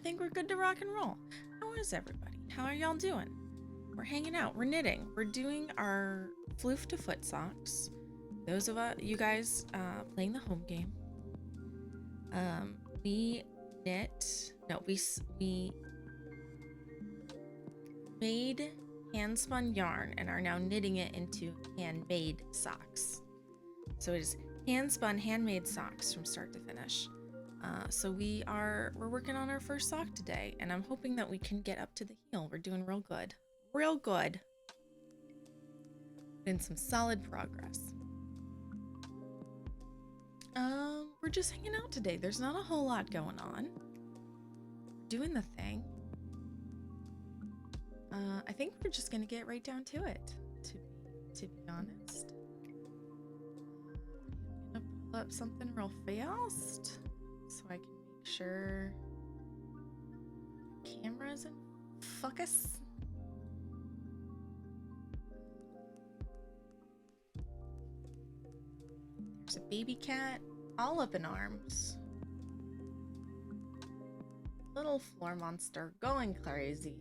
think we're good to rock and roll. How is everybody? How are y'all doing? We're hanging out. We're knitting. We're doing our floof to foot socks. Those of you guys playing the home game. We knit. No, we made hand-spun yarn and are now knitting it into handmade socks. So it is hand-spun, handmade socks from start to finish. So we're working on our first sock today, and I'm hoping that we can get up to the heel. We're doing real good. Real good. Been some solid progress. We're just hanging out today. There's not a whole lot going on. Doing the thing. I think we're just gonna get right down to it, to be honest. I'm gonna pull up something real fast so I can make sure the camera's in focus. There's a baby cat all up in arms. Little floor monster going crazy.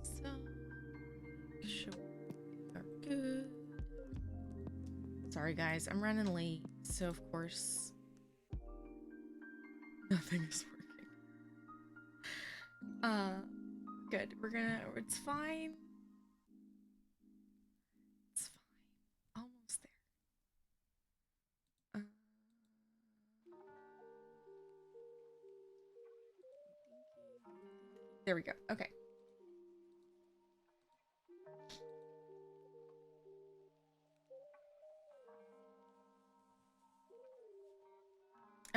So, sure we are good. Sorry guys, I'm running late, so of course nothing is working. Good. It's fine. It's fine. Almost there. There we go. Okay.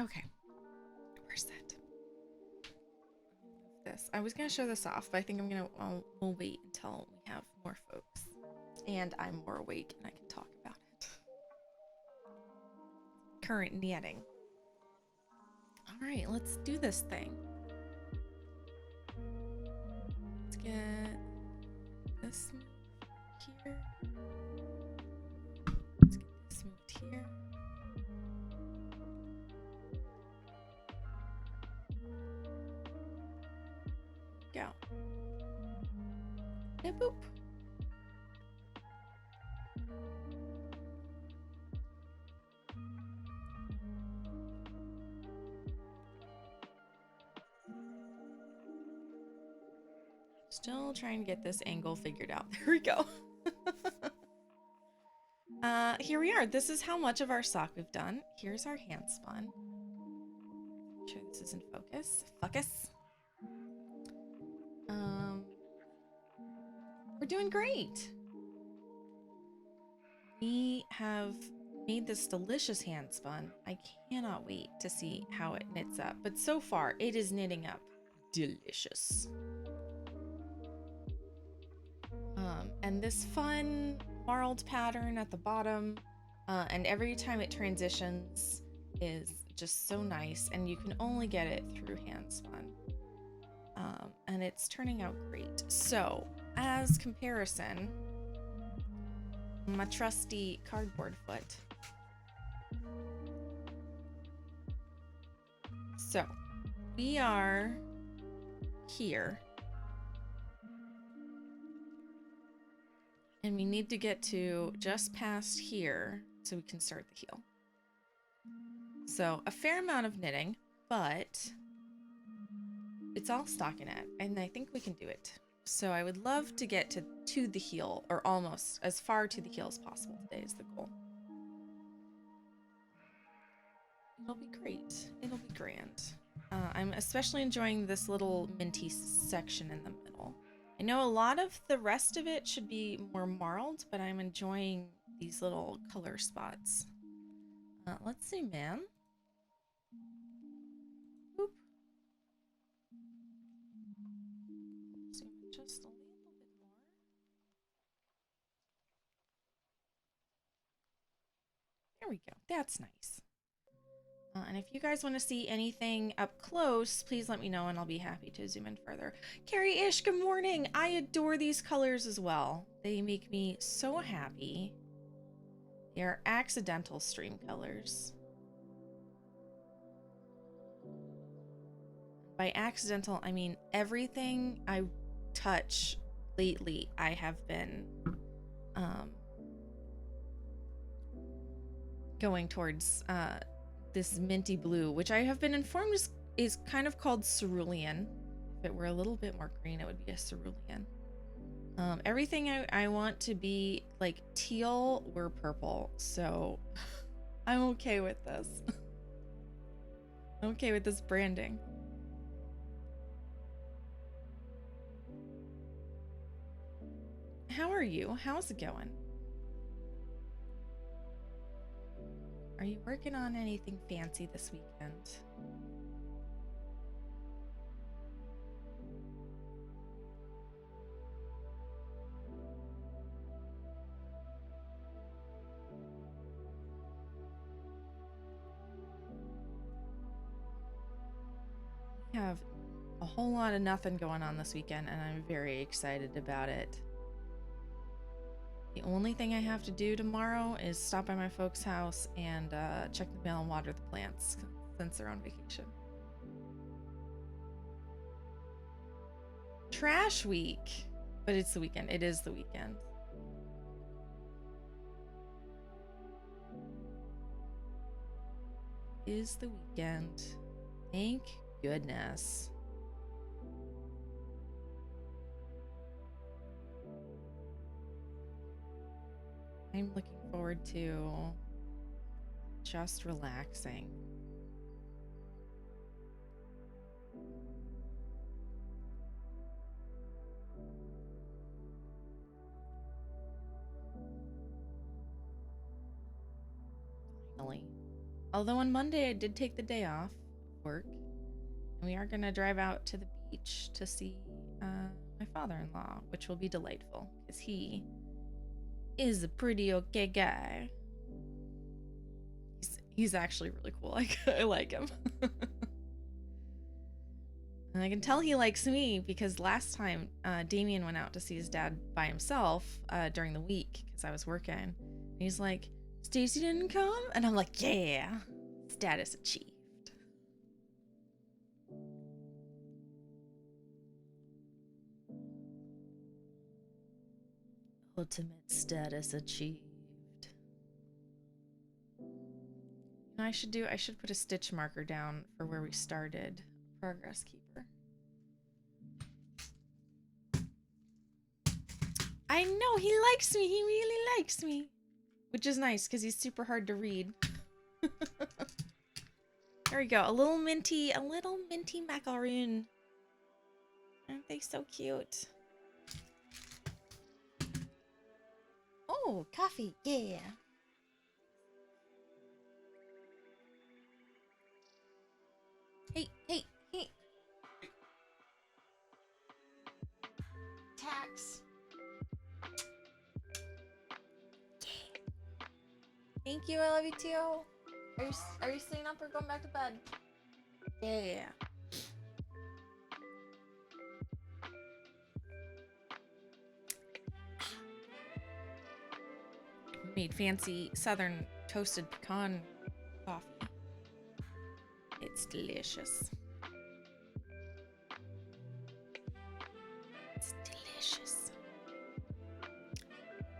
Okay. Where's that? This. I was gonna show this off, but I think we'll wait until we have more folks and I'm more awake and I can talk about it. Current knitting. All right, let's do this thing. Let's get this moved here. Let's get this moved here. Go. And boop. Still trying to get this angle figured out. There we go. Here we are. This is how much of our sock we've done. Here's our hand spun. Make sure this is in focus. Focus. We're doing great. We have made this delicious hand spun. I cannot wait to see how it knits up. But so far, it is knitting up delicious. And this fun marled pattern at the bottom, and every time it transitions is just so nice, and you can only get it through hand spun. And it's turning out great. So, as comparison, my trusty cardboard foot. So, we are here. And we need to get to just past here so we can start the heel. So, a fair amount of knitting, but it's all stockinette, and I think we can do it. So I would love to get to the heel, or almost as far to the heel as possible today is the goal. It'll be great. It'll be grand. I'm especially enjoying this little minty section in the middle. I know a lot of the rest of it should be more marled, but I'm enjoying these little color spots. Let's zoom in. Boop. Zoom in just a little bit more. There we go. That's nice. And if you guys want to see anything up close, please let me know and I'll be happy to zoom in further. Carrie-ish, good morning. I adore these colors as well. They make me so happy. They are accidental stream colors. By accidental, I mean everything I touch lately, I have been going towards this minty blue, which I have been informed is kind of called cerulean. If it were a little bit more green, it would be a cerulean. Everything I want to be like teal or purple, so I'm okay with this. I'm okay with this branding. How are you? How's it going? Are you working on anything fancy this weekend? We have a whole lot of nothing going on this weekend, and I'm very excited about it. The only thing I have to do tomorrow is stop by my folks' house and check the mail and water the plants since they're on vacation. Trash week, but it's the weekend. It is the weekend. It is the weekend. Thank goodness. I'm looking forward to just relaxing. Finally. Although on Monday I did take the day off work, and we are going to drive out to the beach to see my father-in-law, which will be delightful because he is a pretty okay guy. He's actually really cool. I like him. And I can tell he likes me because last time Damien went out to see his dad by himself during the week because I was working. And he's like, Stacy didn't come? And I'm like, yeah, status achieved. Ultimate status achieved. I should put a stitch marker down for where we started. Progress keeper. I know, he likes me. He really likes me. Which is nice because he's super hard to read. There we go. A little minty macaroon. Aren't they so cute? Oh, coffee. Yeah. Hey. Tax. Thank you. I love you too. Are you staying up or going back to bed? Yeah. Made fancy southern toasted pecan coffee. It's delicious. It's delicious.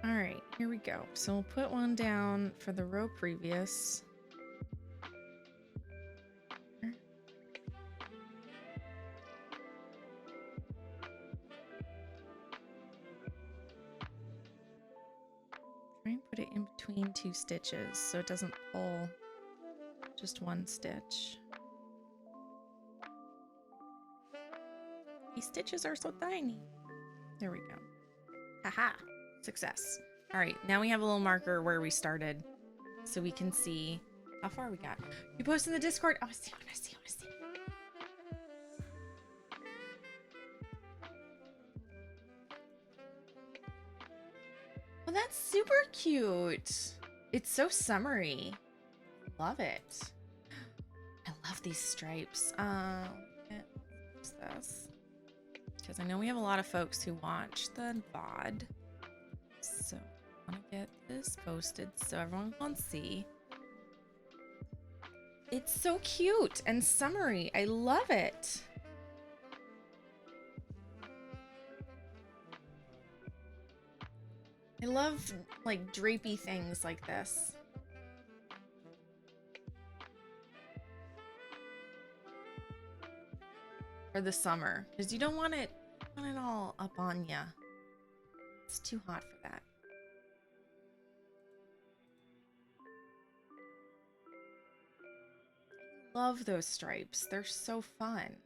All right, here we go. So we'll put one down for the row previous. Try and put it in between two stitches so it doesn't pull just one stitch. These stitches are so tiny. There we go. Haha, success. All right, now we have a little marker where we started so we can see how far we got. You post in the Discord? Oh, I see. Well, that's super cute. It's so summery. Love it. I love these stripes. What's this? Because I know we have a lot of folks who watch the VOD. So, want to get this posted so everyone can see. It's so cute and summery. I love it. I love like drapey things like this. For the summer, because you don't want it all up on ya. It's too hot for that. Love those stripes. They're so fun.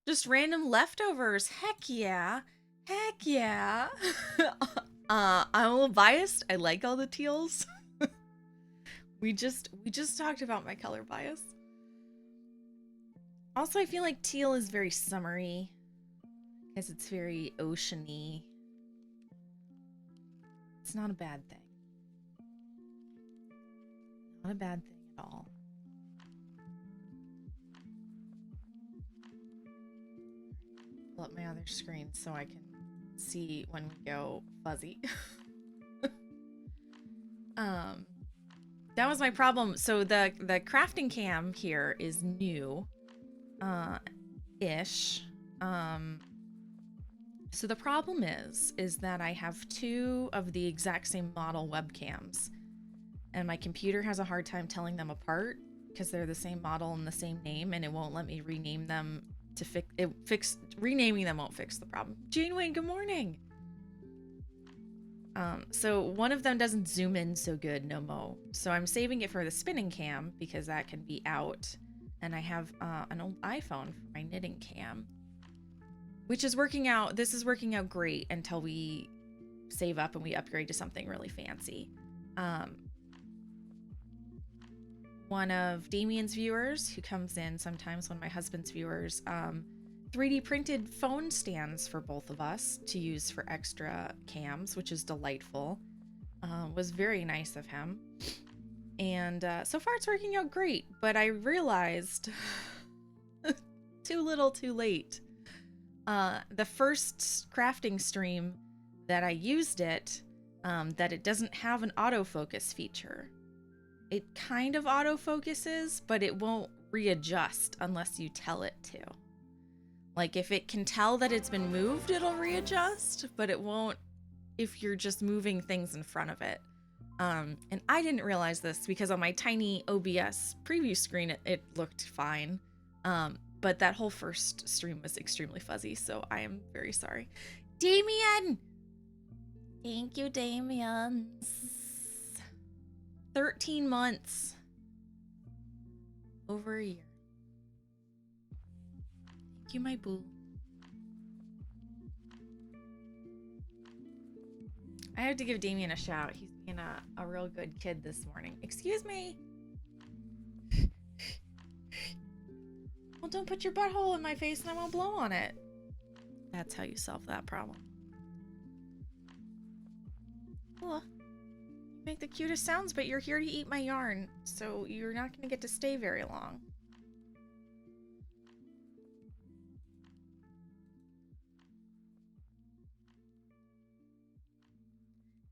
Just random leftovers. Heck yeah. Heck yeah. I'm a little biased. I like all the teals. we just talked about my color bias. Also, I feel like teal is very summery because it's very oceany. It's not a bad thing. Not a bad thing at all. Pull up my other screen so I can see when we go fuzzy. That was my problem. So the crafting cam here is new ish. So the problem is that I have two of the exact same model webcams, and my computer has a hard time telling them apart because they're the same model and the same name, and it won't let me rename them to fix renaming them won't fix the problem. Janeway, good morning. So one of them doesn't zoom in so good, no mo. So I'm saving it for the spinning cam because that can be out. And I have an old iPhone for my knitting cam, which is working out. This is working out great until we save up and we upgrade to something really fancy. One of Damien's viewers who comes in sometimes, one of my husband's viewers, 3D printed phone stands for both of us to use for extra cams, which is delightful. Was very nice of him. And so far it's working out great, but I realized too little too late. The first crafting stream that I used it, that it doesn't have an autofocus feature. It kind of autofocuses, but it won't readjust unless you tell it to. Like, if it can tell that it's been moved, it'll readjust, but it won't if you're just moving things in front of it. And I didn't realize this because on my tiny OBS preview screen, it looked fine. But that whole first stream was extremely fuzzy, so I am very sorry. Damien! Thank you, Damien. 13 months. Over a year. Thank you, my boo. I have to give Damien a shout. He's being a real good kid this morning. Excuse me. Well, don't put your butthole in my face and I won't blow on it. That's how you solve that problem. Well, you make the cutest sounds, but you're here to eat my yarn, so you're not going to get to stay very long.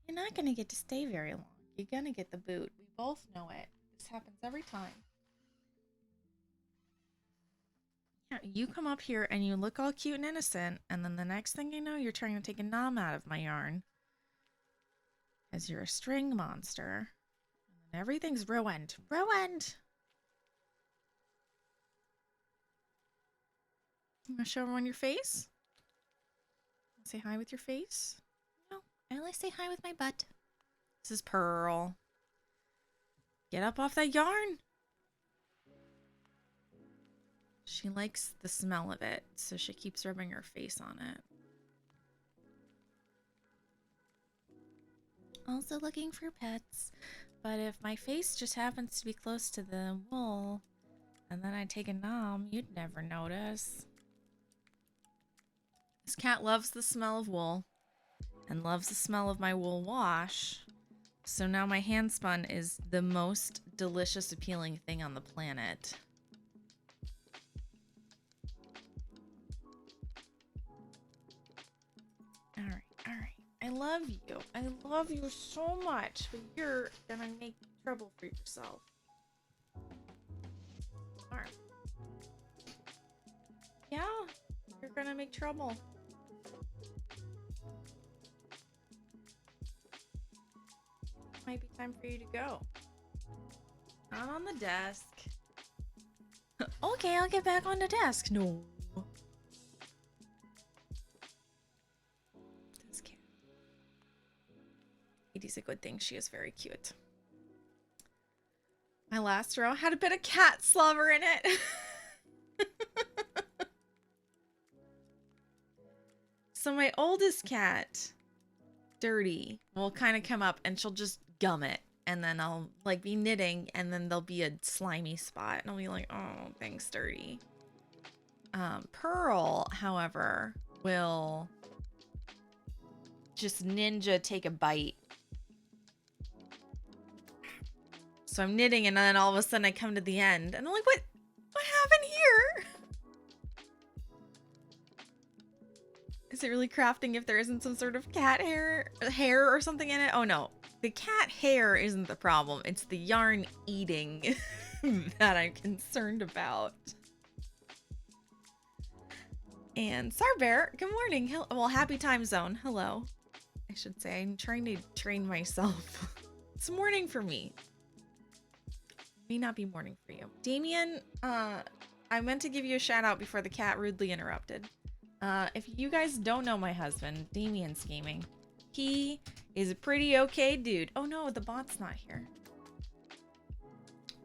You're not going to get to stay very long. You're going to get the boot. We both know it. This happens every time. Yeah, you come up here and you look all cute and innocent, and then the next thing you know, you're trying to take a nom out of my yarn. As you're a string monster. And everything's ruined. Ruined! You want to show everyone your face? Say hi with your face? No, I only say hi with my butt. This is Pearl. Get up off that yarn! She likes the smell of it, so she keeps rubbing her face on it. Also looking for pets, but if my face just happens to be close to the wool, and then I take a nom, you'd never notice. This cat loves the smell of wool, and loves the smell of my wool wash, so now my hand spun is the most delicious, appealing thing on the planet. Alright. I love you. I love you so much, but you're gonna make trouble for yourself. Alright. Yeah, you're gonna make trouble. Might be time for you to go. Not on the desk. Okay, I'll get back on the desk. No. This cat. It is a good thing. She is very cute. My last row had a bit of cat slobber in it. So my oldest cat, Dirty, will kind of come up and she'll just gum it. And then I'll like be knitting and then there'll be a slimy spot. And I'll be like, oh, thanks, Dirty. Pearl, however, will just ninja take a bite. So I'm knitting and then all of a sudden I come to the end and I'm like, what happened here? Is it really crafting if there isn't some sort of cat hair or something in it? Oh no, the cat hair isn't the problem. It's the yarn eating that I'm concerned about. And Sarbear, good morning. Well, happy time zone. Hello. I should say, I'm trying to train myself. It's morning for me. May not be morning for you. Damien, I meant to give you a shout out before the cat rudely interrupted. If you guys don't know my husband, Damien's Gaming, he is a pretty okay dude. Oh no, the bot's not here.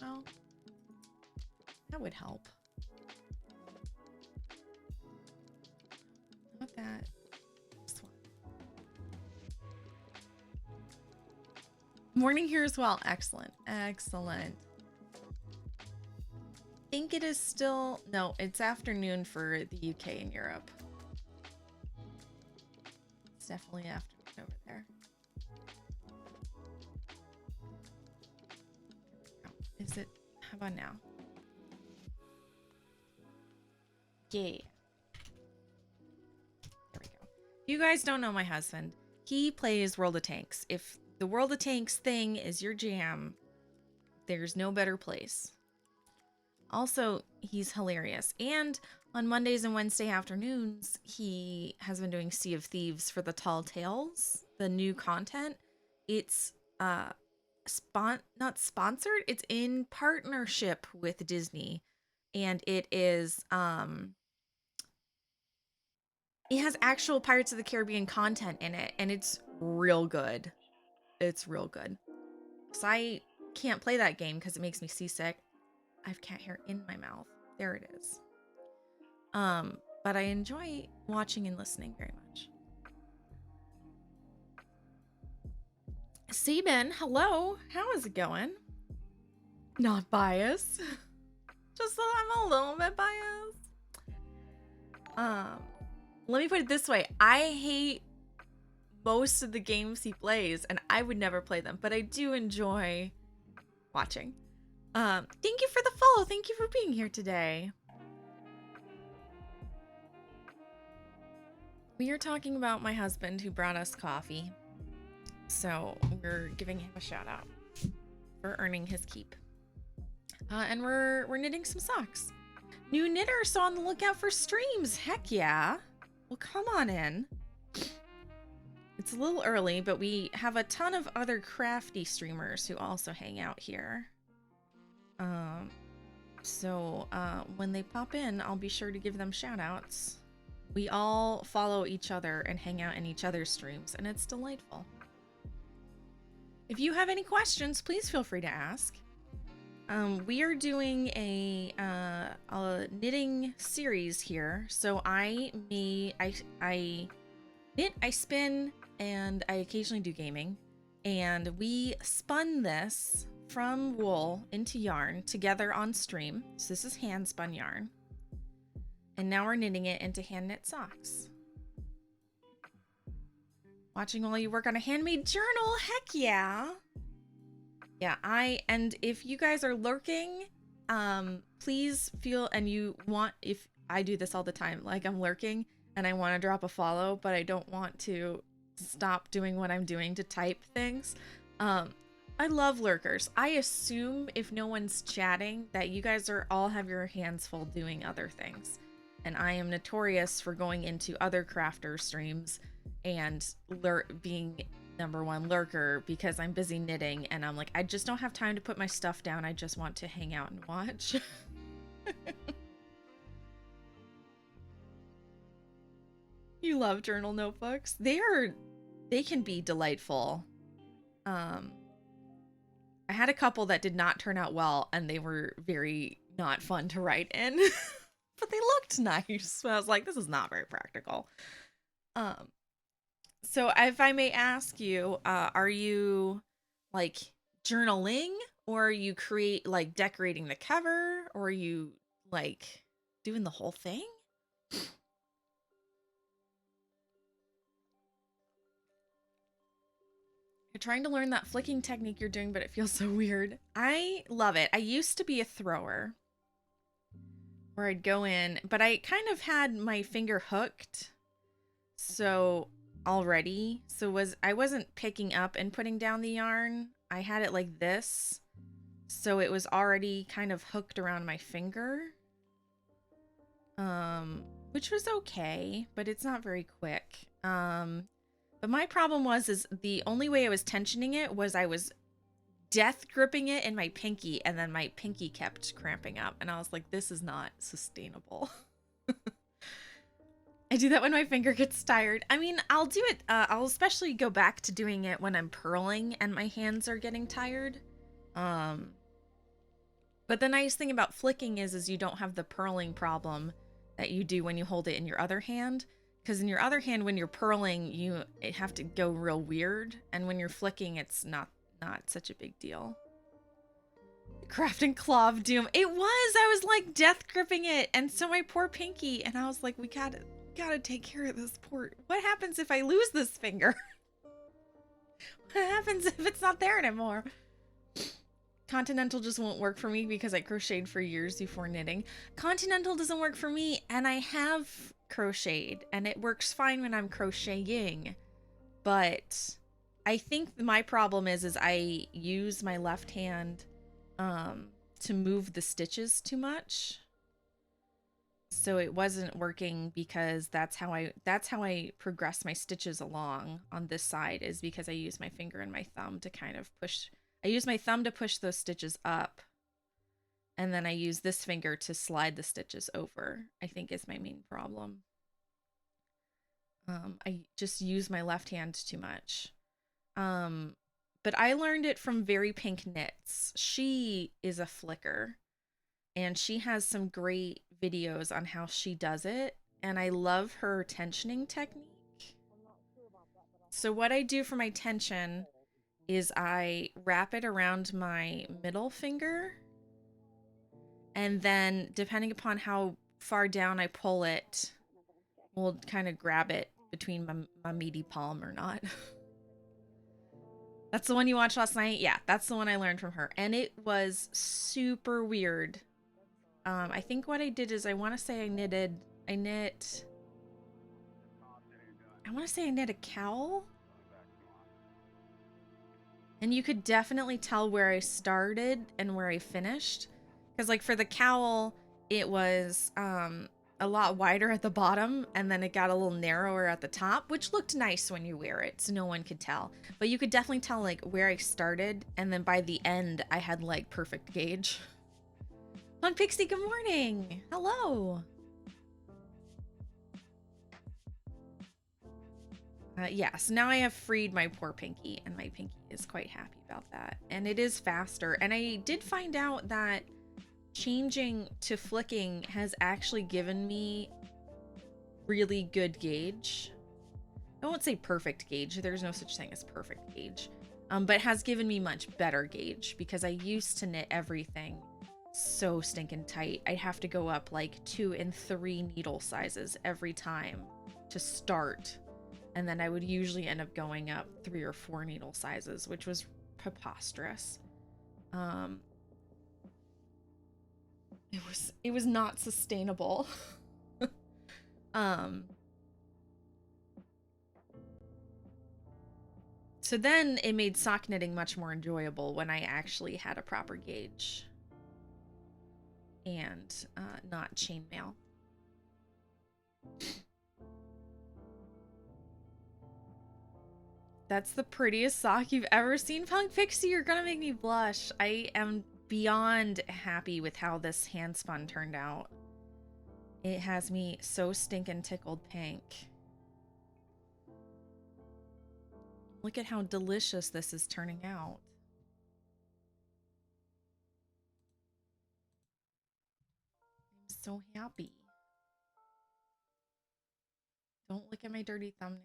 Well, that would help. Not that. This one. Morning here as well. Excellent. Excellent. I think it is still... No, it's afternoon for the UK and Europe. It's definitely afternoon over there. Oh, is it... How about now? Yeah. There we go. You guys don't know my husband. He plays World of Tanks. If the World of Tanks thing is your jam, there's no better place. Also, he's hilarious. And on Mondays and Wednesday afternoons, he has been doing Sea of Thieves for the Tall Tales, the new content. It's not sponsored, it's in partnership with Disney. And it is it has actual Pirates of the Caribbean content in it, and it's real good. It's real good. So I can't play that game because it makes me seasick. I have cat hair in my mouth. There it is. But I enjoy watching and listening very much. Seaman, hello. How is it going? Not biased. Just so I'm a little bit biased. Let me put it this way. I hate most of the games he plays, and I would never play them, but I do enjoy watching. Thank you for the follow. Thank you for being here today. We are talking about my husband who brought us coffee. So we're giving him a shout out for earning his keep. And we're knitting some socks. New knitter, so on the lookout for streams. Heck yeah. Well, come on in. It's a little early, but we have a ton of other crafty streamers who also hang out here. So when they pop in, I'll be sure to give them shout outs. We all follow each other and hang out in each other's streams, and it's delightful. If you have any questions, please feel free to ask. We are doing a knitting series here. So I knit, I spin, and I occasionally do gaming. And we spun this from wool into yarn together on stream. So this is hand spun yarn. And now we're knitting it into hand knit socks. Watching while you work on a handmade journal. Heck yeah. Yeah, and if you guys are lurking, please feel, and you want, if I do this all the time, like I'm lurking and I want to drop a follow, but I don't want to stop doing what I'm doing to type things. I love lurkers. I assume if no one's chatting that you guys are all have your hands full doing other things. And I am notorious for going into other crafter streams and being #1 lurker because I'm busy knitting and I'm like, I just don't have time to put my stuff down. I just want to hang out and watch. You love journal notebooks. They can be delightful. I had a couple that did not turn out well and they were very not fun to write in. But they looked nice. So I was like, this is not very practical. So if I may ask you, are you like journaling, or are you like decorating the cover, or are you like doing the whole thing? You're trying to learn that flicking technique you're doing, but it feels so weird. I love it. I used to be a thrower where I'd go in, but I kind of had my finger hooked. So already, I wasn't picking up and putting down the yarn. I had it like this. So it was already kind of hooked around my finger. Which was okay, but it's not very quick. But my problem is the only way I was tensioning it was I was death gripping it in my pinky, and then my pinky kept cramping up, and I was like, this is not sustainable. I do that when my finger gets tired. I mean, I'll do it, I'll especially go back to doing it when I'm purling and my hands are getting tired. But the nice thing about flicking is you don't have the purling problem that you do when you hold it in your other hand. Because in your other hand, when you're purling, you have to go real weird. And when you're flicking, it's not such a big deal. Crafting Claw of Doom. It was! I was like death gripping it. And so my poor pinky. And I was like, we gotta take care of this poor... What happens if I lose this finger? What happens if it's not there anymore? Continental just won't work for me because I crocheted for years before knitting. Continental doesn't work for me, and I have crocheted, and it works fine when I'm crocheting. But I think my problem is I use my left hand to move the stitches too much. So it wasn't working because that's how I progress my stitches along on this side, is because I use my finger and my thumb to kind of push. I use my thumb to push those stitches up, and then I use this finger to slide the stitches over, I think is my main problem. I just use my left hand too much. But I learned it from Very Pink Knits. She is a flicker, and she has some great videos on how she does it, and I love her tensioning technique. So what I do for my tension is I wrap it around my middle finger, and then depending upon how far down I pull it, we'll kind of grab it between my meaty palm or not. That's the one you watched last night? Yeah, that's the one I learned from her, and it was super weird. I think what I did is I want to say I knit a cowl. And you could definitely tell where I started and where I finished. Because like for the cowl, it was a lot wider at the bottom, and then it got a little narrower at the top, which looked nice when you wear it, so no one could tell. But you could definitely tell like where I started, and then by the end, I had like perfect gauge. Fun Pixie, good morning! Hello! Yes, now I have freed my poor pinky, and my pinky is quite happy about that. And it is faster. And I did find out that changing to flicking has actually given me really good gauge. I won't say perfect gauge. There's no such thing as perfect gauge. But it has given me much better gauge, because I used to knit everything so stinking tight. I'd have to go up like 2 and 3 needle sizes every time to start. And then I would usually end up going up 3 or 4 needle sizes, which was preposterous. It was not sustainable. So then it made sock knitting much more enjoyable when I actually had a proper gauge and not chainmail. That's the prettiest sock you've ever seen, Punk Pixie. You're gonna make me blush. I am beyond happy with how this hand spun turned out. It has me so stinking tickled pink. Look at how delicious this is turning out. I'm so happy. Don't look at my dirty thumbnail.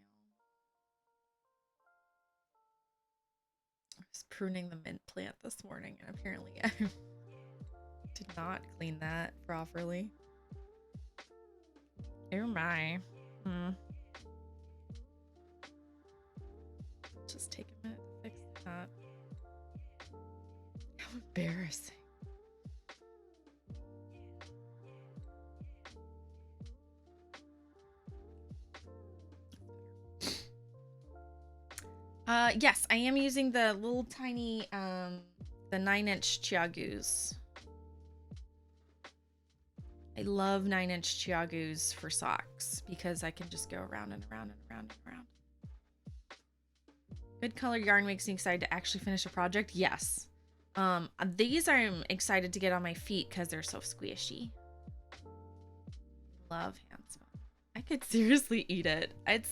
I was pruning the mint plant this morning and apparently I did not clean that properly. Oh my. Just take a minute to fix that. How embarrassing. Yes, I am using the little tiny, the 9-inch Chiagus. I love 9-inch Chiagus for socks because I can just go around and around and around and around. Good color yarn makes me excited to actually finish a project. Yes. These I'm excited to get on my feet because they're so squishy. Love hand spun. I could seriously eat it. It's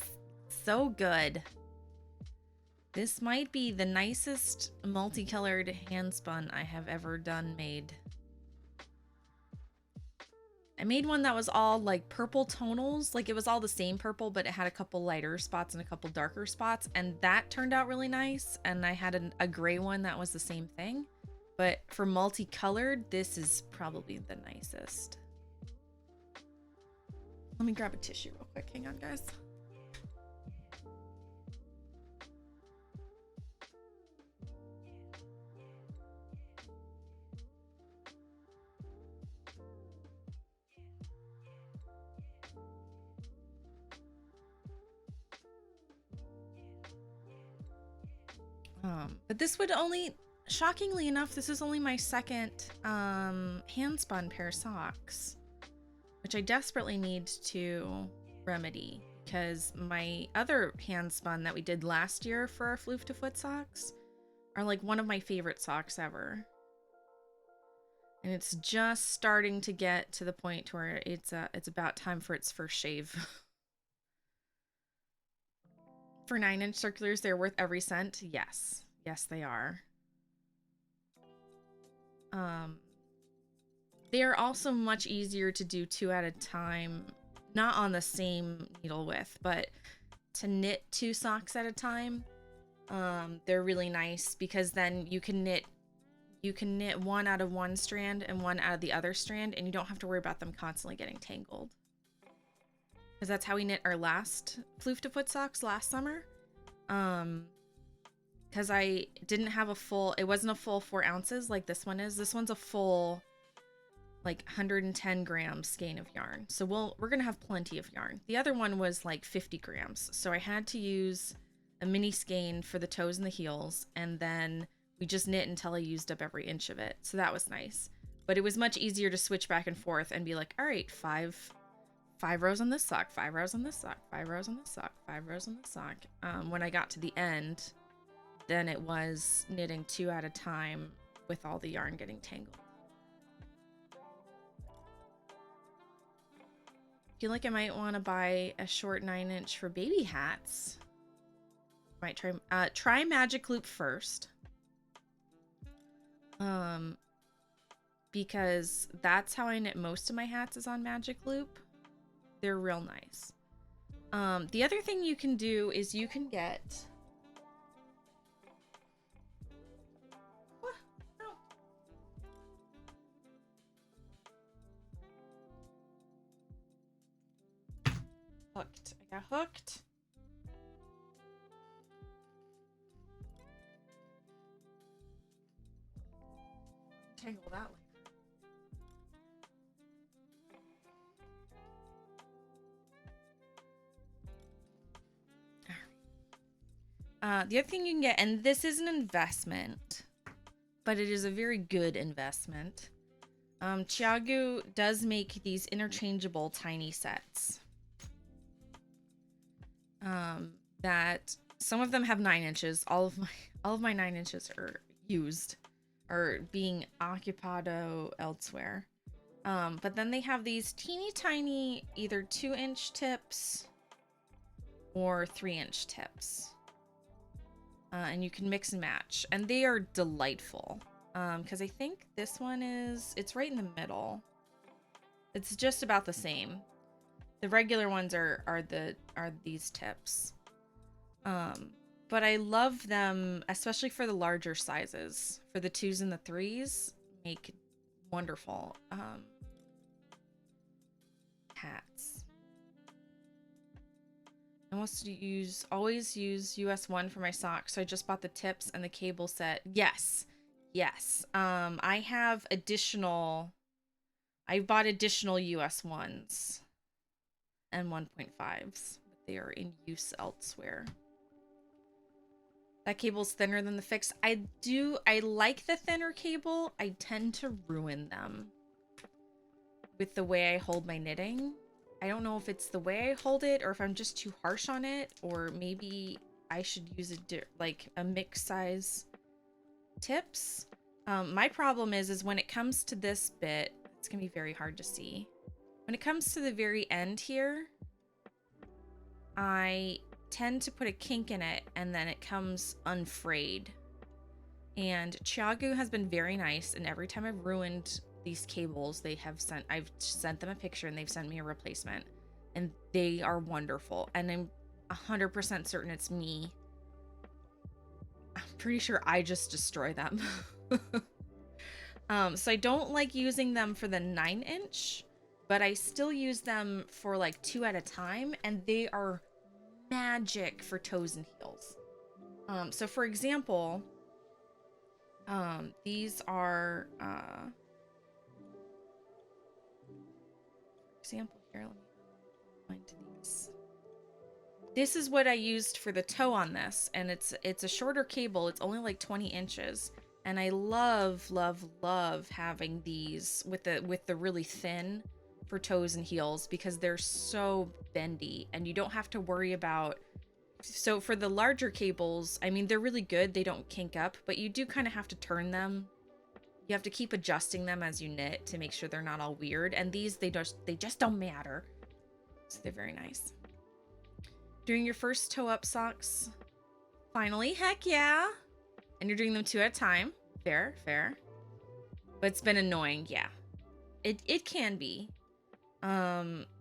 so good. This might be the nicest multicolored hand spun I have ever made. I made one that was all like purple tonals, like it was all the same purple, but it had a couple lighter spots and a couple darker spots, and that turned out really nice. And I had a gray one that was the same thing, but for multicolored, this is probably the nicest. Let me grab a tissue real quick. Hang on, guys. But this would only, shockingly enough, this is only my second hand spun pair of socks, which I desperately need to remedy because my other hand spun that we did last year for our Floof to Foot socks are like one of my favorite socks ever. And it's just starting to get to the point where it's about time for its first shave. For 9-inch circulars, they're worth every cent. Yes. Yes, they are. They are also much easier to do 2 at a time, not on the same needle width, but to knit 2 socks at a time. They're really nice because then you can knit one out of one strand and one out of the other strand, and you don't have to worry about them constantly getting tangled. Because that's how we knit our last Floof to Foot socks last summer. Because I didn't have a full, it wasn't a full 4 ounces like this one is. This one's a full, like 110 gram skein of yarn. So we're gonna have plenty of yarn. The other one was like 50 grams. So I had to use a mini skein for the toes and the heels, and then we just knit until I used up every inch of it. So that was nice. But it was much easier to switch back and forth and be like, all right, five rows on this sock, 5 rows on this sock, 5 rows on this sock, 5 rows on this sock. When I got to the end, then it was knitting 2 at a time with all the yarn getting tangled. I feel like I might want to buy a short 9-inch for baby hats. Might try Magic Loop first. Because that's how I knit most of my hats, is on Magic Loop. They're real nice. The other thing you can do is you can get... What? No. Hooked. I got hooked. Tangle that later. The other thing you can get, and this is an investment, but it is a very good investment. Chiagu does make these interchangeable tiny sets. That some of them have 9 inches. All of my 9 inches are used or being occupado elsewhere. But then they have these teeny tiny either 2-inch tips or 3-inch tips. And you can mix and match, and they are delightful. Because I think this one it's right in the middle. It's just about the same. The regular ones are these tips. But I love them, especially for the larger sizes. For the 2s and the 3s, make wonderful hats. I always use US1 for my socks, so I just bought the tips and the cable set. Yes. I bought additional US1s and 1.5s, but they are in use elsewhere. That cable's thinner than the fix. I like the thinner cable. I tend to ruin them with the way I hold my knitting. I don't know if it's the way I hold it or if I'm just too harsh on it, or maybe I should use a mixed size tips. My problem is when it comes to this bit, it's gonna be very hard to see. When it comes to the very end here, I tend to put a kink in it and then it comes unfrayed. And Chiagu has been very nice, and every time I've ruined these cables, I've sent them a picture and they've sent me a replacement, and they are wonderful. And I'm 100% certain it's me. I'm pretty sure I just destroy them. So I don't like using them for the 9-inch, but I still use them for like 2 at a time, and they are magic for toes and heels. So for example, these are example here, let me find these. This is what I used for the toe on this, and it's a shorter cable. It's only like 20 inches, and I love having these with the really thin for toes and heels, because they're so bendy and you don't have to worry about. So for the larger cables, I mean, they're really good, they don't kink up, but you do kind of have to turn them. You have to keep adjusting them as you knit to make sure they're not all weird, and these they just don't matter, so they're very nice. Doing your first toe up socks finally, heck yeah. And you're doing them 2 at a time. Fair. But it's been annoying, yeah. It can be.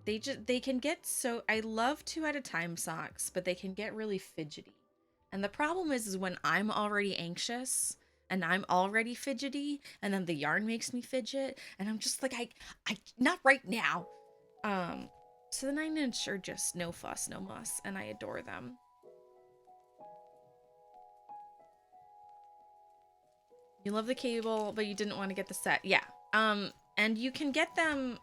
They can get so, I love 2 at a time socks, but they can get really fidgety. And the problem is when I'm already anxious and I'm already fidgety, and then the yarn makes me fidget, and I'm just like, I not right now. So the 9-inch are just no fuss, no muss, and I adore them. You love the cable, but you didn't want to get the set. Yeah. And you can get them,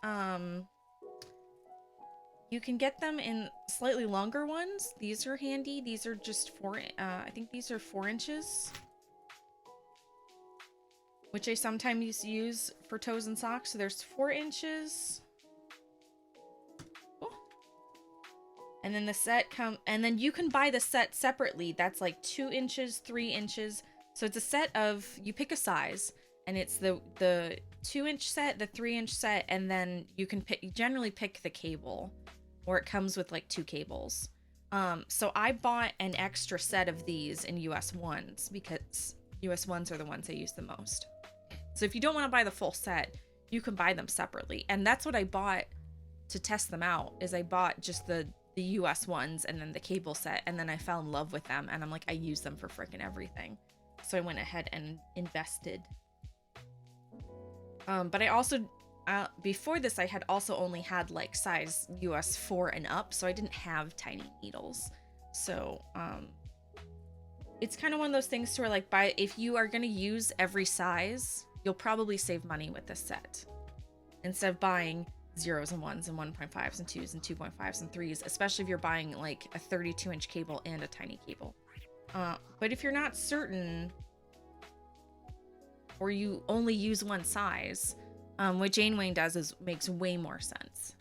in slightly longer ones. These are handy. These are just I think these are 4 inches, which I sometimes use for toes and socks. So there's 4 inches. Oh. And then the set and then you can buy the set separately. That's like 2 inches, 3 inches. So it's a set of, you pick a size, and it's the 2-inch set, the 3-inch set, and then you generally pick the cable, or it comes with like 2 cables. So I bought an extra set of these in US1s because US1s are the ones I use the most. So if you don't want to buy the full set, you can buy them separately. And that's what I bought to test them out, is I bought just the US1s and then the cable set, and then I fell in love with them, and I'm like, I use them for freaking everything. So I went ahead and invested. But I also, before this, I had also only had like size US 4 and up, so I didn't have tiny needles. So it's kind of one of those things to where, like, if you are going to use every size, you'll probably save money with this set, instead of buying 0s and 1s and 1.5s and 2s and 2.5s and 3s, especially if you're buying like a 32-inch cable and a tiny cable. But if you're not certain, or you only use one size, what Jane Wayne does is makes way more sense.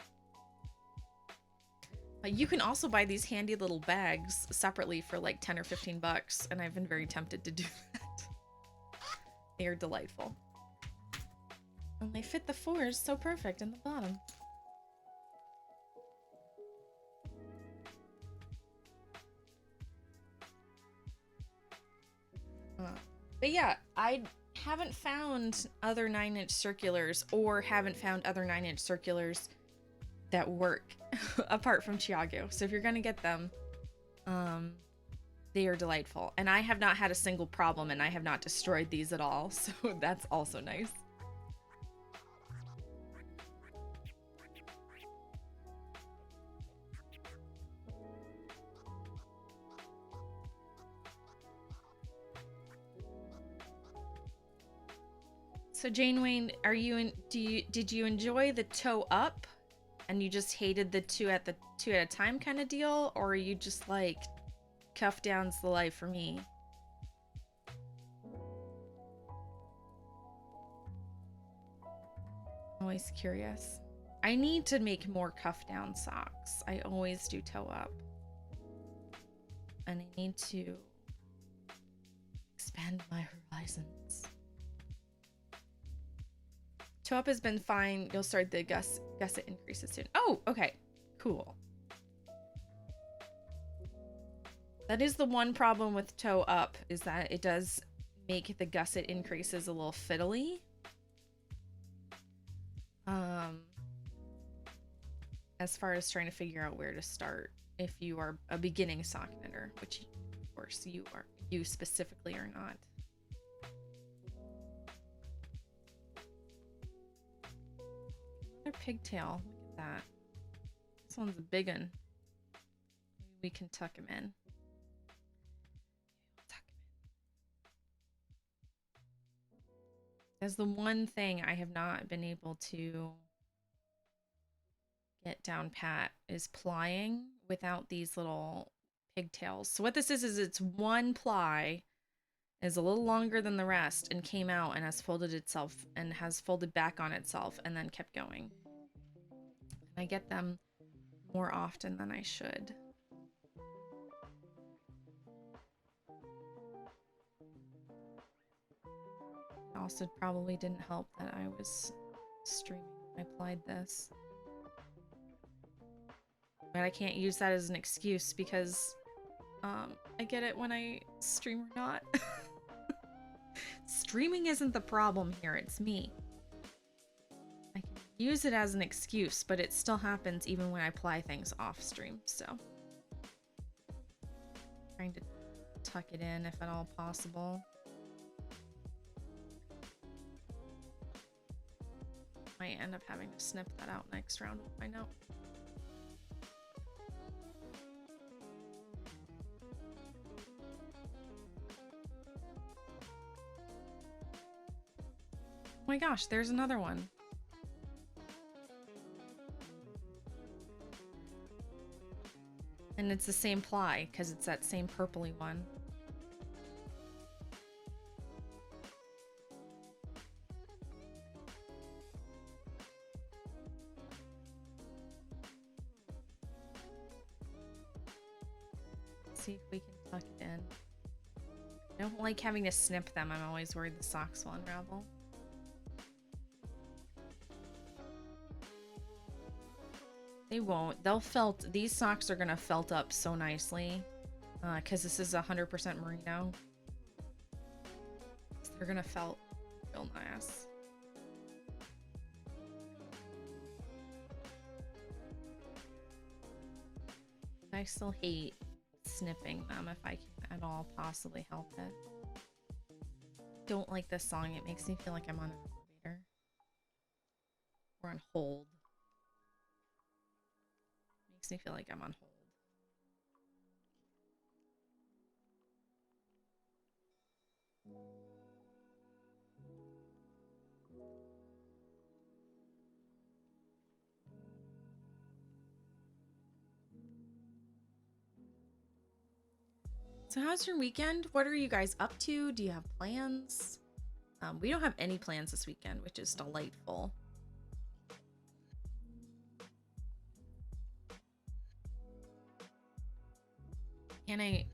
You can also buy these handy little bags separately for like 10 or 15 bucks, and I've been very tempted to do that. They are delightful. And they fit the fours so perfect in the bottom. But yeah, I haven't found other 9-inch circulars, or haven't found other 9-inch circulars that work apart from Chiago. So if you're gonna get them, they are delightful. And I have not had a single problem, and I have not destroyed these at all. So that's also nice. So Jane Wayne, did you enjoy the toe up, and you just hated the two at a time kind of deal, or are you just like cuff down's the life for me? Always curious. I need to make more cuff down socks. I always do toe up, and I need to expand my horizons. Toe up has been fine. You'll start the gusset increases soon. Oh, okay. Cool. That is the one problem with toe up, is that it does make the gusset increases a little fiddly. As far as trying to figure out where to start if you are a beginning sock knitter, which of course you specifically are not. Pigtail. Look at that. This one's a big one. Maybe we can tuck him in. That's the one thing I have not been able to get down pat, is plying without these little pigtails. So what this is it's one ply is a little longer than the rest, and came out and has folded itself and has folded back on itself and then kept going. And I get them more often than I should. It also probably didn't help that I was streaming when I applied this. But I can't use that as an excuse, because I get it when I stream or not. Streaming isn't the problem here, it's me. I can use it as an excuse, but it still happens even when I apply things off stream, so. Trying to tuck it in if at all possible. Might end up having to snip that out next round with my note. Oh my gosh, there's another one. And it's the same ply, because it's that same purpley one. Let's see if we can tuck it in. I don't like having to snip them. I'm always worried the socks will unravel. They won't. They'll felt. These socks are gonna felt up so nicely, because this is 100% merino. So they're gonna felt real nice. I still hate snipping them if I can at all possibly help it. Don't like this song. It makes me feel like I'm on an elevator or on hold. Makes me feel like I'm on hold. So how's your weekend? What are you guys up to? Do you have plans? We don't have any plans this weekend, which is delightful.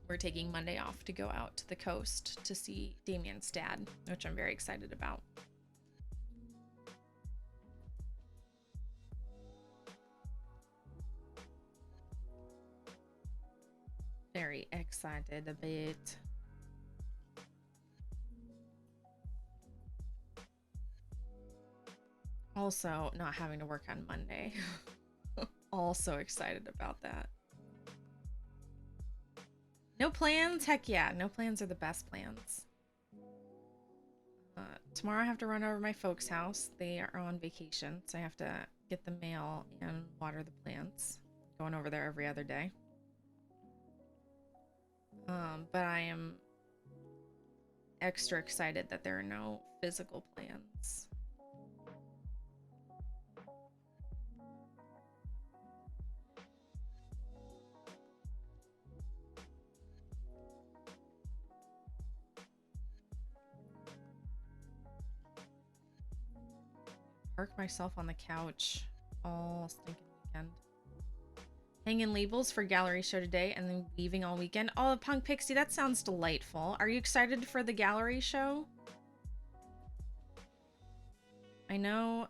We're taking Monday off to go out to the coast to see Damien's dad, which I'm very excited about. Very excited a bit. Also, not having to work on Monday. Also excited about that. No plans? Heck yeah, no plans are the best plans. Tomorrow I have to run over my folks' house. They are on vacation, so I have to get the mail and water the plants. Going over there every other day. But I am extra excited that there are no physical plans. Park myself on the couch all stinking weekend. Hanging labels for gallery show today and then weaving all weekend. Oh, Punk Pixie, that sounds delightful. Are you excited for the gallery show? I know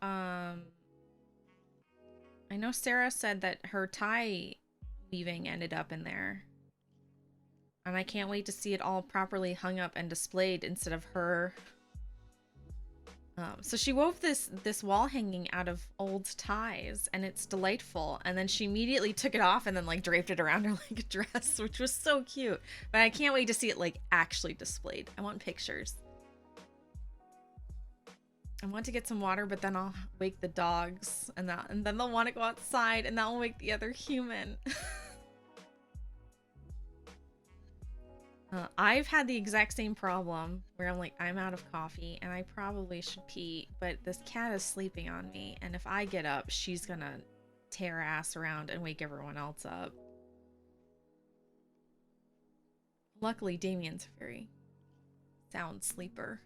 Sarah said that her tie weaving ended up in there. And I can't wait to see it all properly hung up and displayed instead of her. So she wove this wall hanging out of old ties, and it's delightful. And then she immediately took it off and then like draped it around her like a dress, which was so cute. But I can't wait to see it like actually displayed. I want pictures. I want to get some water, but then I'll wake the dogs, and then they'll want to go outside, and that will wake the other human. I've had the exact same problem where I'm like, I'm out of coffee and I probably should pee, but this cat is sleeping on me, and if I get up, she's gonna tear ass around and wake everyone else up. Luckily, Damien's a very sound sleeper.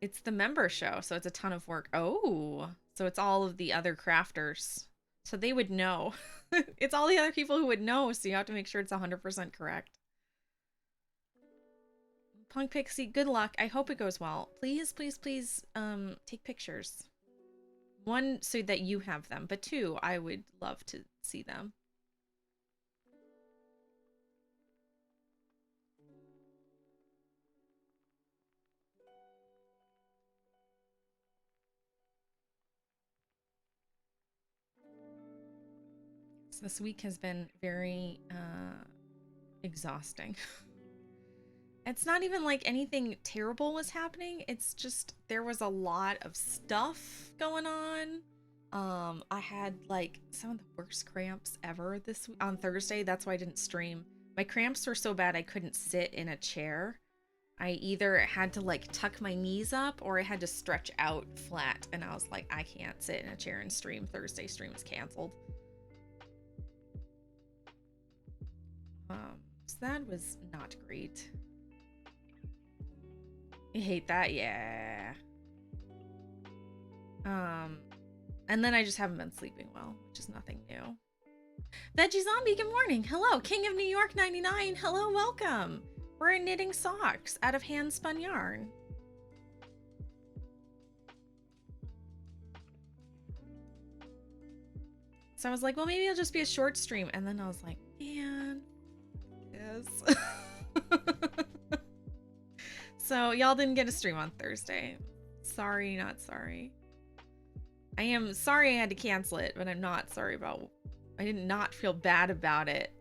It's the member show, so it's a ton of work. Oh, so it's all of the other crafters. So they would know. It's all the other people who would know, so you have to make sure it's 100% correct. Punk Pixie, good luck. I hope it goes well. Please, please, please, take pictures. One, so that you have them, but two, I would love to see them. So this week has been very exhausting. It's not even like anything terrible was happening. It's just there was a lot of stuff going on. I had like some of the worst cramps ever this on Thursday. That's why I didn't stream. My cramps were so bad I couldn't sit in a chair. I either had to like tuck my knees up or I had to stretch out flat, and I was like, I can't sit in a chair and stream. Thursday stream is canceled. So that was not great. You hate that? Yeah. And then I just haven't been sleeping well, which is nothing new. Veggie Zombie, good morning. Hello. King of New York 99. Hello, welcome. We're knitting socks out of hand spun yarn. So I was like, well, maybe it'll just be a short stream. And then I was like, man, yes. So y'all didn't get a stream on Thursday. Sorry, not sorry. I am sorry I had to cancel it, but I'm not sorry about... I did not feel bad about it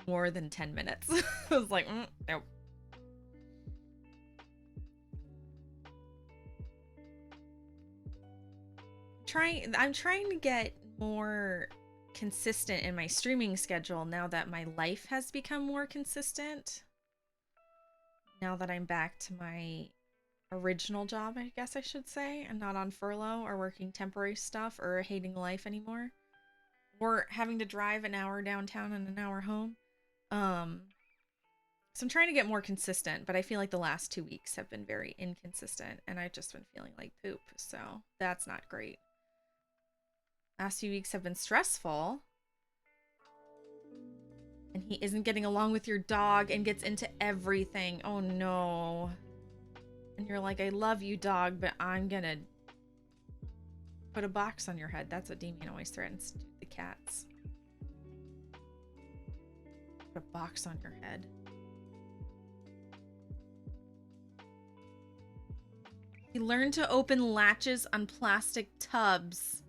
more than 10 minutes. I was like, nope. I'm trying to get more consistent in my streaming schedule now that my life has become more consistent. Now that I'm back to my original job, I guess I should say, and not on furlough or working temporary stuff or hating life anymore. or having to drive an hour downtown and an hour home. Um, so I'm trying to get more consistent, but I feel like the last 2 weeks have been very inconsistent and I've just been feeling like poop. So that's not great. Last few weeks have been stressful. And he isn't getting along with your dog and gets into everything. Oh no. And you're like, I love you, dog, but I'm gonna put a box on your head. That's what Damien always threatens to do the cats. Put a box on your head. He learned to open latches on plastic tubs.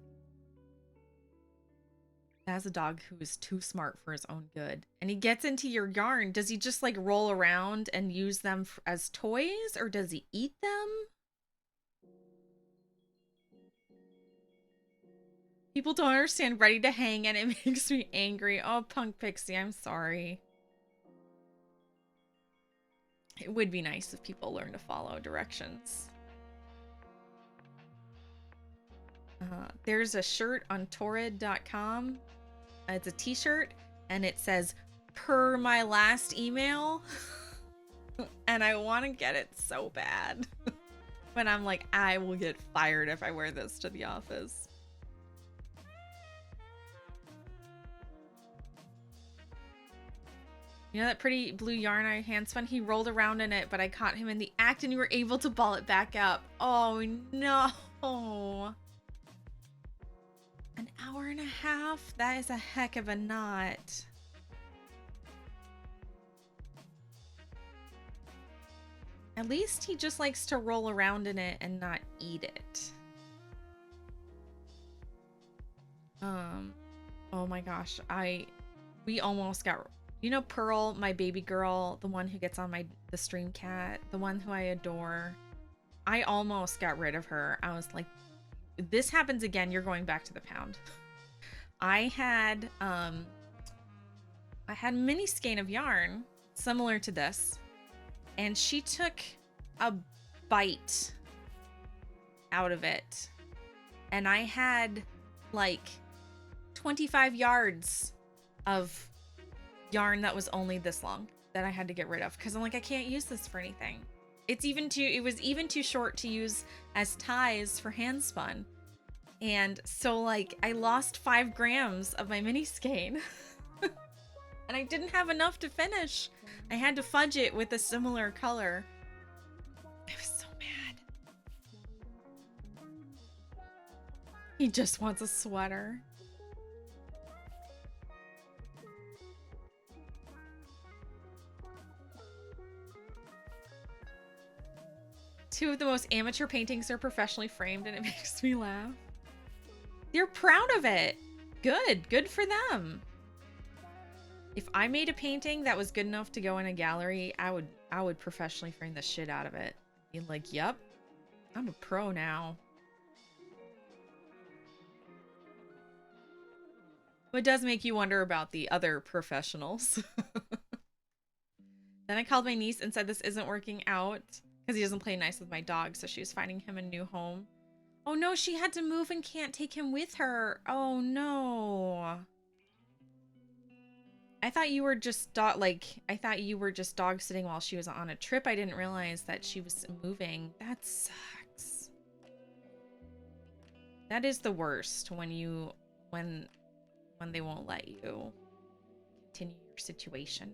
As a dog who is too smart for his own good. And he gets into your yarn. Does he just like roll around and use them as toys, or does he eat them? People don't understand ready to hang and it makes me angry. Oh, Punk Pixie, I'm sorry. It would be nice if people learn to follow directions. There's a shirt on torrid.com. It's a t-shirt and it says per my last email. And I want to get it so bad. But I'm like, I will get fired if I wear this to the office. You know that pretty blue yarn I hand spun? He rolled around in it, but I caught him in the act and you were able to ball it back up. Oh no. An hour and a half? That is a heck of a knot. At least he just likes to roll around in it and not eat it. Oh my gosh. We almost got, you know, Pearl, my baby girl, the one who gets on the stream cat, the one who I adore. I almost got rid of her. I was like, this happens again, you're going back to the pound. I had a mini skein of yarn similar to this, and she took a bite out of it, and I had like 25 yards of yarn that was only this long that I had to get rid of because I'm like, I can't use this for anything. It was even too short to use as ties for hand spun. And so like I lost 5 grams of my mini skein and I didn't have enough to finish. I had to fudge it with a similar color. I was so mad. He just wants a sweater. Two of the most amateur paintings are professionally framed and it makes me laugh. They're proud of it. Good for them. If I made a painting that was good enough to go in a gallery, I would professionally frame the shit out of it. Be like, yep, I'm a pro now. But it does make you wonder about the other professionals. Then I called my niece and said this isn't working out because he doesn't play nice with my dog, so she was finding him a new home. Oh no, she had to move and can't take him with her. Oh no. I thought you were just dog sitting while she was on a trip. I didn't realize that she was moving. That sucks. That is the worst when they won't let you continue your situation.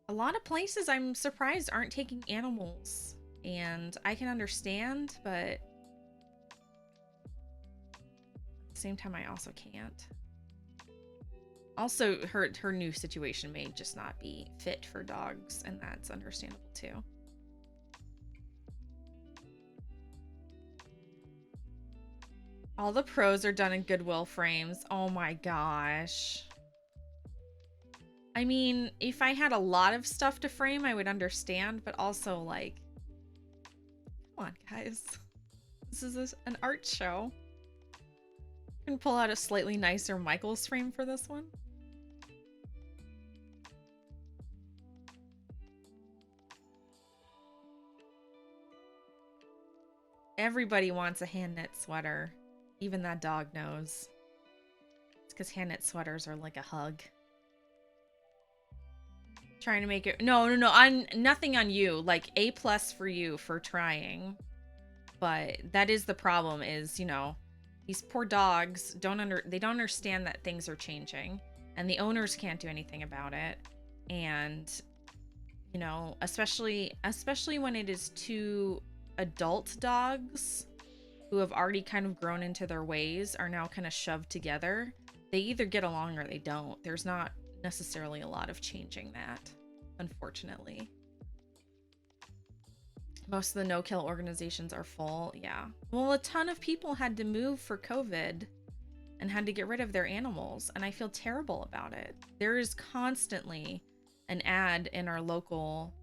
A lot of places I'm surprised aren't taking animals, and I can understand, but at the same time I also can't. Also, her new situation may just not be fit for dogs, and that's understandable too. All the pros are done in Goodwill frames. Oh my gosh. I mean, if I had a lot of stuff to frame, I would understand, but also like, come on guys. This is an art show. I can pull out a slightly nicer Michaels frame for this one. Everybody wants a hand knit sweater. Even that dog knows. It's because hand-knit sweaters are like a hug. Trying to make it... No. I'm nothing on you. Like, A+ for you for trying. But that is the problem is, you know, these poor dogs they don't understand that things are changing. And the owners can't do anything about it. And, you know, especially when it is two adult dogs who have already kind of grown into their ways are now kind of shoved together. They either get along or they don't. There's not necessarily a lot of changing that, unfortunately. Most of the no-kill organizations are full. Yeah. Well, a ton of people had to move for COVID and had to get rid of their animals, and I feel terrible about it. There is constantly an ad in our local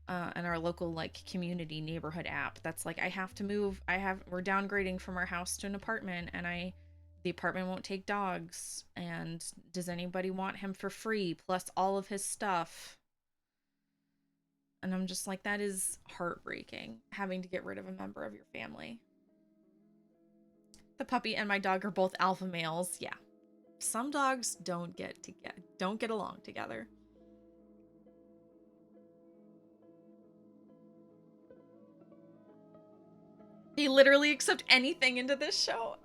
like community neighborhood app that's like, I have to move. We're downgrading from our house to an apartment, and the apartment won't take dogs, and does anybody want him for free plus all of his stuff? And I'm just like, that is heartbreaking, having to get rid of a member of your family. The puppy and my dog are both alpha males. Yeah. Some dogs don't get along together. They literally accept anything into this show.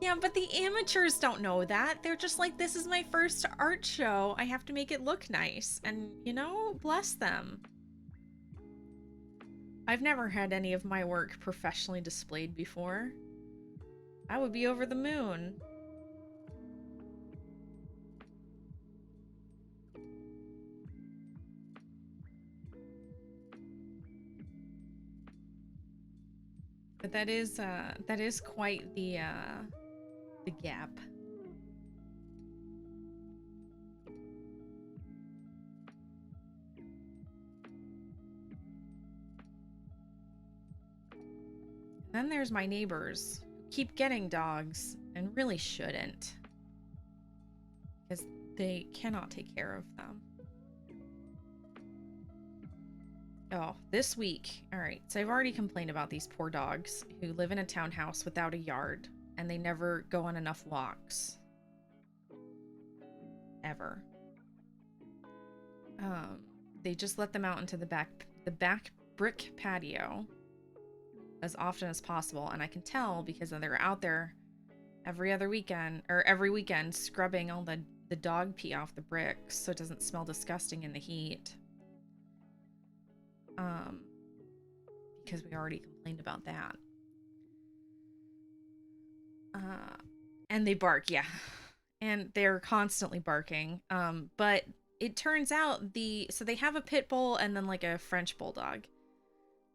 Yeah, but the amateurs don't know that. They're just like, this is my first art show. I have to make it look nice. And, you know, bless them. I've never had any of my work professionally displayed before. I would be over the moon. But that is quite the gap. Then there's my neighbors who keep getting dogs and really shouldn't, because they cannot take care of them. Oh, this week. All right. So I've already complained about these poor dogs who live in a townhouse without a yard, and they never go on enough walks. Ever. They just let them out into the back brick patio as often as possible, and I can tell because they're out there every weekend scrubbing all the dog pee off the bricks so it doesn't smell disgusting in the heat. Because we already complained about that. And they bark, yeah. And they're constantly barking. But it turns out so they have a pit bull and then like a French bulldog.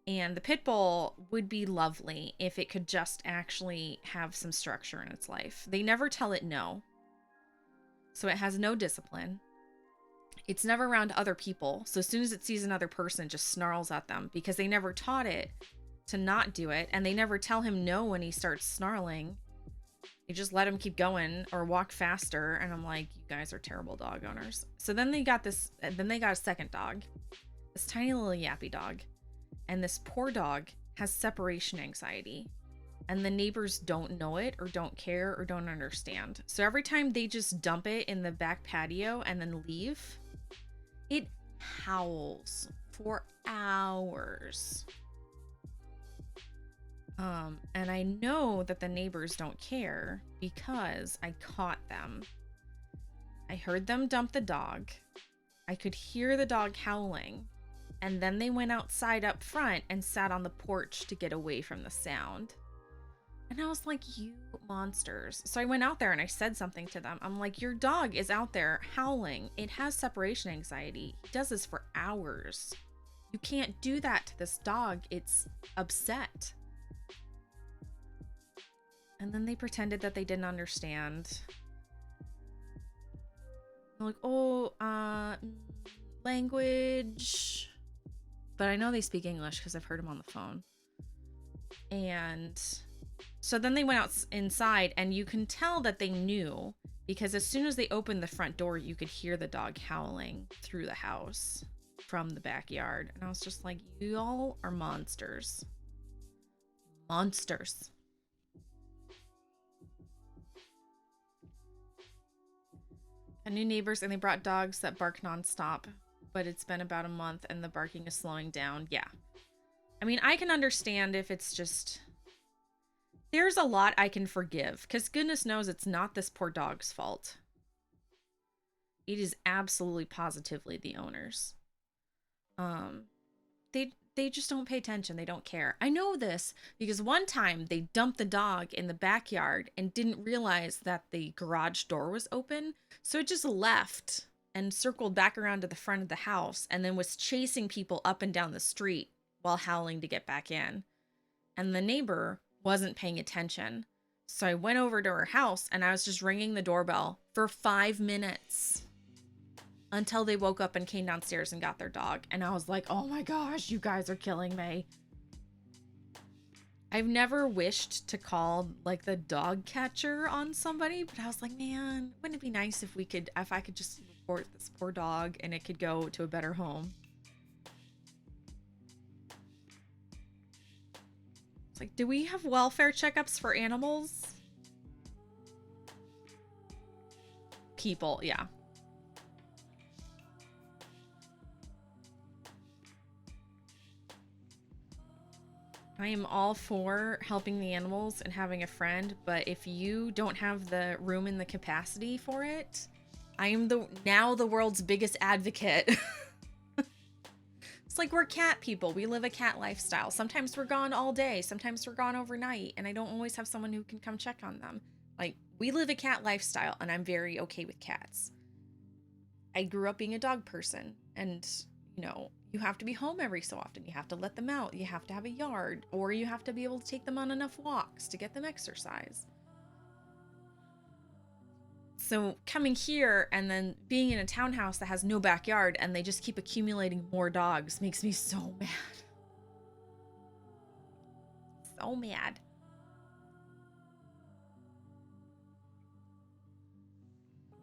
And the pit bull would be lovely if it could just actually have some structure in its life. They never tell it no. So it has no discipline. It's never around other people. So as soon as it sees another person, it just snarls at them because they never taught it to not do it. And they never tell him no when he starts snarling. They just let him keep going or walk faster. And I'm like, you guys are terrible dog owners. So then they got a second dog, this tiny little yappy dog. And this poor dog has separation anxiety. And the neighbors don't know it or don't care or don't understand. So every time they just dump it in the back patio and then leave, it howls for hours. And I know that the neighbors don't care because I caught them. I heard them dump the dog. I could hear the dog howling. And then they went outside up front and sat on the porch to get away from the sound. And I was like, you monsters. So I went out there and I said something to them. I'm like, your dog is out there howling. It has separation anxiety. He does this for hours. You can't do that to this dog. It's upset. And then they pretended that they didn't understand. They're like, oh, language. But I know they speak English because I've heard them on the phone. And so then they went out inside, and you can tell that they knew because as soon as they opened the front door, you could hear the dog howling through the house from the backyard. And I was just like, you all are monsters. Monsters. A new neighbors, and they brought dogs that bark nonstop, but it's been about a month and the barking is slowing down. Yeah. I mean, I can understand if it's just... There's a lot I can forgive, because goodness knows it's not this poor dog's fault. It is absolutely positively the owner's. They just don't pay attention. They don't care. I know this because one time they dumped the dog in the backyard and didn't realize that the garage door was open. So it just left and circled back around to the front of the house and then was chasing people up and down the street while howling to get back in. And the neighbor wasn't paying attention. So I went over to her house and I was just ringing the doorbell for 5 minutes. Until they woke up and came downstairs and got their dog. And I was like, oh my gosh, you guys are killing me. I've never wished to call like the dog catcher on somebody, but I was like, man, wouldn't it be nice if I could just report this poor dog and it could go to a better home. It's like, do we have welfare checkups for animals? People, yeah. I am all for helping the animals and having a friend, but if you don't have the room and the capacity for it, I am now the world's biggest advocate. It's like we're cat people. We live a cat lifestyle. Sometimes we're gone all day. Sometimes we're gone overnight, and I don't always have someone who can come check on them. Like, we live a cat lifestyle, and I'm very okay with cats. I grew up being a dog person, and, you know, you have to be home every so often. You have to let them out. You have to have a yard, or you have to be able to take them on enough walks to get them exercise. So coming here and then being in a townhouse that has no backyard and they just keep accumulating more dogs makes me so mad. So mad.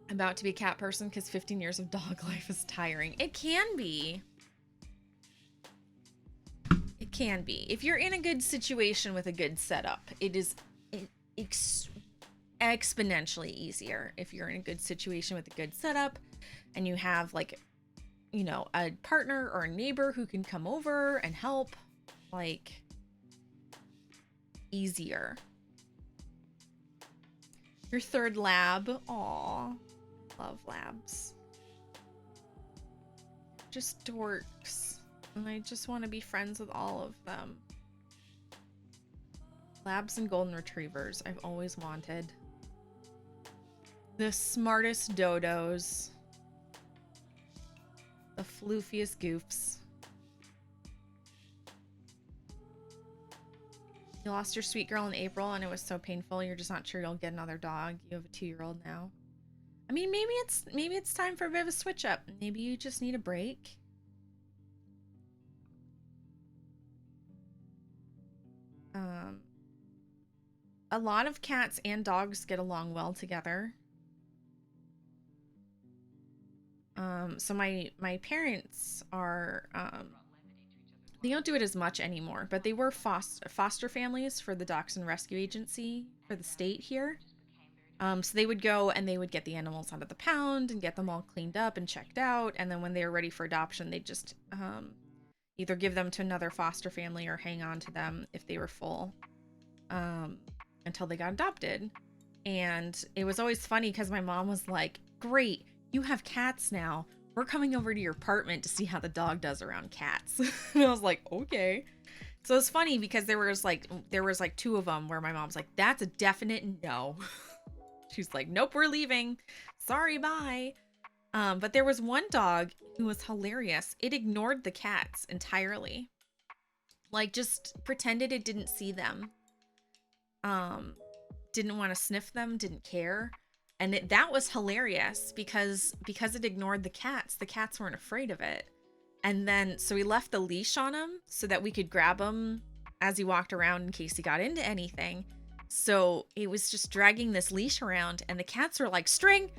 I'm about to be a cat person because 15 years of dog life is tiring. It can be. It can be. If you're in a good situation with a good setup, it is exponentially easier. If you're in a good situation with a good setup and you have, like, you know, a partner or a neighbor who can come over and help, like, easier. Your third lab. Aw, love labs. Just dorks. And I just want to be friends with all of them. Labs and golden retrievers, I've always wanted. The smartest dodos. The floofiest goofs. You lost your sweet girl in April and it was so painful. You're just not sure you'll get another dog. You have a 2-year-old now. I mean, maybe it's time for a bit of a switch up. Maybe you just need a break. A lot of cats and dogs get along well together. So my parents are, they don't do it as much anymore, but they were foster families for the Dachshund Rescue Agency for the state here. So they would go and they would get the animals out of the pound and get them all cleaned up and checked out. And then when they were ready for adoption, they'd just either give them to another foster family or hang on to them if they were full until they got adopted. And it was always funny because my mom was like, great, you have cats now. We're coming over to your apartment to see how the dog does around cats. And I was like, okay. So it's funny because there was like 2 of them where my mom's like, that's a definite no. She's like, nope, we're leaving. Sorry, bye. But there was one dog who was hilarious. It ignored the cats entirely. Like, just pretended it didn't see them. Didn't want to sniff them, didn't care. And that was hilarious because it ignored the cats weren't afraid of it. And then, so we left the leash on him so that we could grab him as he walked around in case he got into anything. So it was just dragging this leash around and the cats were like, string.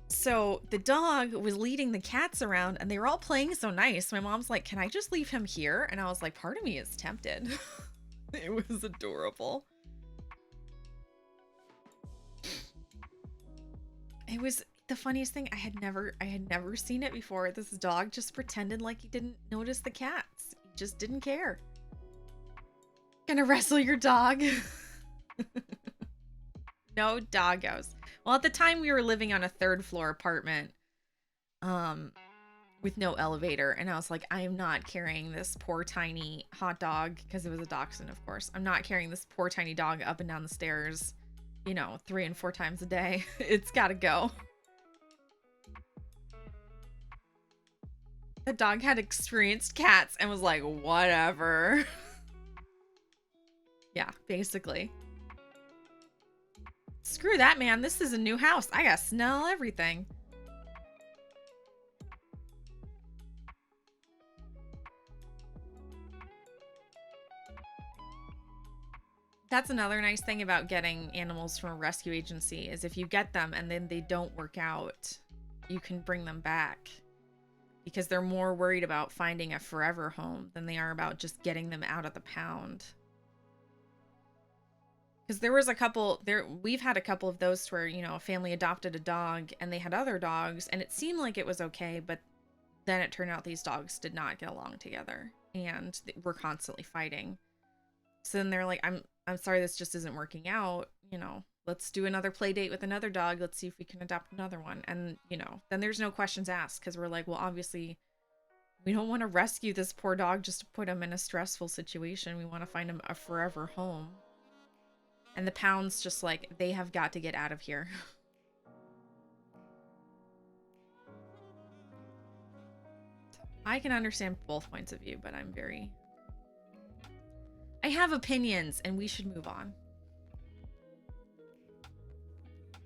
So the dog was leading the cats around and they were all playing so nice. My mom's like, can I just leave him here? And I was like, part of me is tempted. It was adorable. the funniest thing, I had never seen it before. This dog just pretended like he didn't notice the cats. He just didn't care. Gonna wrestle your dog. No doggos. Well, at the time we were living on a 3rd floor apartment with no elevator, and I was like, I am not carrying this poor tiny hot dog, because it was a dachshund, of course. I'm not carrying this poor tiny dog up and down the stairs, you know, 3 and 4 times a day. It's gotta go. The dog had experienced cats and was like, whatever. Yeah, basically. Screw that, man. This is a new house. I gotta smell everything. That's another nice thing about getting animals from a rescue agency, is if you get them and then they don't work out, you can bring them back, because they're more worried about finding a forever home than they are about just getting them out of the pound. Because there was a couple there, we've had a couple of those where, you know, a family adopted a dog and they had other dogs and it seemed like it was okay, but then it turned out these dogs did not get along together and were constantly fighting. So then they're like, I'm sorry, this just isn't working out, you know, let's do another play date with another dog, let's see if we can adopt another one. And, you know, then there's no questions asked, because we're like, well, obviously we don't want to rescue this poor dog just to put him in a stressful situation. We want to find him a forever home. And the pound's just like, they have got to get out of here. I can understand both points of view, but I have opinions and we should move on.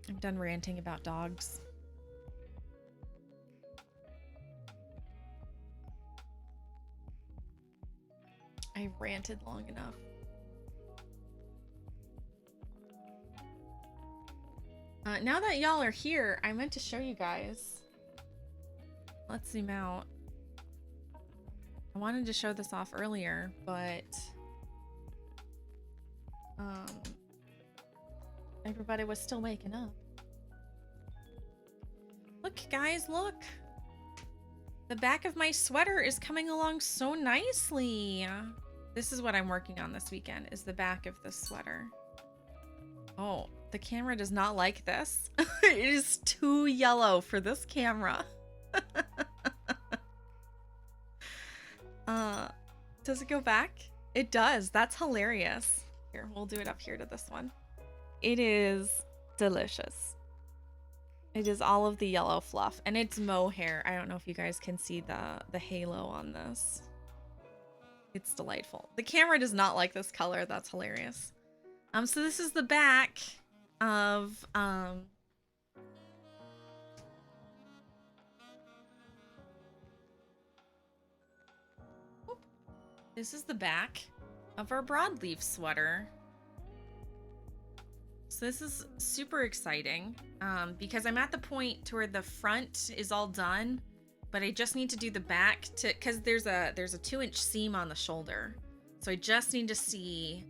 I'm done ranting about dogs. I ranted long enough. Now that y'all are here, I meant to show you guys. Let's zoom out. I wanted to show this off earlier, but everybody was still waking up. Look, guys, look. The back of my sweater is coming along so nicely. This is what I'm working on this weekend, is the back of the sweater. Oh, the camera does not like this. It is too yellow for this camera. Does it go back? It does. That's hilarious. Here, we'll do it up here to this one. It is delicious. It is all of the yellow fluff, and it's mohair. I don't know if you guys can see the halo on this. It's delightful. The camera does not like this color. That's hilarious. So this is the back of this is the back of our broadleaf sweater. So this is super exciting because I'm at the point to where the front is all done, but I just need to do the back because there's a 2-inch seam on the shoulder. So I just need to see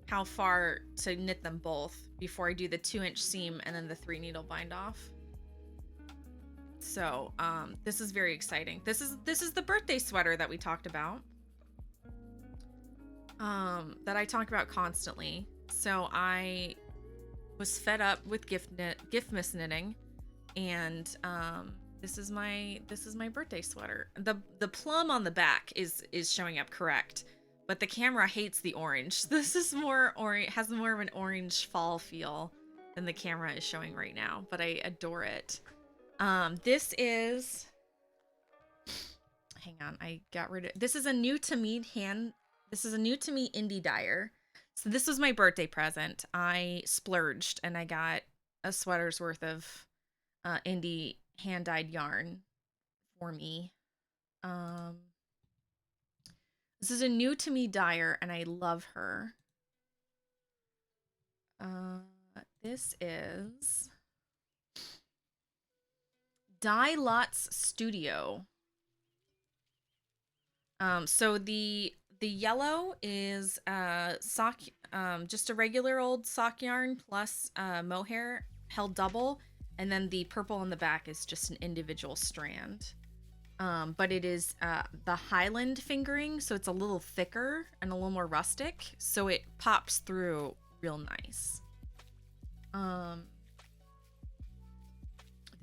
how far to knit them both before I do the 2-inch seam and then the 3-needle bind off. So this is very exciting. This is the birthday sweater that we talked about. That I talk about constantly. So I was fed up with gift-miss knitting, and this is my birthday sweater. The plum on the back is showing up correct, but the camera hates the orange. This is more orange, has more of an orange fall feel than the camera is showing right now, but I adore it. This is, hang on, I got rid of, this is a new to me indie dyer. So this was my birthday present. I splurged and I got a sweater's worth of indie hand-dyed yarn for me. This is a new to me dyer and I love her. This is Dye Lots Studio. So the yellow is just a regular old sock yarn plus mohair held double, And then the purple on the back is just an individual strand. But it is the Highland fingering, so it's a little thicker and a little more rustic, so it pops through real nice.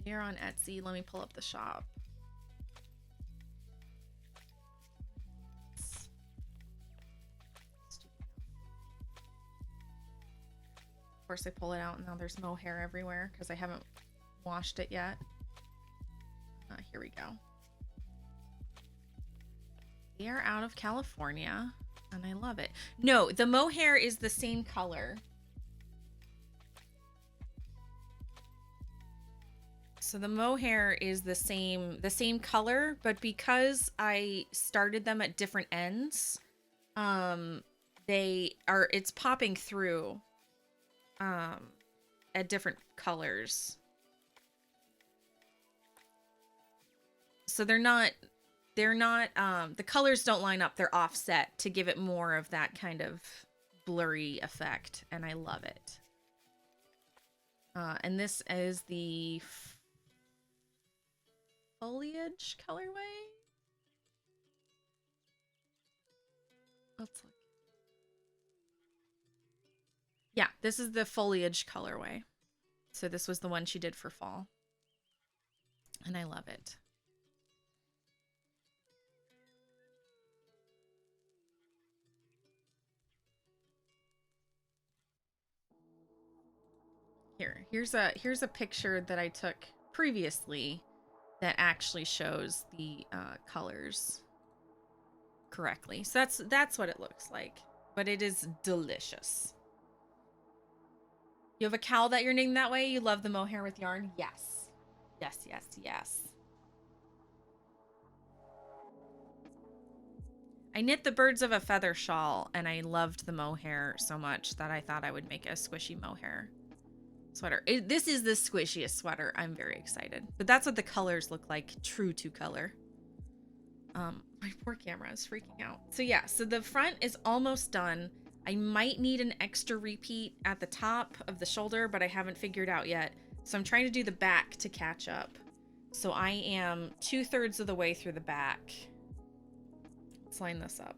They're on Etsy. Let me pull up the shop. Of course, I pull it out and now there's mohair everywhere because I haven't washed it yet. Here we go. They are out of California and I love it. No, the mohair is the same color. So the mohair is the same color, but because I started them at different ends, it's popping through at different colors. So they're not the colors don't line up, they're offset to give it more of that kind of blurry effect, and I love it. And this is the foliage colorway. Let's look. Yeah, this is the foliage colorway. So this was the one she did for fall. And I love it. Here's a picture that I took previously that actually shows the colors correctly. So that's what it looks like, but it is delicious. You have a cowl that you're knitting that way? You love the mohair with yarn? Yes. Yes, yes, yes. I knit the birds of a feather shawl and I loved the mohair so much that I thought I would make a squishy mohair sweater. This is the squishiest sweater. I'm very excited. But that's what the colors look like, true to color. My poor camera is freaking out. So yeah, so the front is almost done. I might need an extra repeat at the top of the shoulder, but I haven't figured out yet. So I'm trying to do the back to catch up. So I am 2/3 of the way through the back. Let's line this up.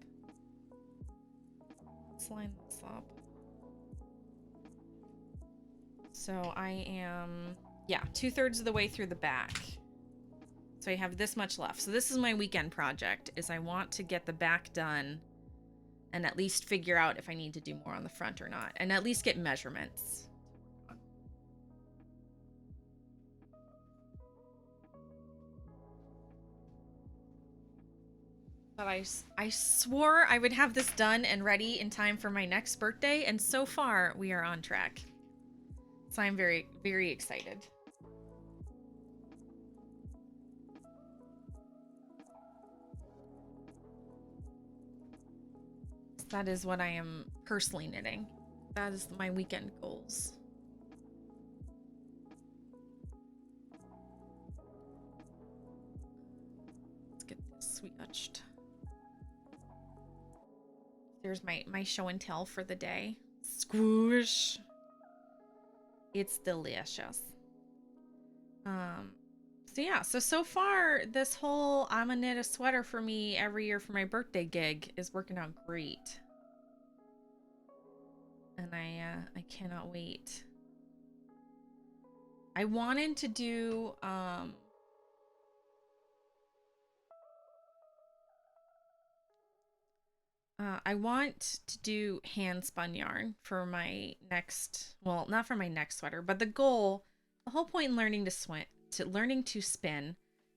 Let's line this up. So I am, yeah, 2/3 of the way through the back. So I have this much left. So this is my weekend project, is I want to get the back done and at least figure out if I need to do more on the front or not, and at least get measurements. But I swore I would have this done and ready in time for my next birthday, and so far we are on track. So I'm very, very excited. That is what I am personally knitting. That is my weekend goals. Let's get this switched. There's my show and tell for the day. Squish. It's delicious. So yeah, so far this whole I'm gonna knit a sweater for me every year for my birthday gig is working out great. And I cannot wait. I wanted to do I want to do hand spun yarn for my next, well, not for my next sweater, but the whole point in learning to spin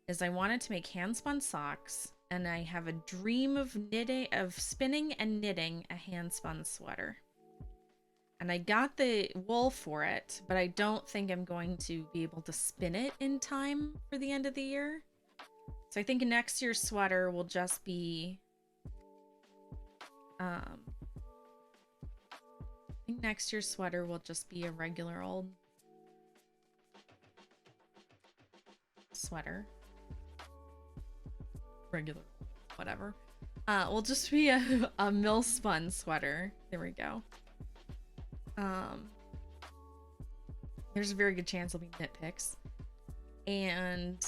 is I wanted to make hand spun socks, and I have a dream of spinning and knitting a hand spun sweater. And I got the wool for it, but I don't think I'm going to be able to spin it in time for the end of the year. So I think next year's sweater will just be I think next year's sweater will just be a regular old sweater. Regular, whatever. Will just be a mill spun sweater. There we go. There's a very good chance it'll be nitpicks. And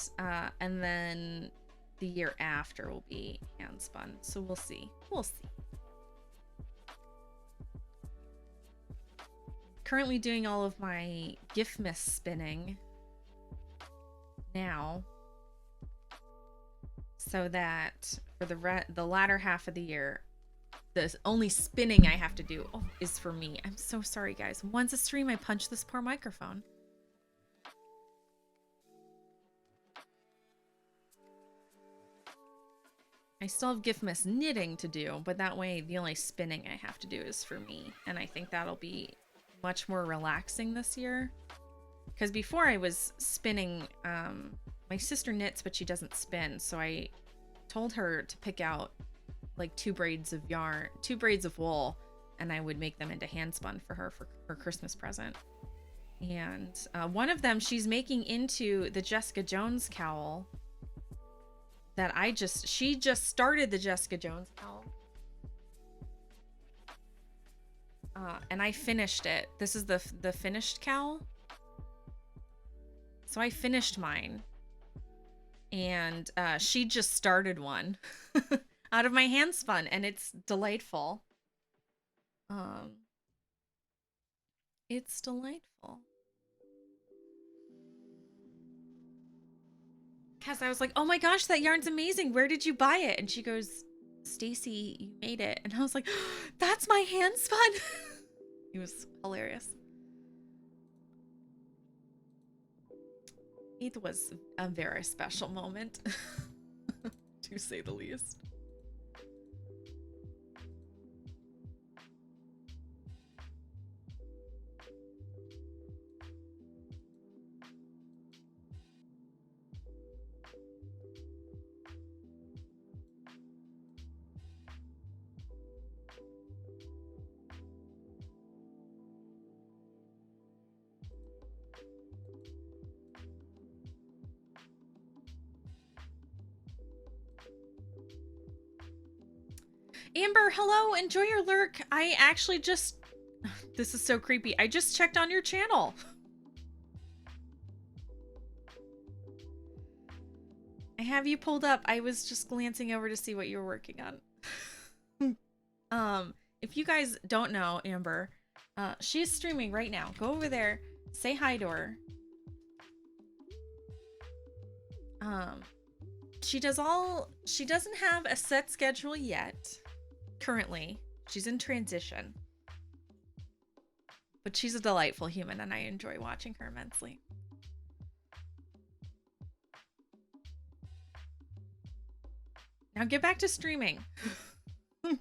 then the year after will be hand spun. So we'll see. We'll see. Currently doing all of my gift miss spinning now, so that for the latter half of the year, the only spinning I have to do is for me. I'm so sorry, guys. Once a stream, I punch this poor microphone. I still have gift miss knitting to do, but that way the only spinning I have to do is for me. And I think that'll be much more relaxing this year. Because before I was spinning, my sister knits, but she doesn't spin. So I told her to pick out like 2 braids of yarn, 2 braids of wool, and I would make them into hand spun for her for her Christmas present. And one of them she's making into the Jessica Jones cowl that she just started the Jessica Jones cowl. And I finished it. This is the finished cowl. So I finished mine. And she just started one out of my hand spun, and it's delightful. It's delightful. Because I was like, oh my gosh, that yarn's amazing. Where did you buy it? And she goes, Stacy, you made it. And I was like, that's my hand spun. It was hilarious. It was a very special moment, to say the least. Amber, hello, enjoy your lurk. I actually just, this is so creepy. I just checked on your channel. I have you pulled up. I was just glancing over to see what you were working on. If you guys don't know Amber, she is streaming right now. Go over there, say hi to her. She doesn't have a set schedule yet. Currently, she's in transition, but she's a delightful human and I enjoy watching her immensely. Now get back to streaming.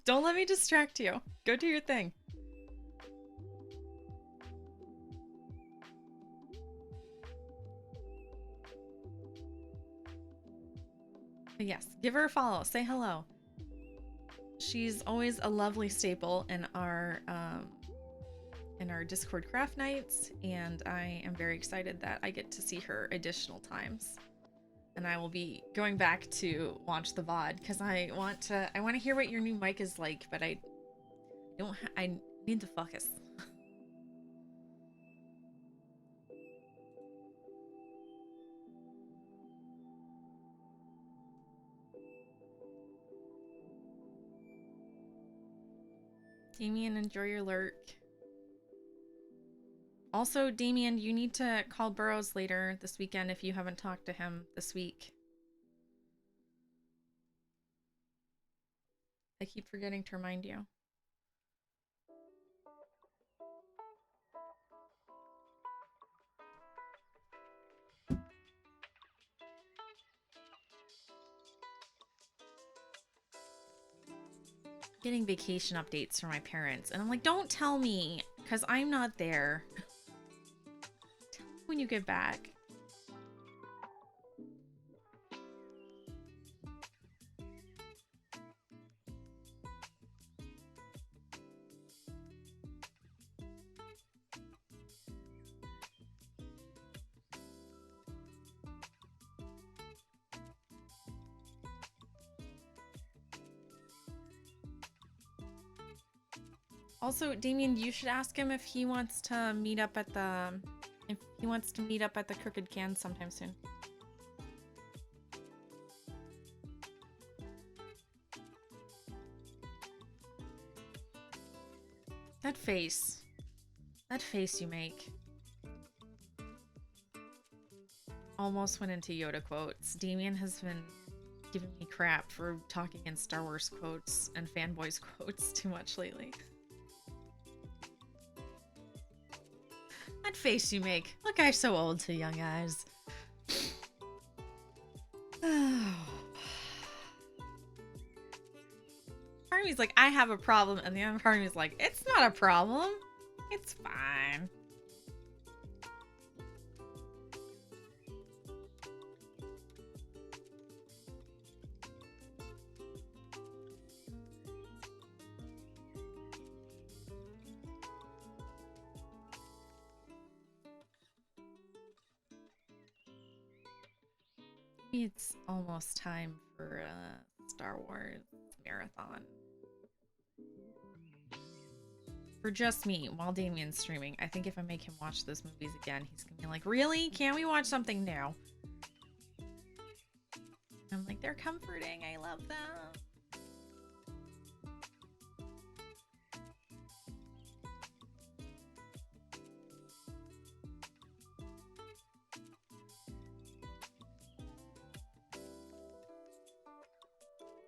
Don't let me distract you. Go do your thing. But yes, give her a follow. Say hello. She's always a lovely staple in our Discord craft nights, and I am very excited that I get to see her additional times. And I will be going back to watch the VOD because I want to hear what your new mic is like, but I need to focus. Damien, enjoy your lurk. Also, Damien, you need to call Burrows later this weekend if you haven't talked to him this week. I keep forgetting to remind you. Getting vacation updates from my parents, and I'm like, don't tell me, because I'm not there. Tell me when you get back. Also, Damien, you should ask him if he wants to meet up at the... He wants to meet up at the Crooked Can sometime soon. That face. That face you make. Almost went into Yoda quotes. Damien has been giving me crap for talking in Star Wars quotes and fanboys quotes too much lately. That face you make. Look, I'm so old to young eyes. Part of me's like, I have a problem, and the other part of me's like, it's not a problem. It's fine. It's almost time for a Star Wars marathon. For just me, while Damien's streaming. I think if I make him watch those movies again, he's gonna be like, really? Can't we watch something new? I'm like, they're comforting. I love them.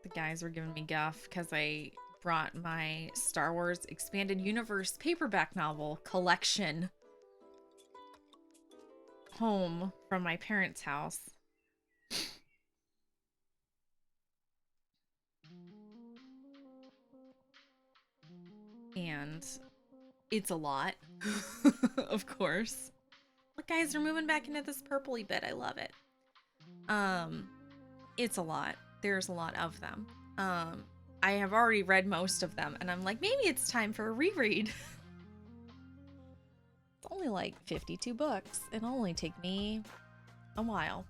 The guys were giving me guff because I brought my Star Wars Expanded Universe paperback novel collection home from my parents' house. And it's a lot, of course. Look, guys, they're moving back into this purpley bit. I love it. It's a lot. There's a lot of them. I have already read most of them, and I'm like, maybe it's time for a reread. It's only like 52 books. It'll only take me a while.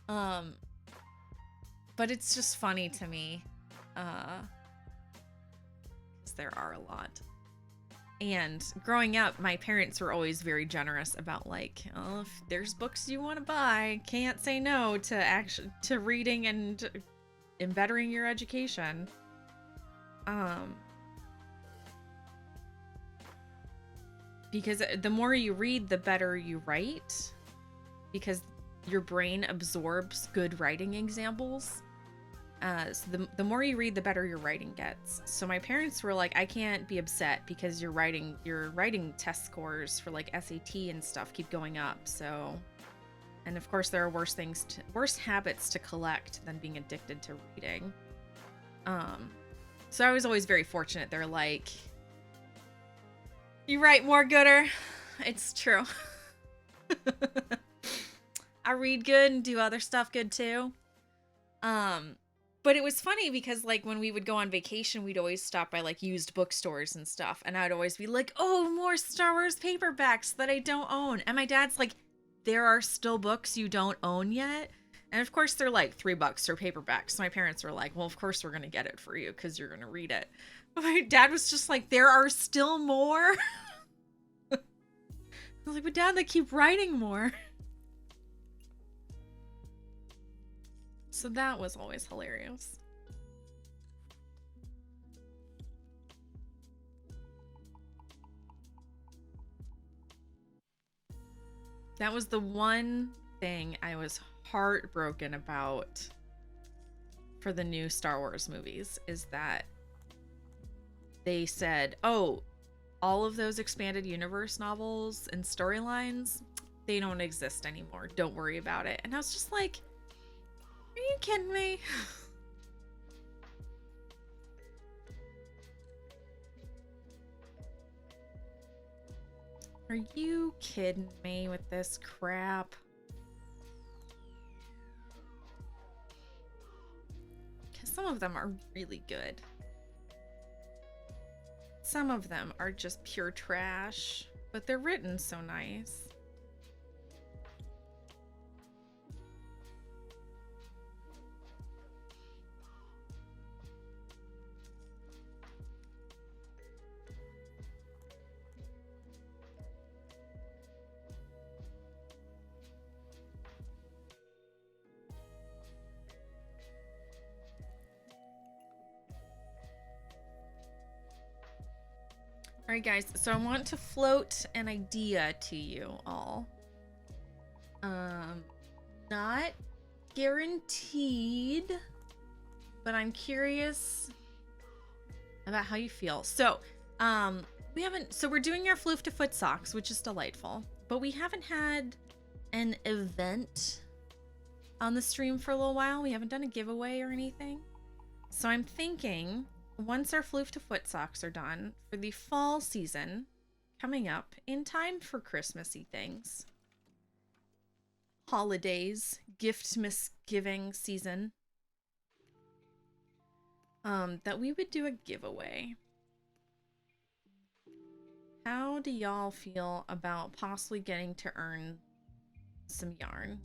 But it's just funny to me. Because there are a lot. And growing up, my parents were always very generous about like, oh, if there's books you want to buy, can't say no to reading and bettering your education. Because the more you read, the better you write, because your brain absorbs good writing examples. So the more you read, the better your writing gets. So my parents were like, I can't be upset because your writing test scores for like SAT and stuff keep going up. So, and of course there are worse habits to collect than being addicted to reading. So I was always very fortunate. They're like, you write more, gooder. It's true. I read good and do other stuff good too. But it was funny because like when we would go on vacation, we'd always stop by like used bookstores and stuff. And I'd always be like, oh, more Star Wars paperbacks that I don't own. And my dad's like, there are still books you don't own yet. And of course they're like $3 for paperbacks. So my parents were like, well, of course we're going to get it for you because you're going to read it. But my dad was just like, there are still more. I was like, but Dad, they keep writing more. So that was always hilarious. That was the one thing I was heartbroken about for the new Star Wars movies, is that they said, oh, all of those expanded universe novels and storylines, they don't exist anymore. Don't worry about it. And I was just like, are you kidding me? Are you kidding me with this crap? Because some of them are really good. Some of them are just pure trash, but they're written so nice. All right, guys. So I want to float an idea to you all. Not guaranteed, but I'm curious about how you feel. So, we're doing our Floof to Foot socks, which is delightful, but we haven't had an event on the stream for a little while. We haven't done a giveaway or anything. So I'm thinking once our Floof to Foot socks are done for the fall season coming up in time for Christmassy things, holidays, gift misgiving season, that we would do a giveaway. How do y'all feel about possibly getting to earn some yarn?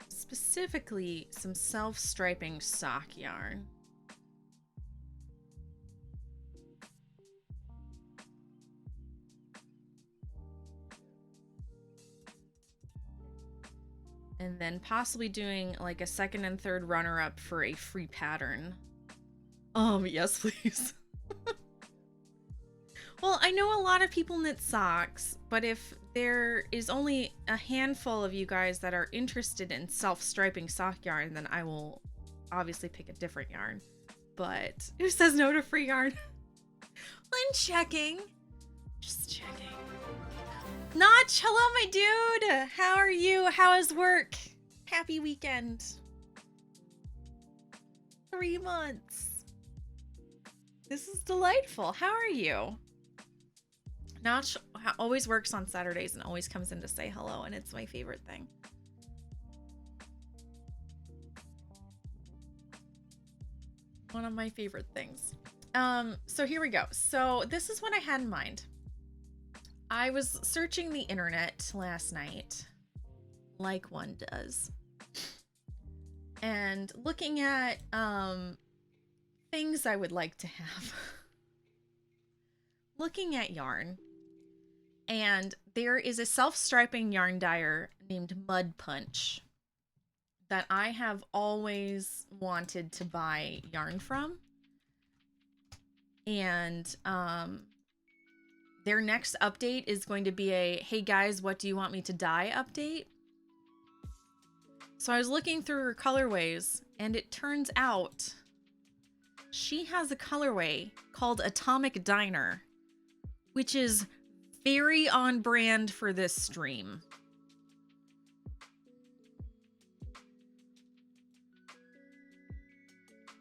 Specifically some self-striping sock yarn. And then possibly doing like a second and third runner-up for a free pattern. Yes, please. Well, I know a lot of people knit socks, but if there is only a handful of you guys that are interested in self-striping sock yarn, then I will obviously pick a different yarn. But who says no to free yarn? I'm checking. Just checking. Notch, hello, my dude. How are you? How is work? Happy weekend. 3 months. This is delightful. How are you? Notch always works on Saturdays and always comes in to say hello, and it's my favorite thing. One of my favorite things. So here we go. So this is what I had in mind. I was searching the internet last night, like one does, and looking at things I would like to have. Looking at yarn, and there is a self-striping yarn dyer named Mud Punch that I have always wanted to buy yarn from. And their next update is going to be a, hey guys, what do you want me to dye update? So I was looking through her colorways, and it turns out she has a colorway called Atomic Diner, which is very on brand for this stream.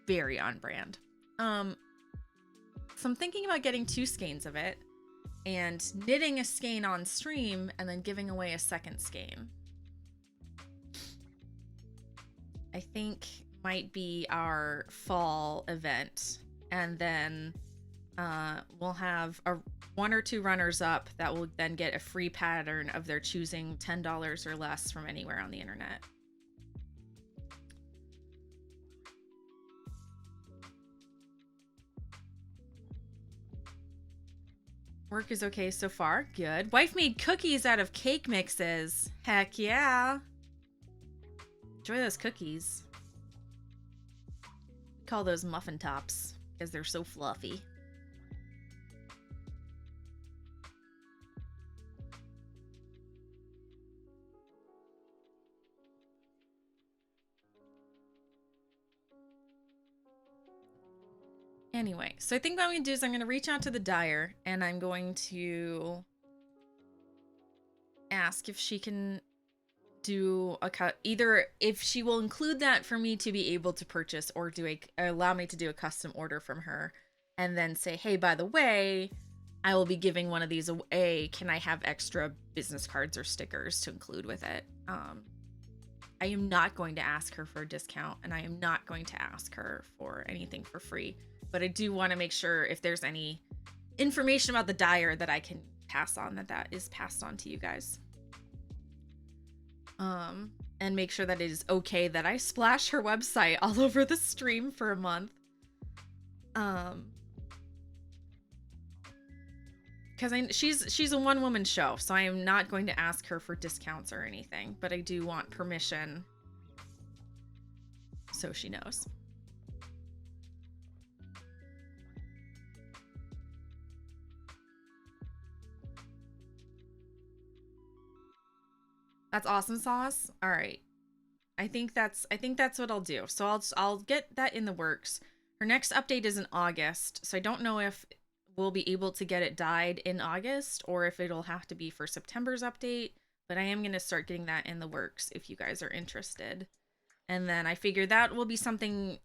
Very on brand. So I'm thinking about getting 2 skeins of it and knitting a skein on stream and then giving away a second skein. I think might be our fall event, and then we'll have 1 or 2 runners up that will then get a free pattern of their choosing, $10 or less from anywhere on the internet. Work is okay so far. Good. Wife made cookies out of cake mixes. Heck yeah. Enjoy those cookies. Call those muffin tops because they're so fluffy. Anyway, so I think what I'm going to do is I'm going to reach out to the dyer, and I'm going to ask if she can do a cut, either if she will include that for me to be able to purchase, or allow me to do a custom order from her, and then say, hey, by the way, I will be giving one of these away. Can I have extra business cards or stickers to include with it? I am not going to ask her for a discount, and I am not going to ask her for anything for free. But I do want to make sure if there's any information about the dyer that I can pass on, that is passed on to you guys. And make sure that it is okay that I splash her website all over the stream for a month. Because she's a one-woman show, so I am not going to ask her for discounts or anything, but I do want permission so she knows. That's awesome sauce. All right. I think that's what I'll do. So I'll get that in the works. Her next update is in August, so I don't know if we'll be able to get it dyed in August or if it'll have to be for September's update, but I am going to start getting that in the works if you guys are interested. And then I figure that will be something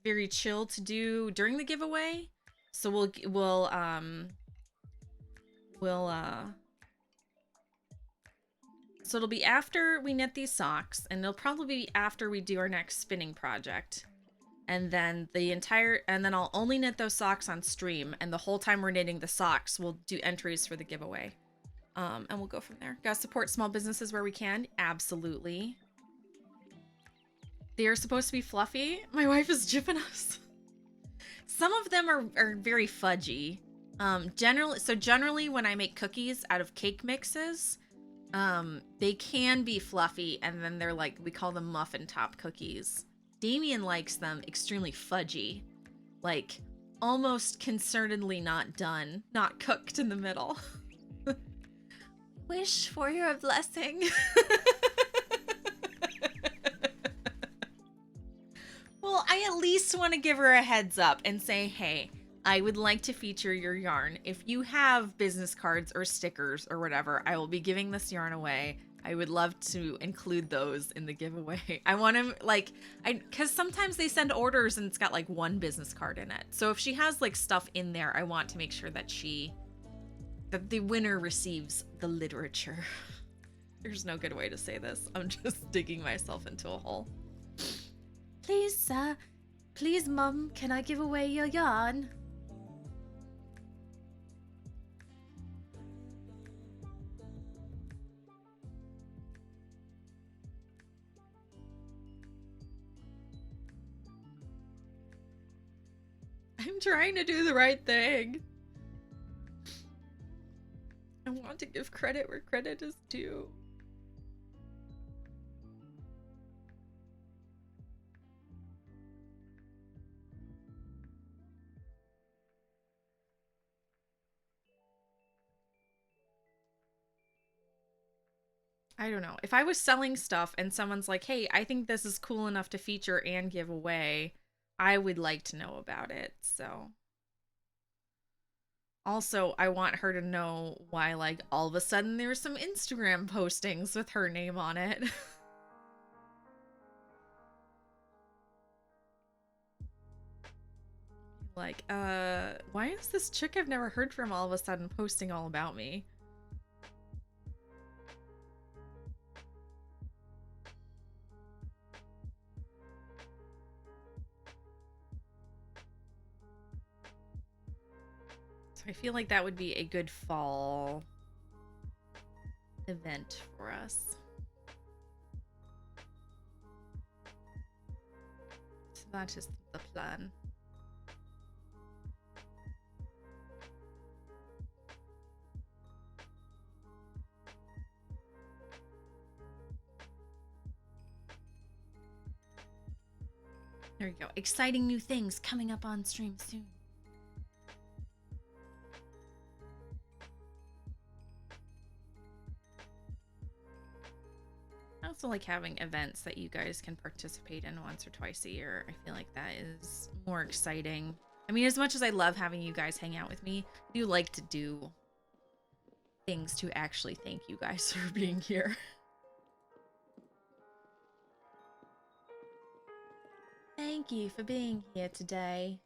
very chill to do during the giveaway. So so it'll be after we knit these socks, and it'll probably be after we do our next spinning project. And then I'll only knit those socks on stream, and the whole time we're knitting the socks, we'll do entries for the giveaway. And we'll go from there. Gotta support small businesses where we can. Absolutely. They are supposed to be fluffy. My wife is jipping us. Some of them are very fudgy. Generally when I make cookies out of cake mixes, they can be fluffy, and then they're like, we call them muffin top cookies. Damien likes them extremely fudgy, like almost concernedly not done, not cooked in the middle. Wish for your blessing. Well, I at least want to give her a heads up and say, hey, I would like to feature your yarn. If you have business cards or stickers or whatever, I will be giving this yarn away. I would love to include those in the giveaway. I want to, because sometimes they send orders and it's got like one business card in it. So if she has like stuff in there, I want to make sure that that the winner receives the literature. There's no good way to say this. I'm just digging myself into a hole. Please, Mum, can I give away your yarn? I'm trying to do the right thing. I want to give credit where credit is due. I don't know. If I was selling stuff and someone's like, hey, I think this is cool enough to feature and give away, I would like to know about it. So also, I want her to know why, like, all of a sudden there's some Instagram postings with her name on it. Like, why is this chick I've never heard from all of a sudden posting all about me? So I feel like that would be a good fall event for us. So that is the plan. There you go. Exciting new things coming up on stream soon. I also like having events that you guys can participate in once or twice a year. I feel like that is more exciting. I mean, as much as I love having you guys hang out with me, I do like to do things to actually thank you guys for being here. Thank you for being here today.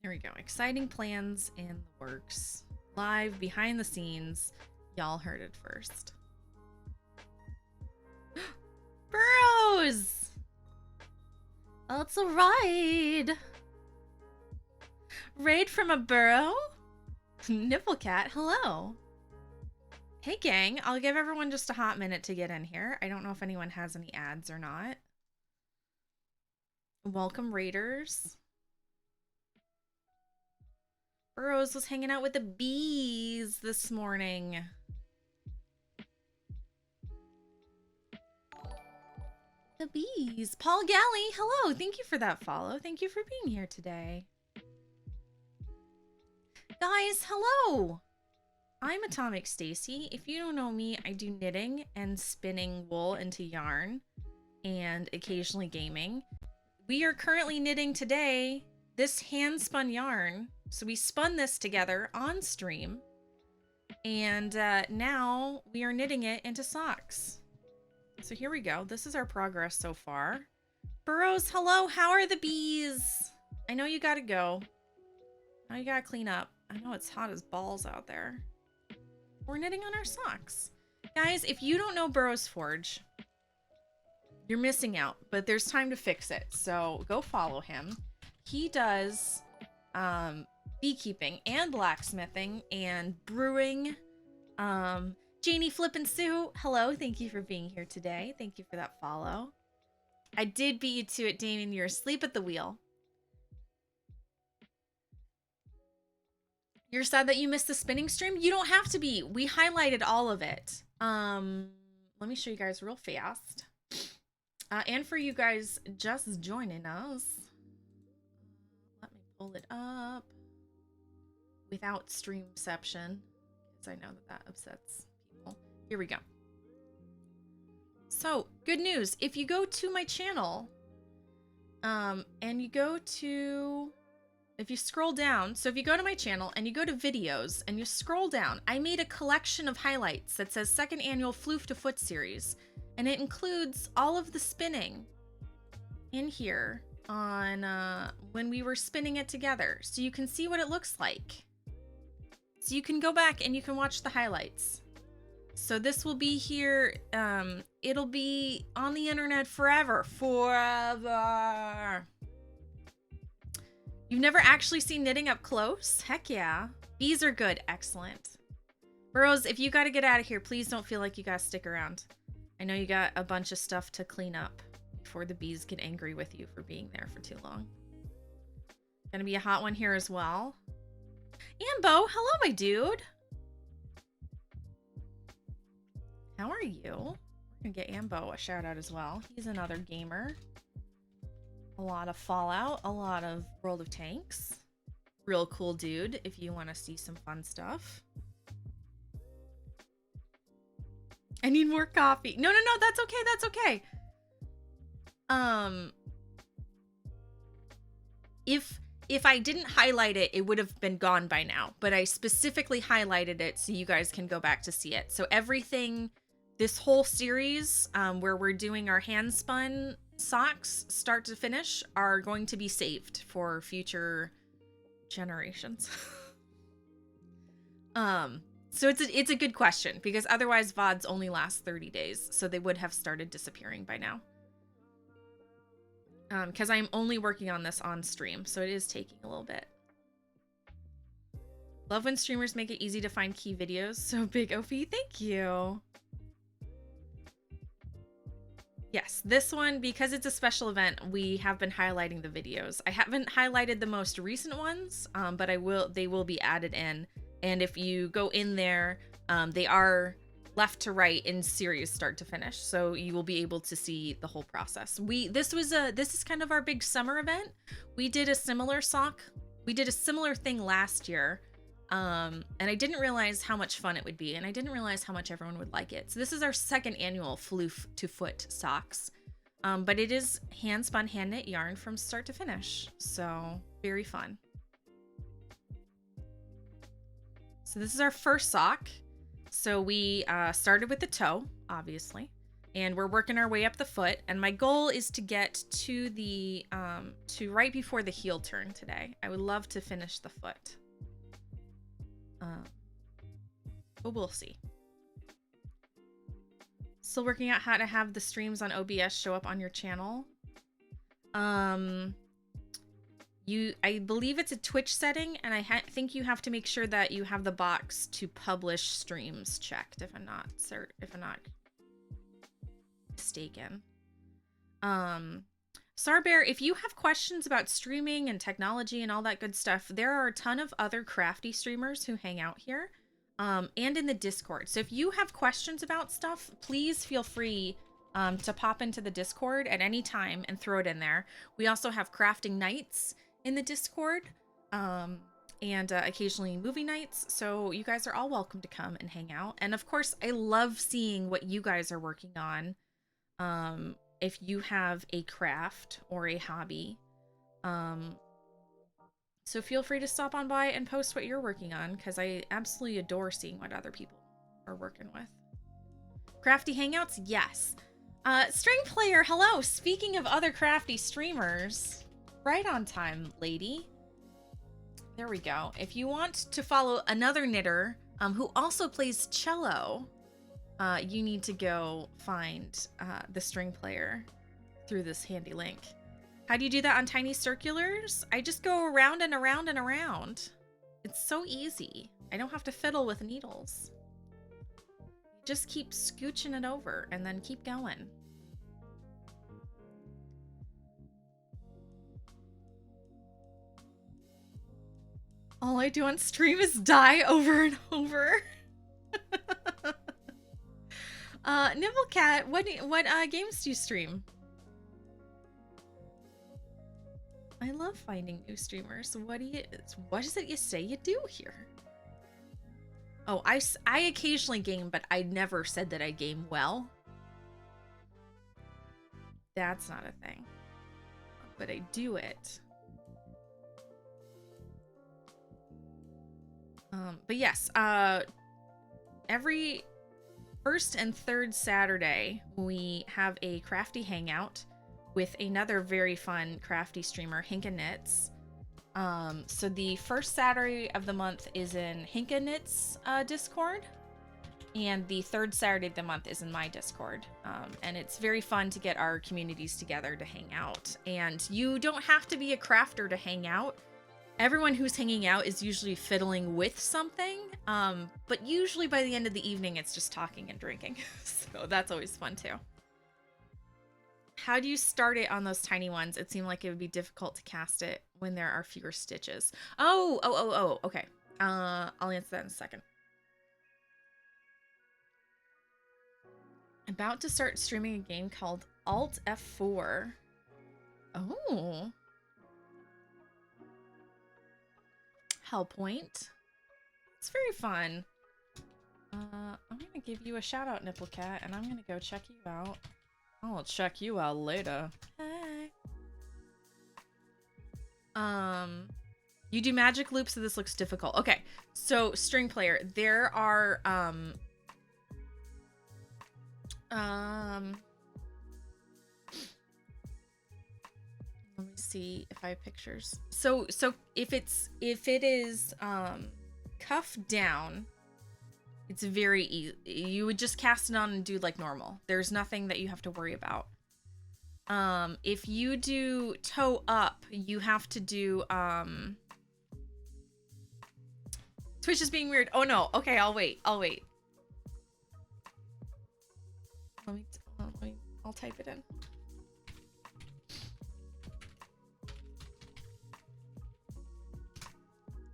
There we go. Exciting plans in the works. Live behind the scenes. Y'all heard it first. Burrows! Oh, it's a ride. Raid from a burrow? Nipple Cat, hello. Hey gang, I'll give everyone just a hot minute to get in here. I don't know if anyone has any ads or not. Welcome raiders. Burrows was hanging out with the bees this morning. The bees. Paul Galley, hello. Thank you for that follow. Thank you for being here today. Guys, hello. I'm Atomic Stacy. If you don't know me, I do knitting and spinning wool into yarn and occasionally gaming. We are currently knitting today this hand spun yarn. So we spun this together on stream and now we are knitting it into socks. So here we go. This is our progress so far. Burrows, hello. How are the bees? I know you gotta go. Now you gotta clean up. I know it's hot as balls out there. We're knitting on our socks. Guys, if you don't know Burrows Forge, you're missing out, but there's time to fix it. So go follow him. He does beekeeping and blacksmithing and brewing. Janie Flippin' Sue, hello. Thank you for being here today. Thank you for that follow. I did beat you to it, Damien. You're asleep at the wheel. You're sad that you missed the spinning stream? You don't have to be. We highlighted all of it. Let me show you guys real fast. And for you guys just joining us, let me pull it up without streamception, because I know that upsets people. Here we go. So, good news. If you go to my channel, and you go to, if you scroll down, so if you go to my channel and you go to videos and you scroll down, I made a collection of highlights that says second annual Floof to Foot series. And it includes all of the spinning in here on when we were spinning it together. So you can see what it looks like. So you can go back and you can watch the highlights. So this will be here. It'll be on the internet forever. Forever. You've never actually seen knitting up close? Heck yeah. Bees are good. Excellent. Burrows, if you got to get out of here, please don't feel like you got to stick around. I know you got a bunch of stuff to clean up before the bees get angry with you for being there for too long. Gonna be a hot one here as well. Ambo, hello, my dude. How are you? We're gonna get Ambo a shout out as well. He's another gamer. A lot of Fallout, a lot of World of Tanks. Real cool dude if you want to see some fun stuff. I need more coffee. No, that's okay. That's okay. If I didn't highlight it, it would have been gone by now. But I specifically highlighted it so you guys can go back to see it. So everything, this whole series, where we're doing our hand spun socks, start to finish, are going to be saved for future generations. So it's a good question, because otherwise VODs only last 30 days, so they would have started disappearing by now. Because I'm only working on this on stream, so it is taking a little bit. Love when streamers make it easy to find key videos. So big Ophi, thank you. Yes, this one, because it's a special event, we have been highlighting the videos. I haven't highlighted the most recent ones, but they will be added in. And if you go in there, they are left to right in series start to finish. So you will be able to see the whole process. This is kind of our big summer event. We did a similar thing last year. And I didn't realize how much fun it would be. And I didn't realize how much everyone would like it. So this is our second annual Floof to Foot socks. But it is hand spun, hand knit yarn from start to finish. So very fun. So this is our first sock. So we started with the toe, obviously, and we're working our way up the foot. And my goal is to get to the to right before the heel turn today. I would love to finish the foot, but we'll see. Still working out how to have the streams on OBS show up on your channel. I believe it's a Twitch setting, and I think you have to make sure that you have the box to publish streams checked, if I'm not mistaken. Sarbear, if you have questions about streaming and technology and all that good stuff, there are a ton of other crafty streamers who hang out here, and in the Discord. So if you have questions about stuff, please feel free to pop into the Discord at any time and throw it in there. We also have crafting nights in the Discord, and occasionally movie nights. So you guys are all welcome to come and hang out. And of course, I love seeing what you guys are working on. If you have a craft or a hobby, so feel free to stop on by and post what you're working on, because I absolutely adore seeing what other people are working with. Crafty hangouts, yes. String player, hello. Speaking of other crafty streamers, right on time, lady. There we go. If you want to follow another knitter who also plays cello, you need to go find the string player through this handy link. How do you do that on tiny circulars? I just go around and around and around. It's so easy. I don't have to fiddle with needles. Just keep scooching it over and then keep going. All I do on stream is die over and over. Nibblecat, what games do you stream? I love finding new streamers. What is it you say you do here? Oh, I occasionally game, but I never said that I game well. That's not a thing. But I do it. But yes, every first and third Saturday, we have a crafty hangout with another very fun crafty streamer, Hinka Knits. So the first Saturday of the month is in Hinka Knits Discord, and the third Saturday of the month is in my Discord. And it's very fun to get our communities together to hang out. And you don't have to be a crafter to hang out. Everyone who's hanging out is usually fiddling with something, but usually by the end of the evening, it's just talking and drinking. So that's always fun too. How do you start it on those tiny ones? It seemed like it would be difficult to cast it when there are fewer stitches. Oh, okay. I'll answer that in a second. About to start streaming a game called Alt F4. Oh. Hellpoint. It's very fun. I'm gonna give you a shout out, Nipplecat, and I'm gonna go check you out. I'll check you out later. Hey. You do magic loops, so this looks difficult. Okay, so string player, there are let me see if I have pictures. So if it is cuffed down, it's very easy. You would just cast it on and do like normal. There's nothing that you have to worry about. If you do toe up, you have to do Twitch is being weird. Oh no. Okay, I'll wait. I'll type it in.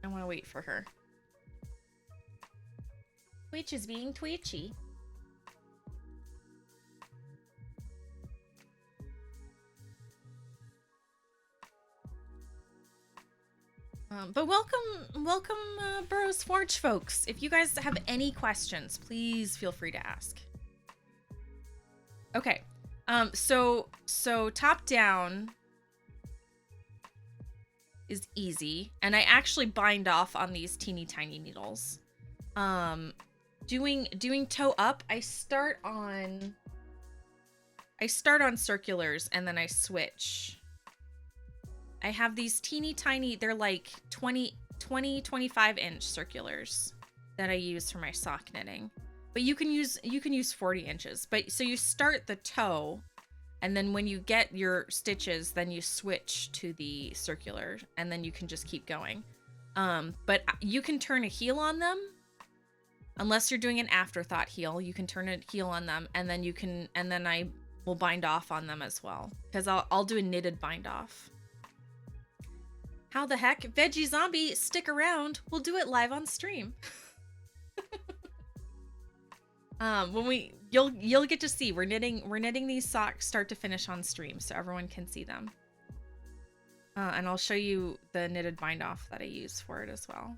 I want to wait for her. Twitch is being twitchy. But welcome, Burroughs Forge folks. If you guys have any questions, please feel free to ask. Okay, so top down is easy, and I actually bind off on these teeny tiny needles. Doing toe up, I start on circulars and then I switch. I have these teeny tiny, they're like 25 inch circulars that I use for my sock knitting. But you can use 40 inches. But so you start the toe And then when you get your stitches, then you switch to the circular, and then you can just keep going. But you can turn a heel on them. Unless you're doing an afterthought heel, you can turn a heel on them, and then I will bind off on them as well. Because I'll do a knitted bind off. How the heck? Veggie Zombie, stick around. We'll do it live on stream. You'll get to see we're knitting these socks start to finish on stream, so everyone can see them. And I'll show you the knitted bind off that I use for it as well.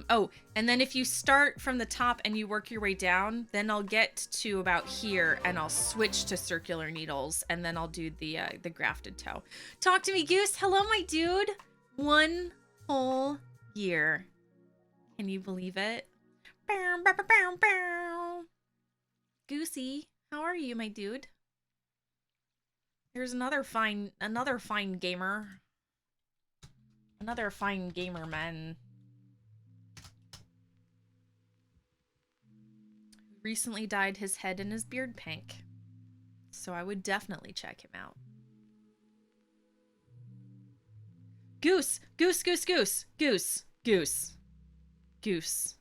Oh, and then if you start from the top and you work your way down, then I'll get to about here and I'll switch to circular needles, and then I'll do the grafted toe. Talk to me, Goose. Hello, my dude. 1 whole year. Can you believe it? Bow, bow, bow, bow, bow. Goosey, how are you, my dude? Here's another fine gamer. Another fine gamer man. Recently dyed his head and his beard pink. So I would definitely check him out. Goose, goose, goose, goose, goose, goose, goose.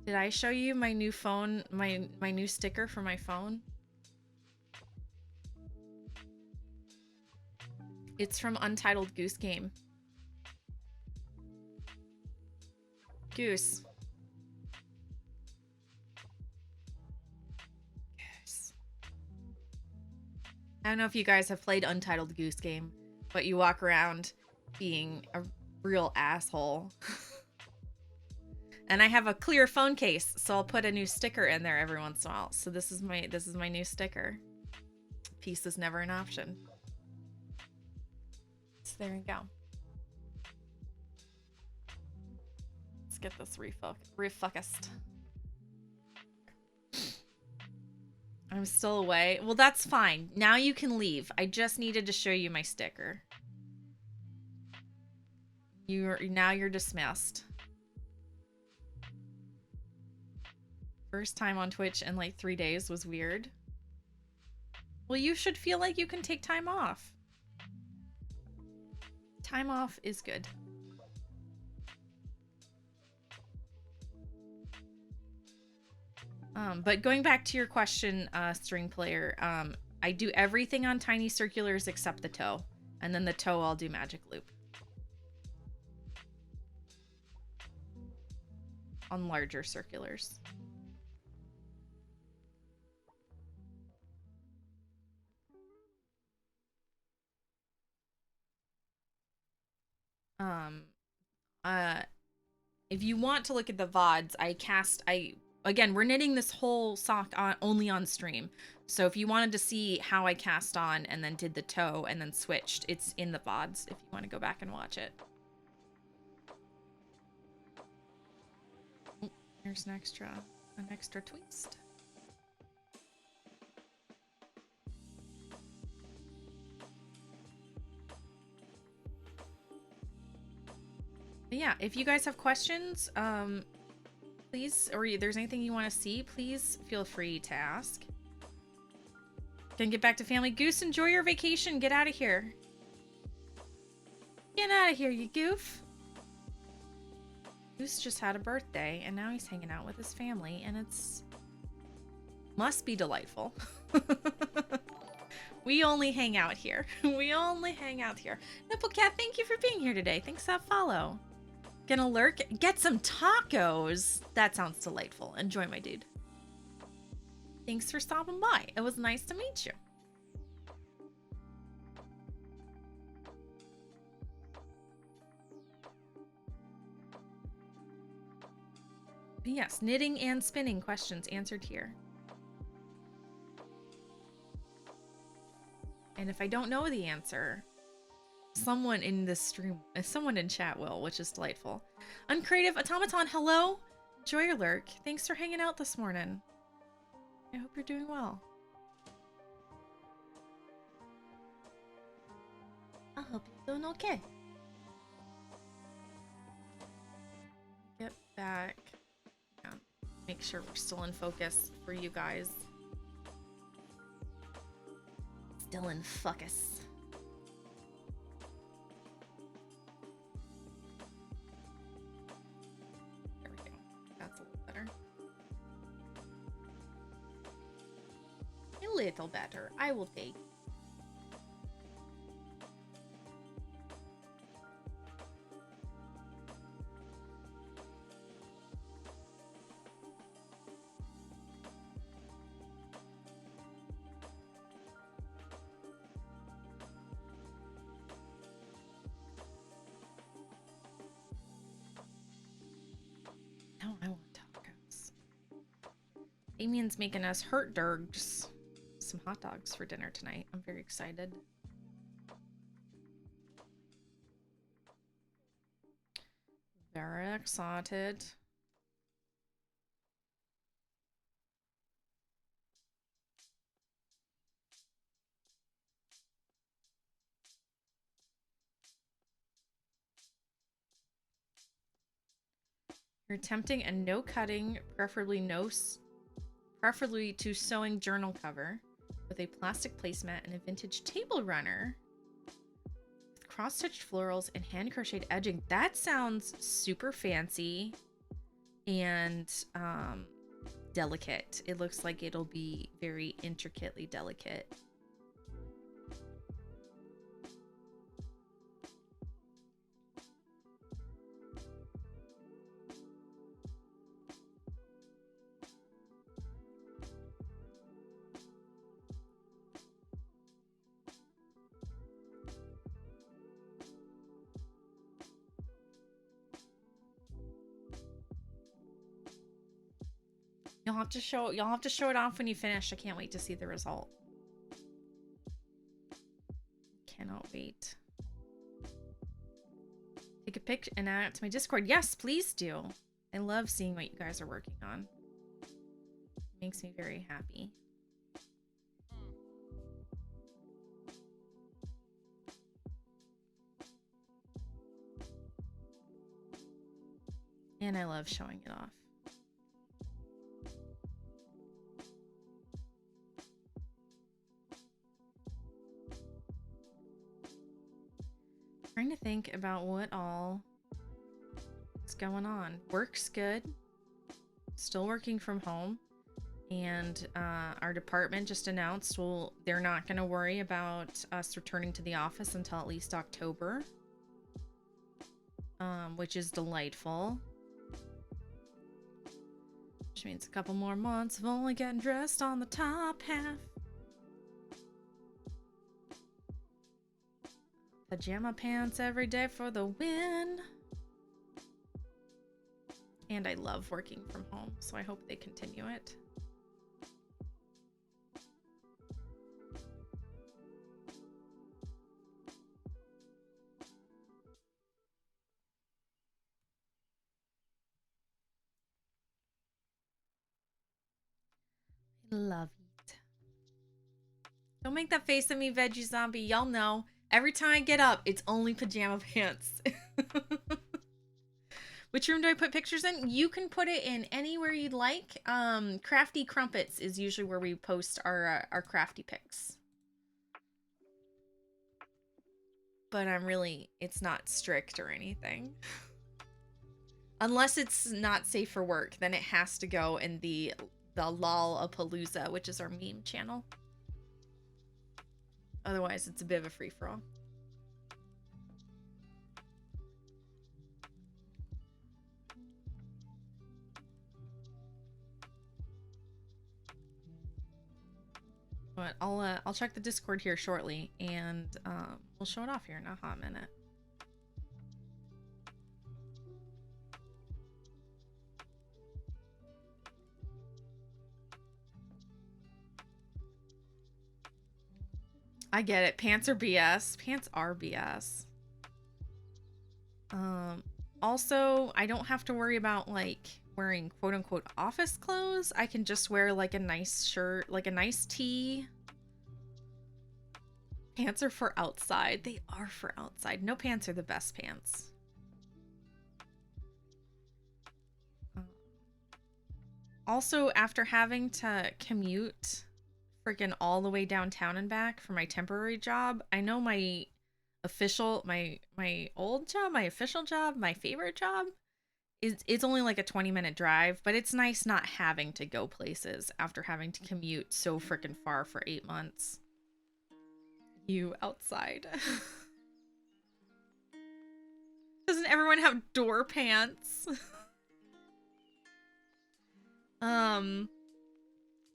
Did I show you my new phone, my new sticker for my phone? It's from Untitled Goose Game. Goose. Goose. I don't know if you guys have played Untitled Goose Game, but you walk around being a real asshole. And I have a clear phone case, so I'll put a new sticker in there every once in a while. So this is my new sticker. Peace is never an option. So there we go. Let's get this refocused. I'm still away. Well, that's fine. Now you can leave. I just needed to show you my sticker. Now you're dismissed. First time on Twitch in like 3 days was weird. Well, you should feel like you can take time off. Time off is good. But going back to your question, string player, I do everything on tiny circulars except the toe. And then the toe I'll do magic loop. On larger circulars. If you want to look at the VODs, again, we're knitting this whole sock only on stream. So if you wanted to see how I cast on and then did the toe and then switched, it's in the VODs if you want to go back and watch it. Oh, here's an extra twist. But yeah, if you guys have questions, please, or there's anything you want to see, please feel free to ask. Gonna get back to family. Goose, enjoy your vacation. Get out of here. Get out of here, you goof. Goose just had a birthday, and now he's hanging out with his family, and must be delightful. We only hang out here. We only hang out here. Nipplecat, thank you for being here today. Thanks for that follow. Gonna lurk, get some tacos. That sounds delightful. Enjoy, my dude. Thanks for stopping by. It was nice to meet you. But yes, knitting and spinning questions answered here. And if I don't know the answer, someone in this stream, someone in chat will, which is delightful. Uncreative Automaton, hello. Enjoy your lurk. Thanks for hanging out this morning. I hope you're doing well. I hope you're doing okay. back. Yeah, make sure we're still in focus for you guys. Still in focus. There we go. That's a little better. A little better. I will take. Now I want tacos. Damien's making us hurt dergs. Some hot dogs for dinner tonight. I'm very excited. Very excited. You're attempting a no cutting, preferably to sewing journal cover with a plastic placemat and a vintage table runner with cross-stitched florals and hand crocheted edging. That sounds super fancy and delicate. It looks like it'll be very intricately delicate. You'll have to show it off when you finish. I can't wait to see the result. Cannot wait. Take a pic and add it to my Discord. Yes, please do. I love seeing what you guys are working on. It makes me very happy. And I love showing it off. Trying to think about what all is going on. Work's good. Still working from home. And our department just announced, well, they're not going to worry about us returning to the office until at least October. Which is delightful. Which means a couple more months of only getting dressed on the top half. Pajama pants every day for the win. And I love working from home, so I hope they continue it. Love it. Don't make that face at me, Veggie Zombie. Y'all know. Every time I get up, it's only pajama pants. Which room do I put pictures in? You can put it in anywhere you'd like. Crafty Crumpets is usually where we post our crafty pics. But it's not strict or anything. Unless it's not safe for work, then it has to go in the Lollapalooza, which is our meme channel. Otherwise, it's a bit of a free-for-all. But I'll check the Discord here shortly, and we'll show it off here in a hot minute. I get it. Pants are BS. Pants are BS. Also, I don't have to worry about like wearing quote unquote office clothes. I can just wear like a nice shirt, like a nice tee. Pants are for outside. They are for outside. No pants are the best pants. Also, after having to commute freaking all the way downtown and back for my temporary job, I know my old job, my official job, my favorite job is it's only like a 20-minute drive, but it's nice not having to go places after having to commute so freaking far for 8 months. You outside. Doesn't everyone have door pants? um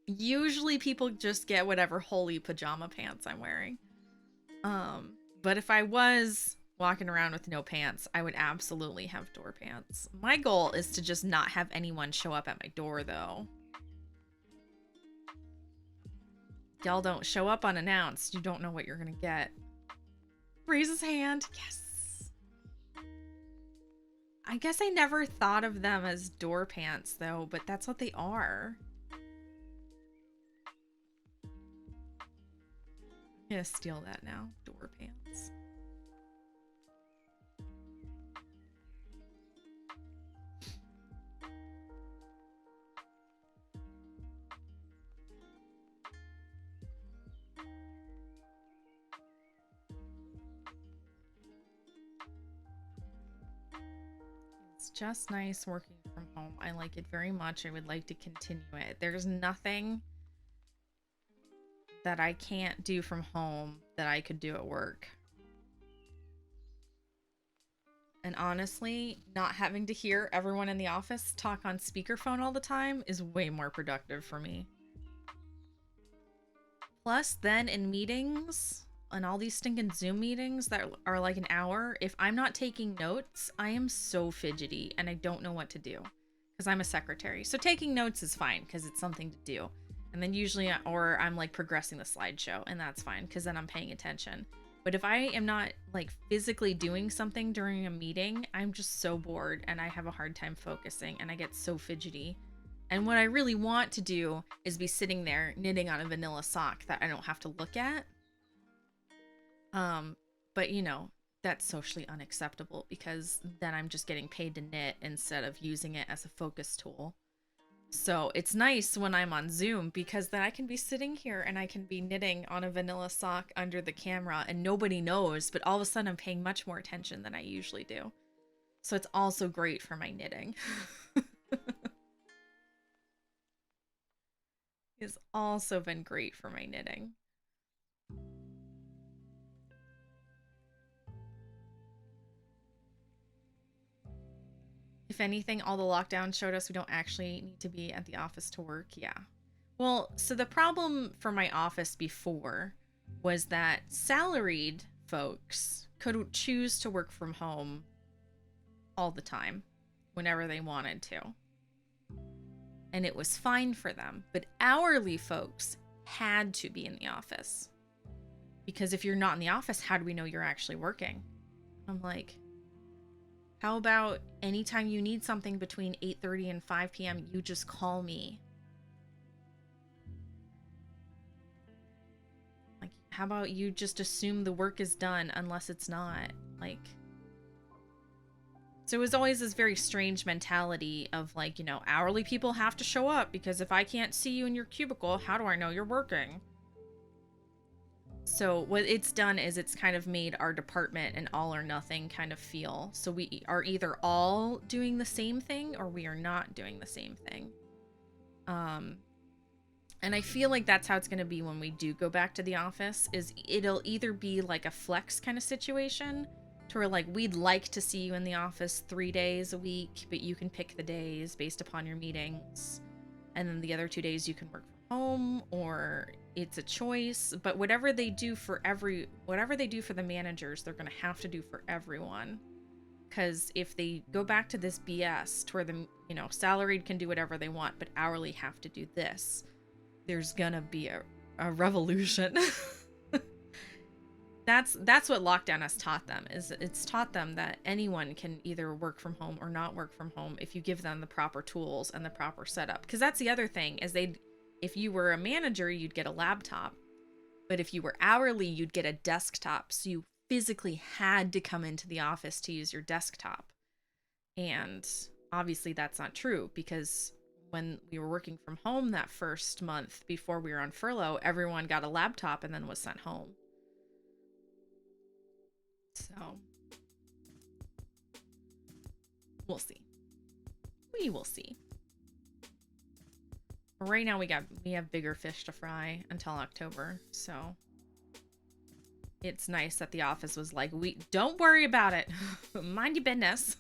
Usually people just get whatever holy pajama pants I'm wearing. But if I was walking around with no pants, I would absolutely have door pants. My goal is to just not have anyone show up at my door, though. Y'all don't show up unannounced. You don't know what you're gonna get. Raise his hand. Yes. I guess I never thought of them as door pants, though, but that's what they are. I'm gonna steal that now. Door pants. It's just nice working from home. I like it very much. I would like to continue it. There's nothing that I can't do from home that I could do at work. And honestly, not having to hear everyone in the office talk on speakerphone all the time is way more productive for me. Plus, then in meetings, and all these stinking Zoom meetings that are like an hour, if I'm not taking notes, I am so fidgety and I don't know what to do because I'm a secretary. So taking notes is fine because it's something to do. And then usually, or I'm like progressing the slideshow, and that's fine because then I'm paying attention. But if I am not like physically doing something during a meeting, I'm just so bored and I have a hard time focusing and I get so fidgety. And what I really want to do is be sitting there knitting on a vanilla sock that I don't have to look at. But you know, that's socially unacceptable because then I'm just getting paid to knit instead of using it as a focus tool. So it's nice when I'm on Zoom because then I can be sitting here and I can be knitting on a vanilla sock under the camera and nobody knows, but all of a sudden I'm paying much more attention than I usually do. So it's also great for my knitting. It's also been great for my knitting. If anything, all the lockdown showed us we don't actually need to be at the office to work. Yeah. Well, so the problem for my office before was that salaried folks could choose to work from home all the time, whenever they wanted to. And it was fine for them. But hourly folks had to be in the office. Because if you're not in the office, how do we know you're actually working? I'm like, how about anytime you need something between 8:30 and 5 p.m., you just call me? Like, how about you just assume the work is done unless it's not? Like, so it was always this very strange mentality of like, you know, hourly people have to show up because if I can't see you in your cubicle, how do I know you're working? So what it's done is it's kind of made our department an all or nothing kind of feel. So we are either all doing the same thing or we are not doing the same thing. And I feel like that's how it's going to be when we do go back to the office, is it'll either be like a flex kind of situation to where like we'd like to see you in the office 3 days a week, but you can pick the days based upon your meetings. And then the other 2 days you can work from home, or it's a choice. But whatever they do for the managers, they're going to have to do for everyone. Because if they go back to this BS to where the, you know, salaried can do whatever they want, but hourly have to do this, there's gonna be a revolution. That's what lockdown has taught them, is it's taught them that anyone can either work from home or not work from home if you give them the proper tools and the proper setup. Because that's the other thing, is if you were a manager, you'd get a laptop, but if you were hourly, you'd get a desktop. So you physically had to come into the office to use your desktop. And obviously that's not true, because when we were working from home that first month before we were on furlough, everyone got a laptop and then was sent home. So we'll see. We will see. Right now we have bigger fish to fry until October, so it's nice that the office was like, we don't worry about it. Mind your business.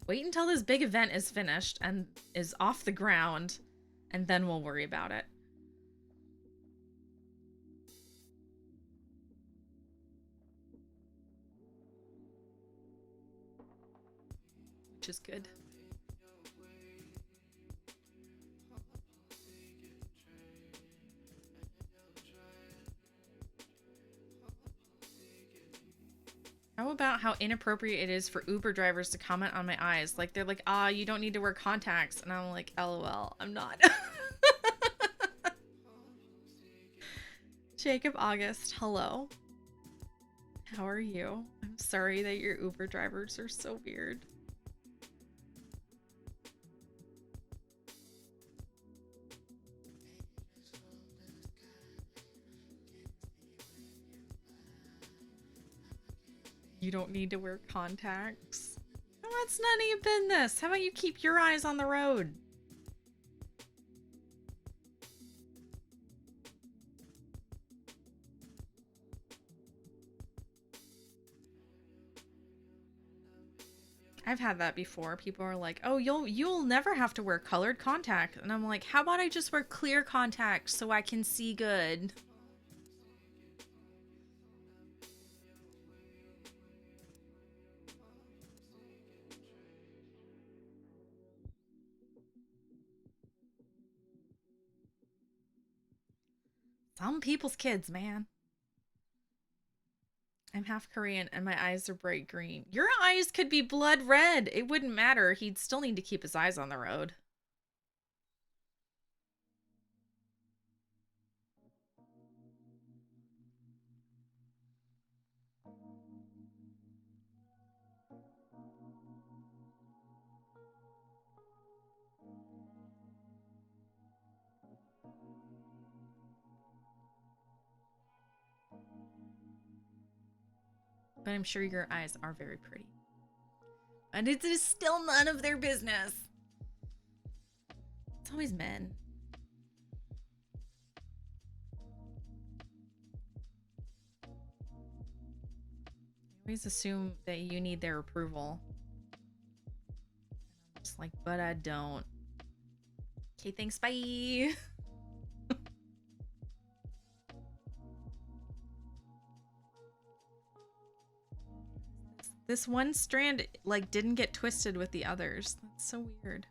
Wait until this big event is finished and is off the ground, and then we'll worry about it. Which is good. How about how inappropriate it is for Uber drivers to comment on my eyes? Like, they're like, you don't need to wear contacts. And I'm like, LOL, I'm not. Jacob August, hello. How are you? I'm sorry that your Uber drivers are so weird. You don't need to wear contacts. Oh, that's none of your business. How about you keep your eyes on the road? I've had that before. People are like, "Oh, you'll never have to wear colored contact." And I'm like, "How about I just wear clear contacts so I can see good?" Some people's kids, man. I'm half Korean and my eyes are bright green. Your eyes could be blood red. It wouldn't matter. He'd still need to keep his eyes on the road. But I'm sure your eyes are very pretty. And it is still none of their business. It's always men. I always assume that you need their approval. I'm just like, but I don't. Okay, thanks, bye. This one strand, like, didn't get twisted with the others. That's so weird.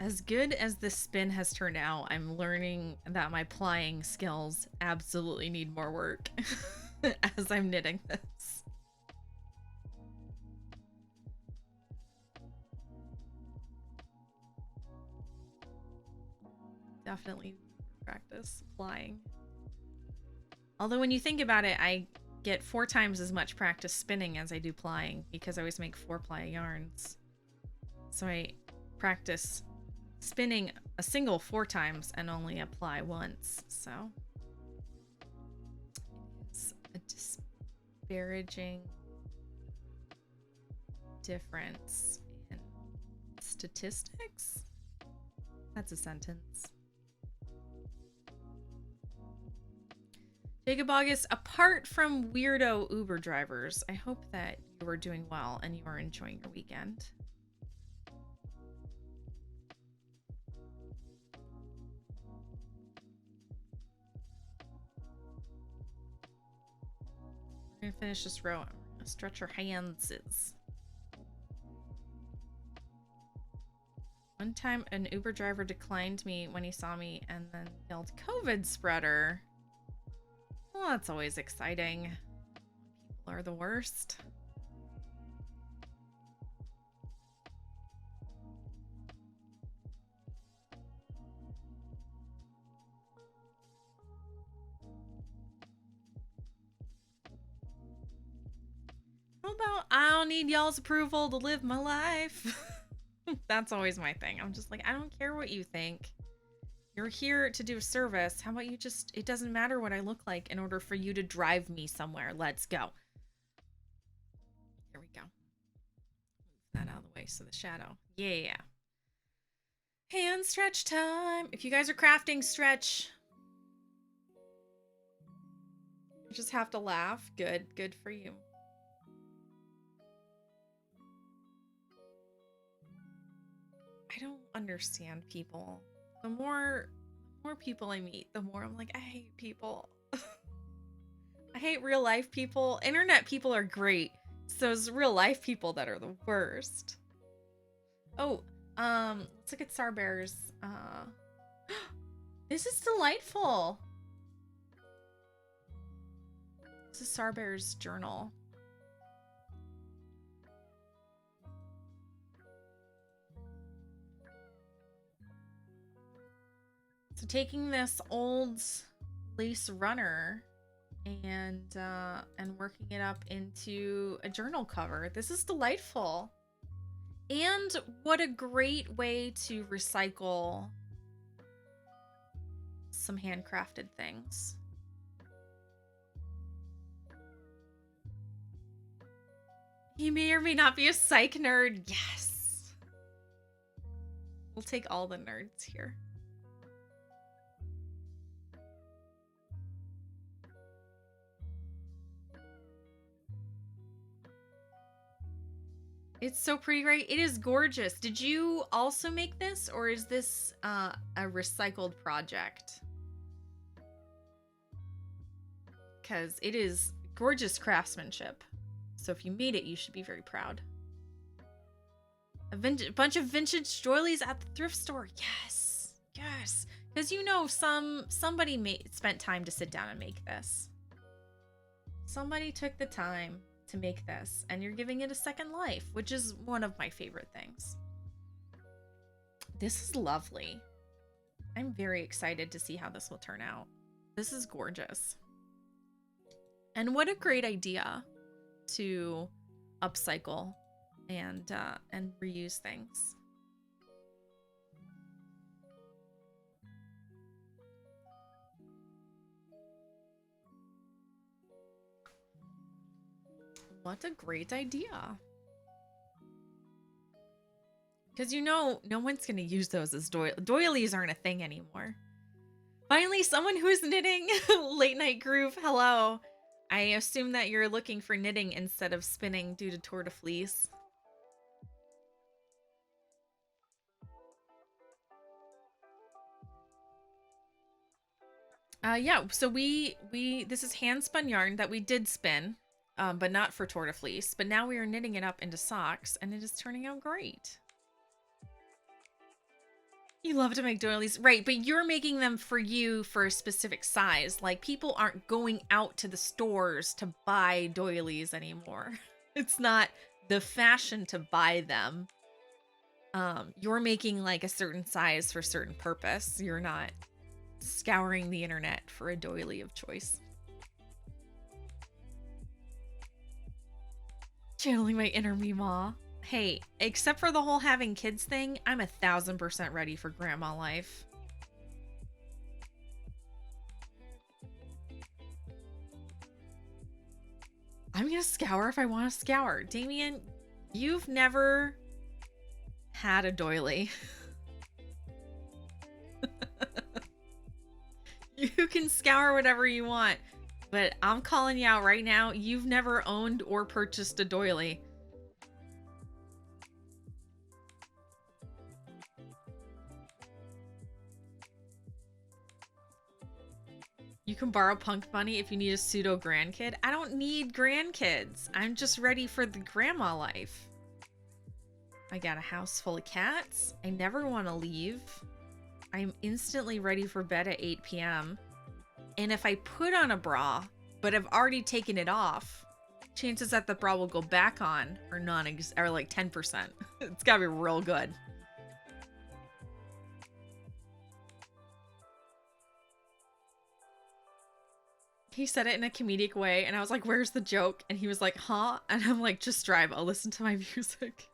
As good as this spin has turned out, I'm learning that my plying skills absolutely need more work as I'm knitting this. Definitely practice plying. Although when you think about it, I get 4 times as much practice spinning as I do plying because I always make 4-ply yarns. So I practice spinning a single 4 times and only apply once. So it's a disparaging difference in statistics. That's a sentence. Jacob August, apart from weirdo Uber drivers, I hope that you are doing well and you are enjoying your weekend. We're gonna finish this row. I'm gonna stretch your hands. One time an Uber driver declined me when he saw me and then yelled, "COVID spreader." Well, that's always exciting. People are the worst. How about I don't need y'all's approval to live my life. That's always my thing. I'm just like, I don't care what you think. You're here to do a service. How about you just, it doesn't matter what I look like in order for you to drive me somewhere. Let's go. Here we go. Move that out of the way so the shadow. Yeah. Hand stretch time. If you guys are crafting, stretch. You just have to laugh. Good. Good for you. I don't understand people. The more people I meet, the more I'm like, I hate people. I hate real life people. Internet people are great. So it's real life people that are the worst. Oh, let's look at Starbear's. This is delightful. This is Starbear's journal. So taking this old lace runner and working it up into a journal cover. This is delightful. And what a great way to recycle some handcrafted things. He may or may not be a psych nerd. Yes. We'll take all the nerds here. It's so pretty, right? It is gorgeous. Did you also make this, or is this a recycled project? Because it is gorgeous craftsmanship. So if you made it, you should be very proud. A bunch of vintage doilies at the thrift store. Yes, yes. Because you know, somebody spent time to sit down and make this. Somebody took the time to make this, and you're giving it a second life, which is one of my favorite things. This is lovely. I'm very excited to see how this will turn out. This is gorgeous. And what a great idea to upcycle and reuse things. What a great idea. Because you know, no one's going to use those as doilies aren't a thing anymore. Finally, someone who's knitting. Late Night Groove, hello. I assume that you're looking for knitting instead of spinning due to Tour de Fleece. Yeah, so this is hand spun yarn that we did spin. But not for Tour de Fleece. But now we are knitting it up into socks, and it is turning out great. You love to make doilies. Right, but you're making them for you for a specific size. Like, people aren't going out to the stores to buy doilies anymore. It's not the fashion to buy them. You're making, like, a certain size for a certain purpose. You're not scouring the internet for a doily of choice. Channeling my inner Meemaw. Hey, except for the whole having kids thing, I'm 1000% ready for grandma life. I'm gonna scour if I want to scour. Damien, you've never had a doily. You can scour whatever you want. But I'm calling you out right now. You've never owned or purchased a doily. You can borrow punk money if you need a pseudo grandkid. I don't need grandkids. I'm just ready for the grandma life. I got a house full of cats. I never want to leave. I'm instantly ready for bed at 8 p.m. And if I put on a bra, but I've already taken it off, chances that the bra will go back on are like 10%. It's gotta be real good. He said it in a comedic way, and I was like, where's the joke? And he was like, huh? And I'm like, just drive. I'll listen to my music.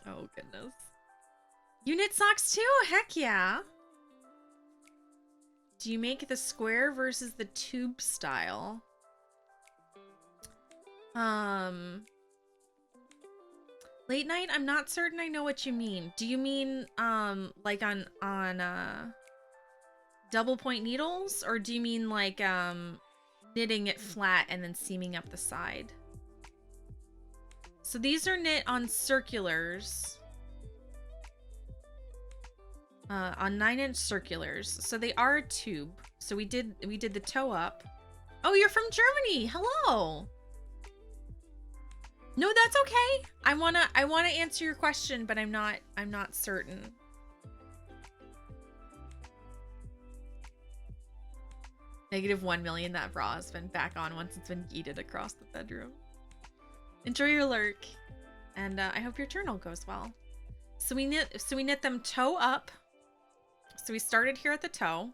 Oh, goodness. You knit socks too? Heck yeah. Do you make the square versus the tube style? Late night? I'm not certain I know what you mean. Do you mean, like on double point needles? Or do you mean like, knitting it flat and then seaming up the side? So these are knit on circulars. On 9-inch circulars. So they are a tube. So we did the toe up. Oh, you're from Germany. Hello. No, that's okay. I wanna answer your question, but I'm not certain. -1 million. That bra has been back on once it's been yeeted across the bedroom. Enjoy your lurk, and I hope your journal goes well. So we knit them toe up. So we started here at the toe,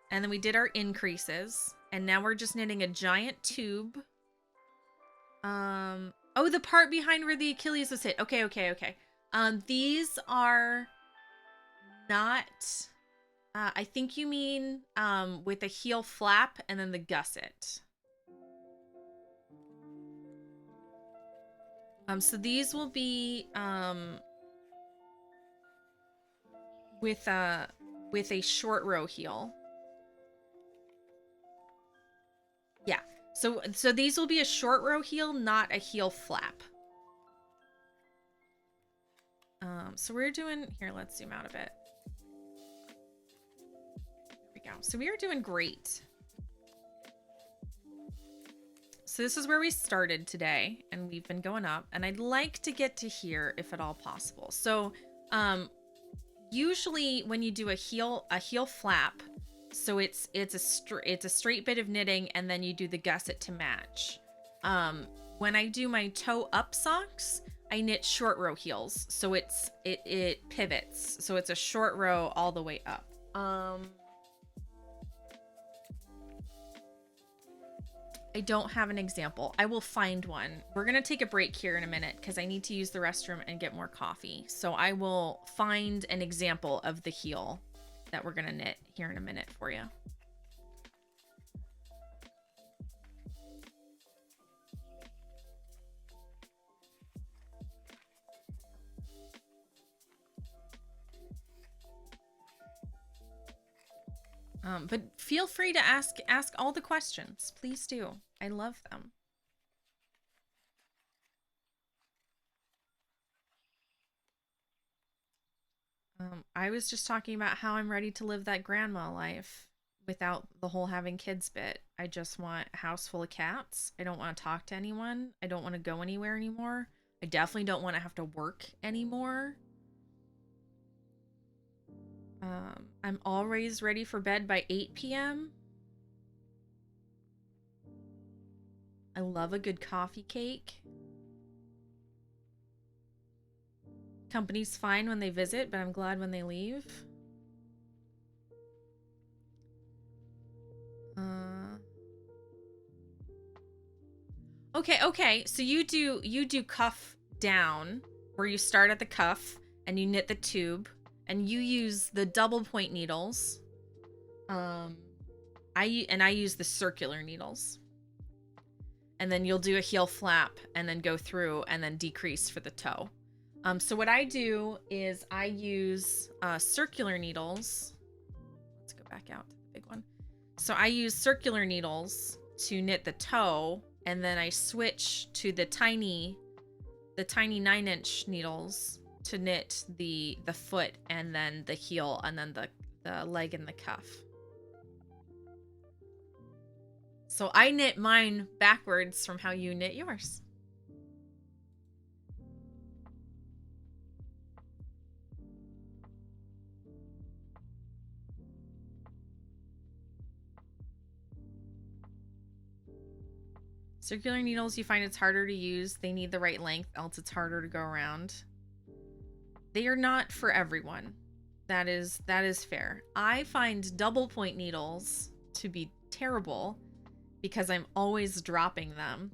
and then we did our increases, and now we're just knitting a giant tube. Oh, the part behind where the Achilles was hit. Okay. These are not, I think you mean, with a heel flap and then the gusset. So these will be, with a short row heel. Yeah. So these will be a short row heel, not a heel flap. So we're doing here. Let's zoom out a bit. There we go. So we are doing great. So this is where we started today, and we've been going up, and I'd like to get to here if at all possible. So, usually when you do a heel flap, so it's a straight bit of knitting, and then you do the gusset to match. When I do my toe up socks, I knit short row heels, so it pivots, so it's a short row all the way up. I don't have an example. I will find one. We're gonna take a break here in a minute because I need to use the restroom and get more coffee. So I will find an example of the heel that we're gonna knit here in a minute for you. But feel free to ask all the questions. Please do. I love them. I was just talking about how I'm ready to live that grandma life without the whole having kids bit. I just want a house full of cats. I don't want to talk to anyone. I don't want to go anywhere anymore. I definitely don't want to have to work anymore. I'm always ready for bed by 8 p.m. I love a good coffee cake. Company's fine when they visit, but I'm glad when they leave. Okay. So you do cuff down, where you start at the cuff and you knit the tube. And you use the double point needles. I use the circular needles. And then you'll do a heel flap and then go through and then decrease for the toe. So what I do is I use circular needles. Let's go back out to the big one. So I use circular needles to knit the toe, and then I switch to the tiny 9-inch needles to knit the foot and then the heel and then the leg and the cuff. So I knit mine backwards from how you knit yours. Circular needles, you find it's harder to use. They need the right length, else it's harder to go around. They are not for everyone. That is fair. I find double point needles to be terrible because I'm always dropping them,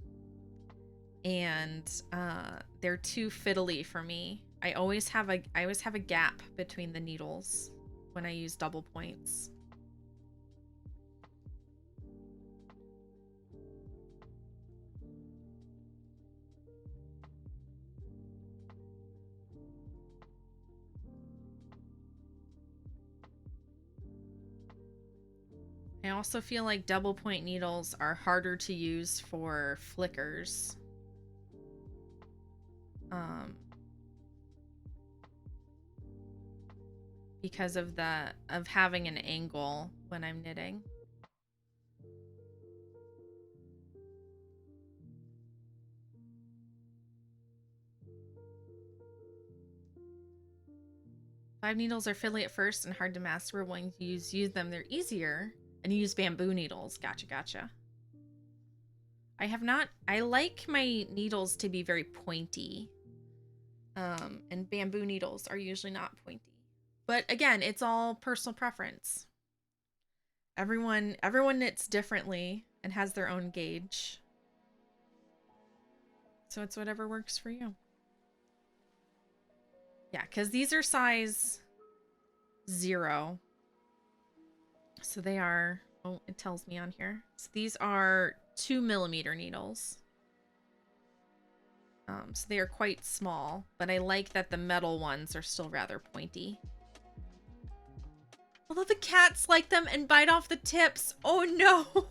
and they're too fiddly for me. I always have a gap between the needles when I use double points. I also feel like double point needles are harder to use for flickers. Because of having an angle when I'm knitting. Five needles are fiddly at first and hard to master. When you use them, they're easier. And you use bamboo needles. Gotcha. I like my needles to be very pointy. And bamboo needles are usually not pointy. But again, it's all personal preference. Everyone knits differently and has their own gauge. So it's whatever works for you. Yeah, because these are size 0. So they are, oh, it tells me on here. So these are 2mm needles. So they are quite small, but I like that the metal ones are still rather pointy. Although the cats like them and bite off the tips. Oh no!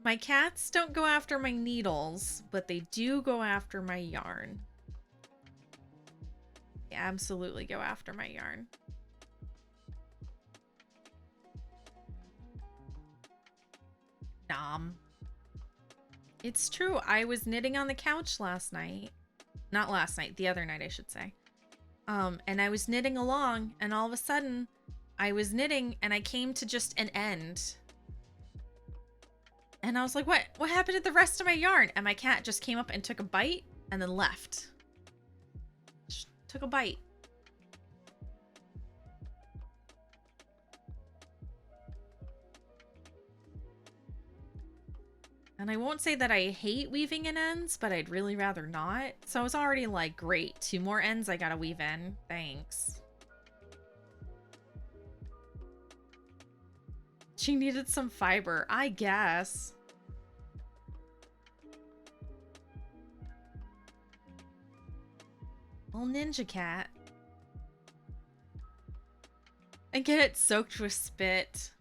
My cats don't go after my needles, but they do go after my yarn. They absolutely go after my yarn. Nom. It's true. I was knitting on the couch last night. Not last night, the other night, I should say. And I was knitting along, and all of a sudden, I was knitting, and I came to just an end. And I was like, what happened to the rest of my yarn? And my cat just came up and took a bite, and then left. Just took a bite. And I won't say that I hate weaving in ends, but I'd really rather not. So I was already like, great, 2 more ends I gotta weave in. Thanks. She needed some fiber, I guess. Little ninja cat. And get it soaked with spit.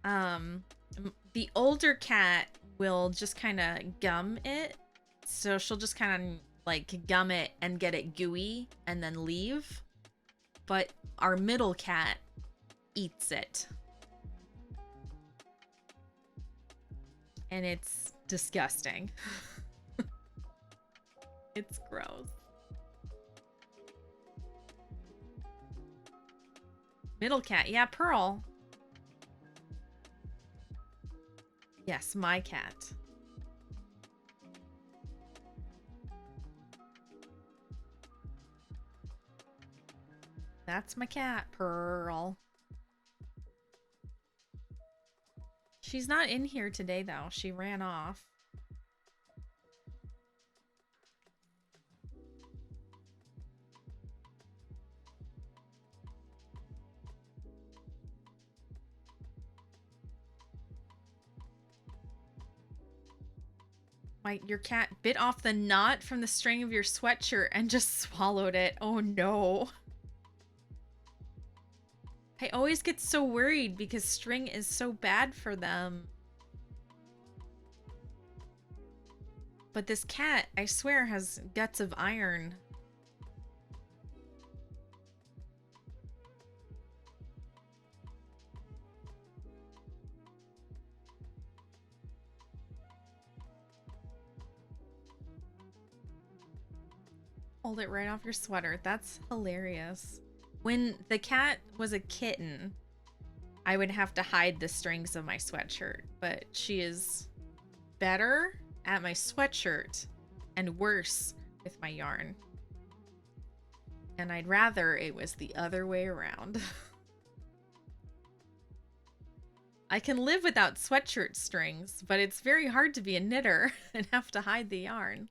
The older cat will just kind of gum it. So she'll just kind of like gum it and get it gooey and then leave. But our middle cat eats it. And it's disgusting. It's gross. Middle cat. Yeah, Pearl. Yes, my cat. That's my cat, Pearl. She's not in here today, though. She ran off. Your cat bit off the knot from the string of your sweatshirt and just swallowed it. Oh no. I always get so worried because string is so bad for them. But this cat, I swear, has guts of iron. Pulled it right off your sweater. That's hilarious. When the cat was a kitten, I would have to hide the strings of my sweatshirt, but she is better at my sweatshirt and worse with my yarn. And I'd rather it was the other way around. I can live without sweatshirt strings, but it's very hard to be a knitter and have to hide the yarn.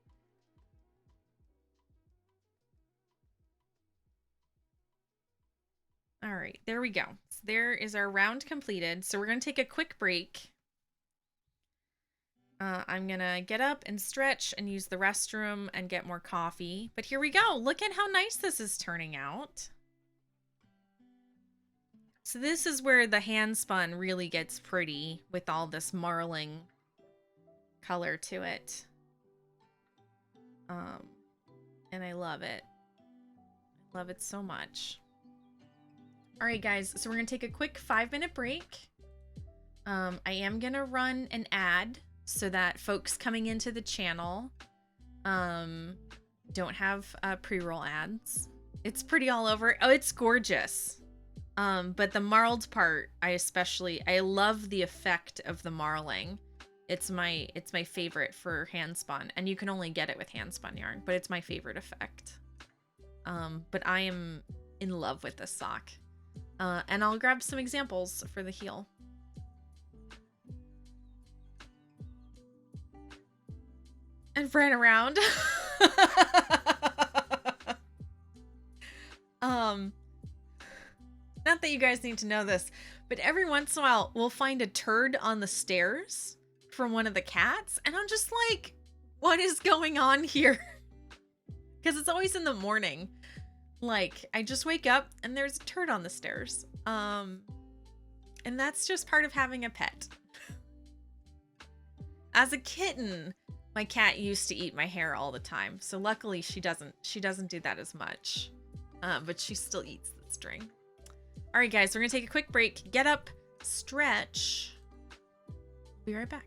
All right, there we go. So there is our round completed. So we're going to take a quick break. I'm going to get up and stretch and use the restroom and get more coffee. But here we go. Look at how nice this is turning out. So this is where the hand spun really gets pretty with all this marling color to it. And I love it. I love it so much. All right, guys, so we're going to take a quick 5-minute break. I am going to run an ad so that folks coming into the channel don't have pre-roll ads. It's pretty all over. Oh, it's gorgeous. But the marled part, I love the effect of the marling. It's my favorite for hand spun, and you can only get it with hand spun yarn, but it's my favorite effect. But I am in love with this sock. And I'll grab some examples for the heel. And ran around. Not that you guys need to know this, but every once in a while we'll find a turd on the stairs from one of the cats, and I'm just like, what is going on here? Because it's always in the morning. Like, I just wake up and there's a turd on the stairs. And that's just part of having a pet. As a kitten, my cat used to eat my hair all the time. So luckily she doesn't do that as much. But she still eats the string. All right, guys, we're going to take a quick break. Get up, stretch. Be right back.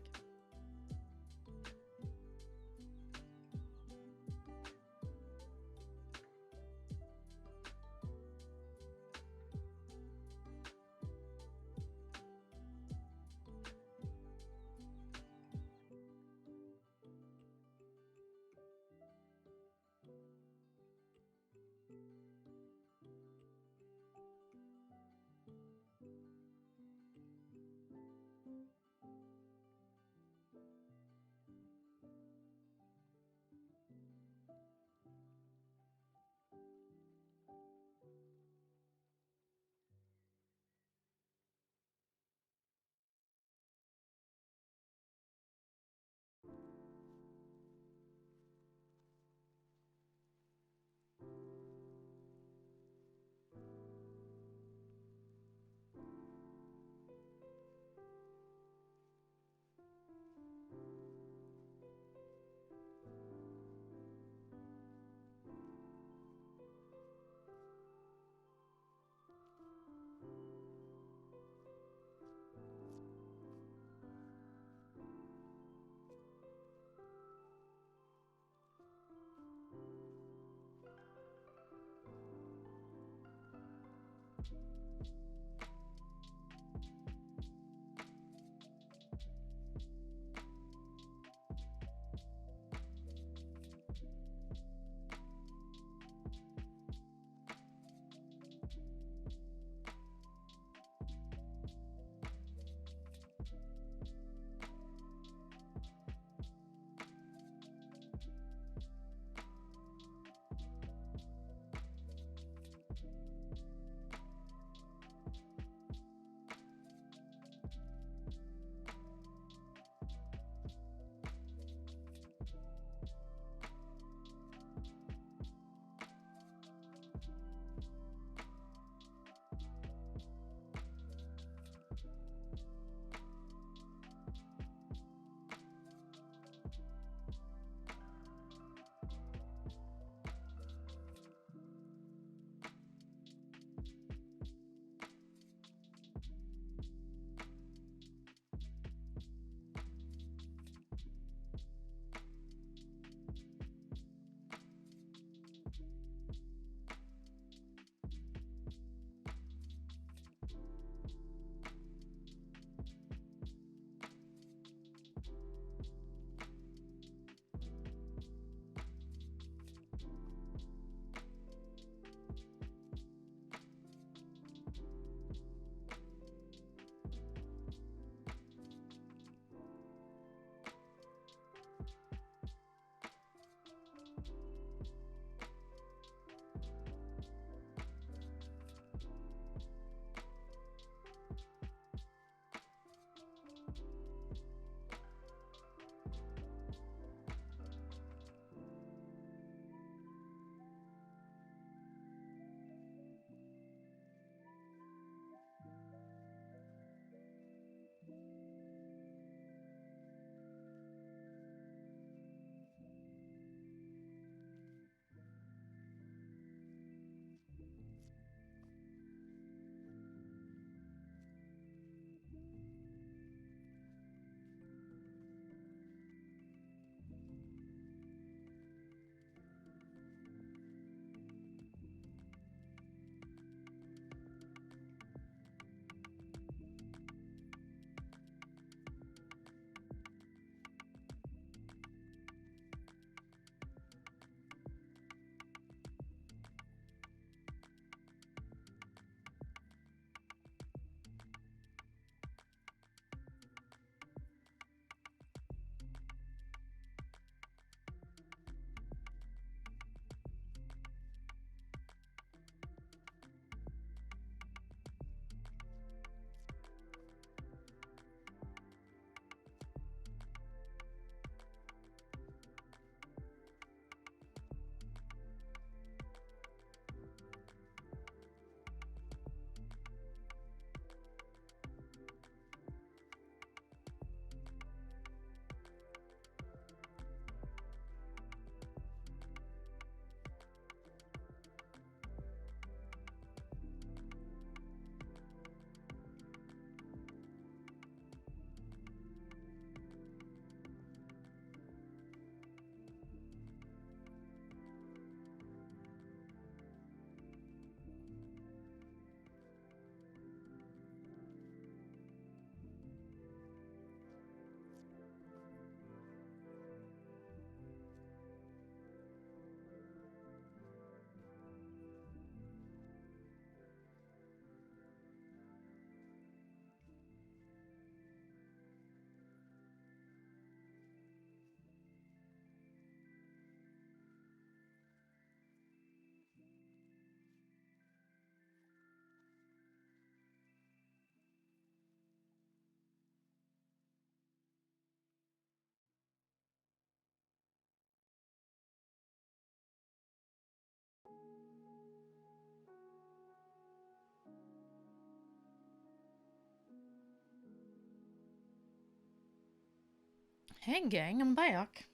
Hey gang, I'm back.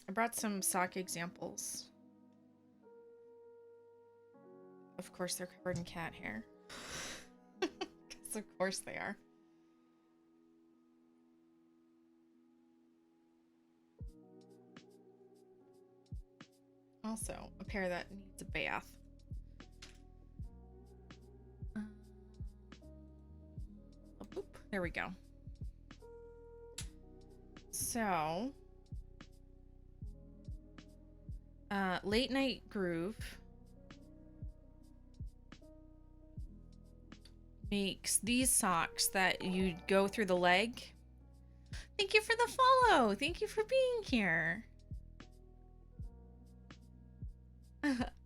I brought some sock examples. Of course they're covered in cat hair. Because of course they are. Also, a pair that needs a bath. Boop. There we go. So, Late Night Groove makes these socks that you go through the leg. Thank you for the follow. Thank you for being here.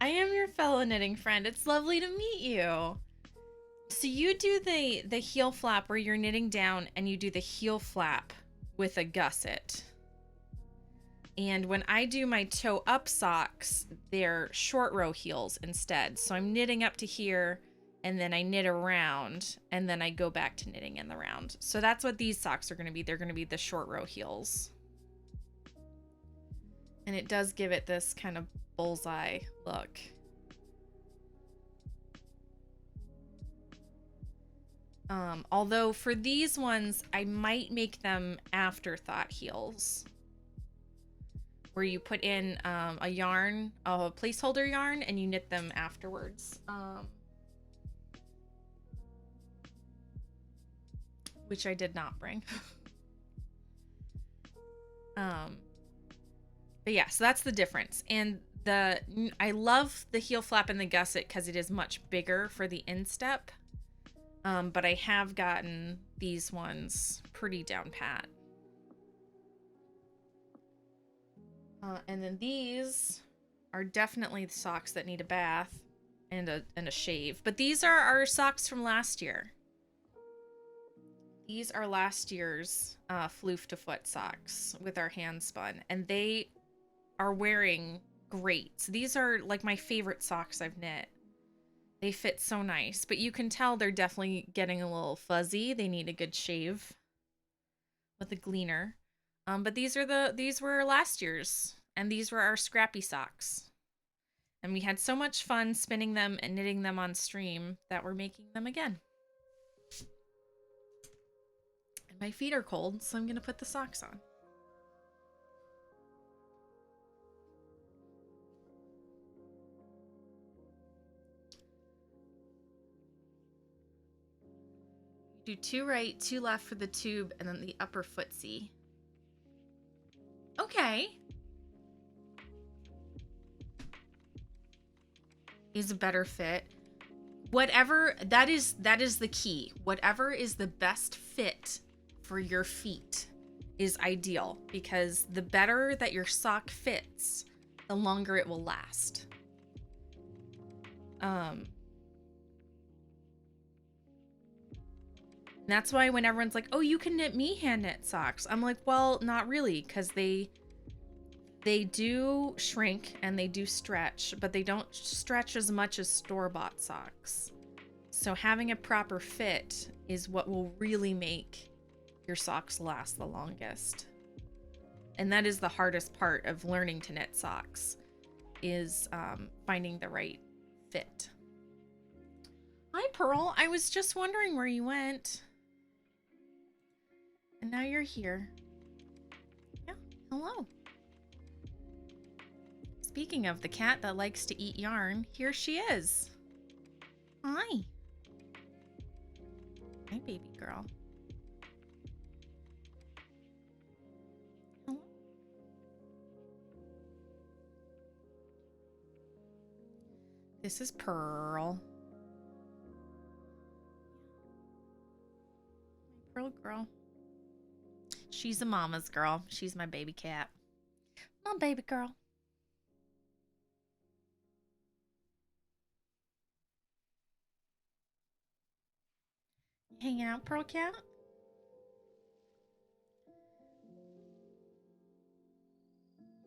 I am your fellow knitting friend. It's lovely to meet you. So you do the heel flap where you're knitting down and you do the heel flap with a gusset. And when I do my toe up socks, they're short row heels instead. So I'm knitting up to here and then I knit around and then I go back to knitting in the round. So that's what these socks are going to be. They're going to be the short row heels. And it does give it this kind of bullseye look. Although for these ones, I might make them afterthought heels. Where you put in a yarn, a placeholder yarn, and you knit them afterwards. Which I did not bring. But yeah, so that's the difference. And I love the heel flap and the gusset because it is much bigger for the instep. But I have gotten these ones pretty down pat. And then these are definitely the socks that need a bath and a shave. But these are our socks from last year. These are last year's Floof to foot socks with our hand spun. And they are wearing great. So these are like my favorite socks I've knit. They fit so nice, but you can tell they're definitely getting a little fuzzy. They need a good shave with a gleaner. But these were last year's, and these were our scrappy socks. And we had so much fun spinning them and knitting them on stream that we're making them again. And my feet are cold, so I'm gonna put the socks on. Do 2 right, 2 left for the tube, and then the upper footsie. Okay. Is a better fit. Whatever, that is the key. Whatever is the best fit for your feet is ideal, because the better that your sock fits, the longer it will last. That's why when everyone's like, oh, you can knit me hand knit socks, I'm like, well, not really, because they do shrink and they do stretch, but they don't stretch as much as store-bought socks. So having a proper fit is what will really make your socks last the longest. And that is the hardest part of learning to knit socks, is finding the right fit. Hi, Pearl. I was just wondering where you went. And now you're here. Yeah, hello. Speaking of the cat that likes to eat yarn, here she is. Hi. Hi, baby girl. Hello. This is Pearl. My Pearl girl. She's a mama's girl. She's my baby cat. My baby girl. Hanging out, Pearl Cat?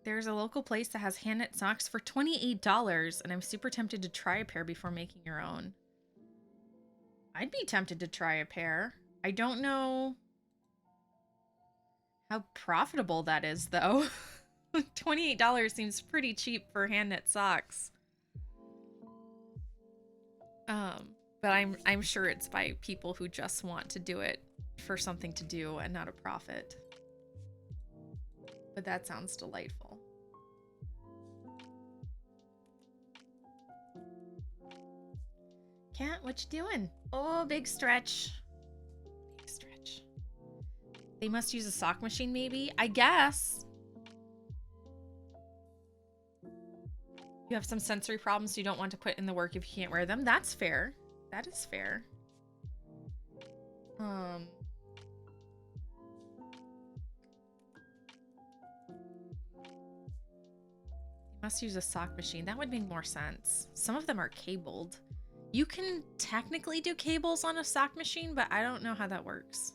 There's a local place that has hand knit socks for $28, and I'm super tempted to try a pair before making your own. I'd be tempted to try a pair. I don't know how profitable that is, though. $28 seems pretty cheap for hand knit socks. Um, but I'm sure it's by people who just want to do it for something to do and not a profit. But that sounds delightful. Cat, what you doing? Oh, big stretch. Big stretch. They must use a sock machine, maybe? I guess. You have some sensory problems you don't want to put in the work if you can't wear them. That's fair. That is fair. Must use a sock machine. That would make more sense. Some of them are cabled. You can technically do cables on a sock machine, but I don't know how that works.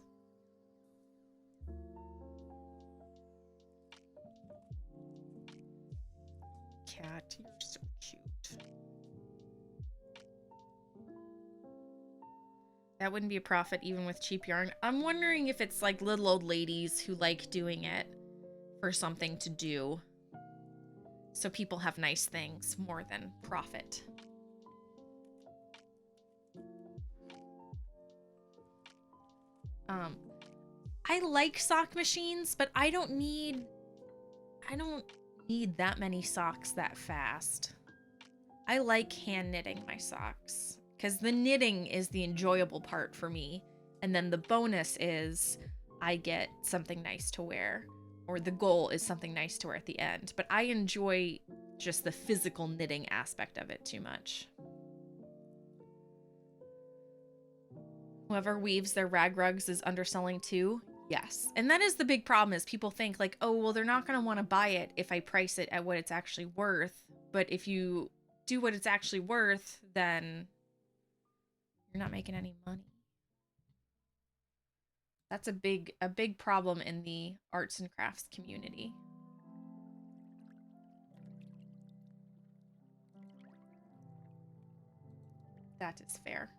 Cat, you're so cute. That wouldn't be a profit even with cheap yarn. I'm wondering if it's like little old ladies who like doing it for something to do. So people have nice things more than profit. I like sock machines, but I don't need that many socks that fast. I like hand knitting my socks because the knitting is the enjoyable part for me. And then the bonus is I get something nice to wear, or the goal is something nice to wear at the end. But I enjoy just the physical knitting aspect of it too much. Whoever weaves their rag rugs is underselling too. Yes. And that is the big problem, is people think like, oh, well, they're not going to want to buy it if I price it at what it's actually worth. But if you do what it's actually worth, then you're not making any money. That's a big problem in the arts and crafts community. That is fair.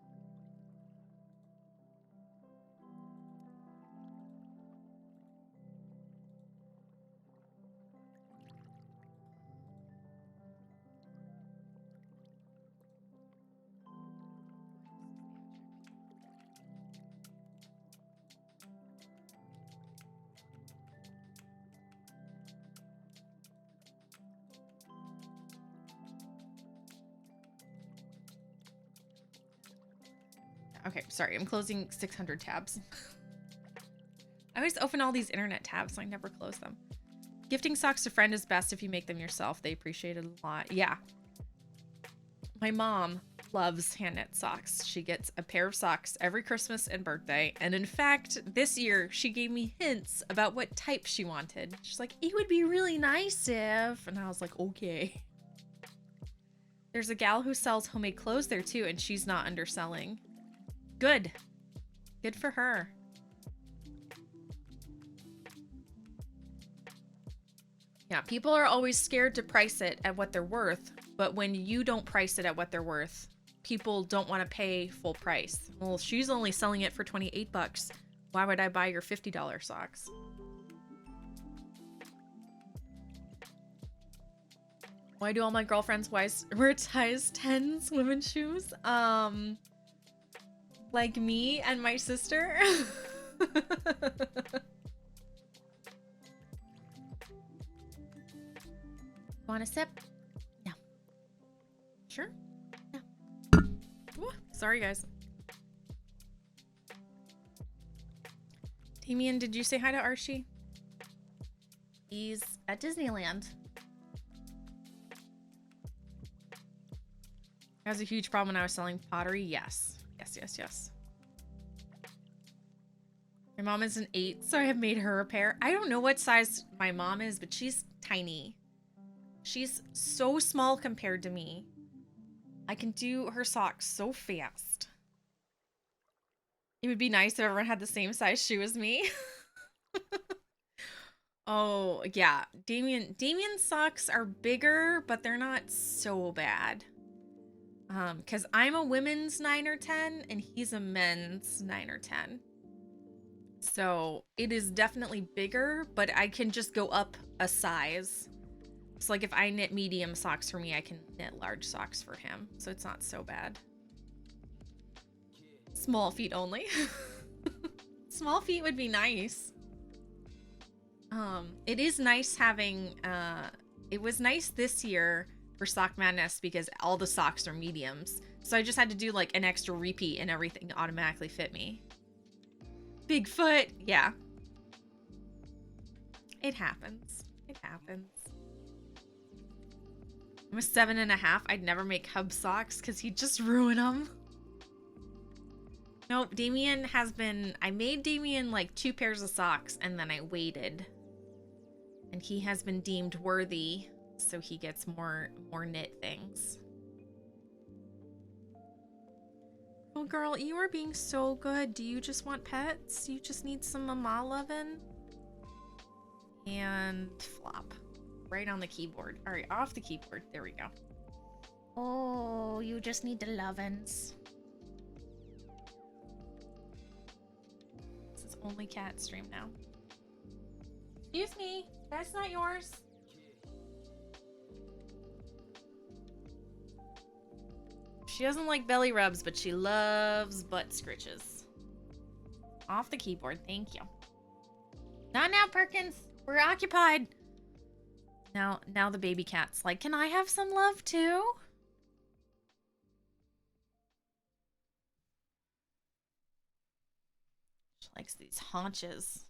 Okay, sorry, I'm closing 600 tabs. I always open all these internet tabs, so I never close them. Gifting socks to friend is best if you make them yourself. They appreciate it a lot. Yeah. My mom loves hand knit socks. She gets a pair of socks every Christmas and birthday. And in fact, this year she gave me hints about what type she wanted. She's like, it would be really nice if, and I was like, okay. There's a gal who sells homemade clothes there too, and she's not underselling. Good. Good for her. Yeah, people are always scared to price it at what they're worth, but when you don't price it at what they're worth, people don't want to pay full price. Well, she's only selling it for 28 bucks. Why would I buy your $50 socks? Why do all my girlfriends wear size 10s women's shoes? Like me and my sister. Want a sip? No. Sure? No. Ooh, sorry, guys. Damien, did you say hi to Archie? He's at Disneyland. That was a huge problem when I was selling pottery. Yes. Yes. My mom is an 8, so I have made her a pair. I don't know what size my mom is, but she's tiny. She's so small compared to me. I can do her socks so fast. It would be nice if everyone had the same size shoe as me. Oh, yeah. Damien's socks are bigger, but they're not so bad. Because I'm a women's 9 or 10, and he's a men's 9 or 10. So it is definitely bigger, but I can just go up a size. So like if I knit medium socks for me, I can knit large socks for him. So it's not so bad. Small feet only. Small feet would be nice. It is nice having, it was nice this year for Sock Madness because all the socks are mediums. So I just had to do like an extra repeat and everything automatically fit me. Bigfoot, yeah. It happens. It happens. I'm a 7.5. I'd never make hub socks because he'd just ruin them. Nope, Damien has been... I made Damien like 2 pairs of socks and then I waited. And he has been deemed worthy, so he gets more knit things. Oh girl, you are being so good. Do you just want pets? You just need some mama lovin'? And flop. Right on the keyboard. Alright, off the keyboard. There we go. Oh, you just need the lovin's. This is only cat stream now. Excuse me, that's not yours. She doesn't like belly rubs, but she loves butt scritches. Off the keyboard, thank you. Not now, Perkins. We're occupied. Now the baby cat's like, can I have some love too? She likes these haunches.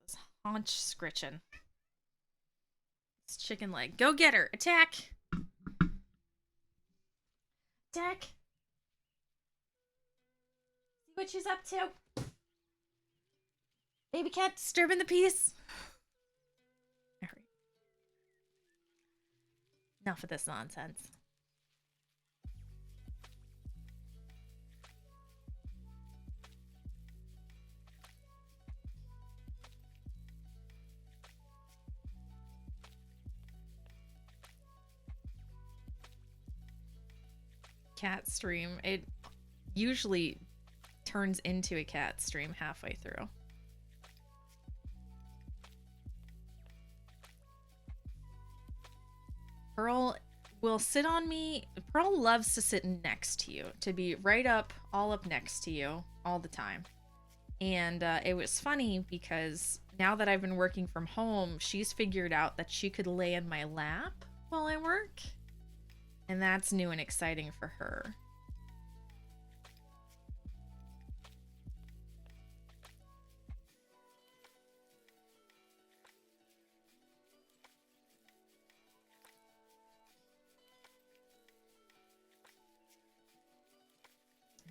This haunch scritching. This chicken leg. Go get her. Attack. Attack. See what she's up to. Baby cat disturbing the peace. All right. Enough of this nonsense. Cat stream. It usually turns into a cat stream halfway through. Pearl will sit on me. Pearl loves to sit next to you, to be right up, all up next to you all the time. And it was funny because now that I've been working from home, she's figured out that she could lay in my lap while I work. And that's new and exciting for her.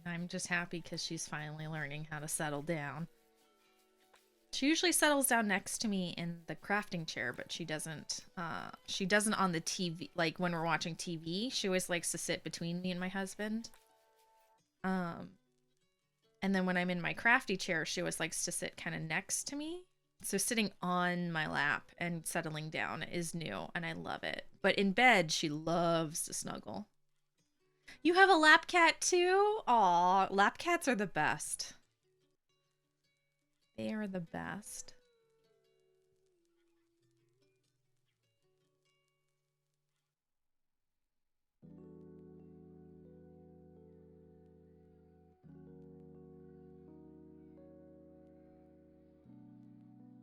I'm just happy because she's finally learning how to settle down. She usually settles down next to me in the crafting chair, but she doesn't on the TV, like when we're watching TV. She always likes to sit between me and my husband. And then when I'm in my crafty chair, she always likes to sit kind of next to me. So sitting on my lap and settling down is new, and I love it. But in bed, she loves to snuggle. You have a lap cat too? Aw, lap cats are the best. They are the best.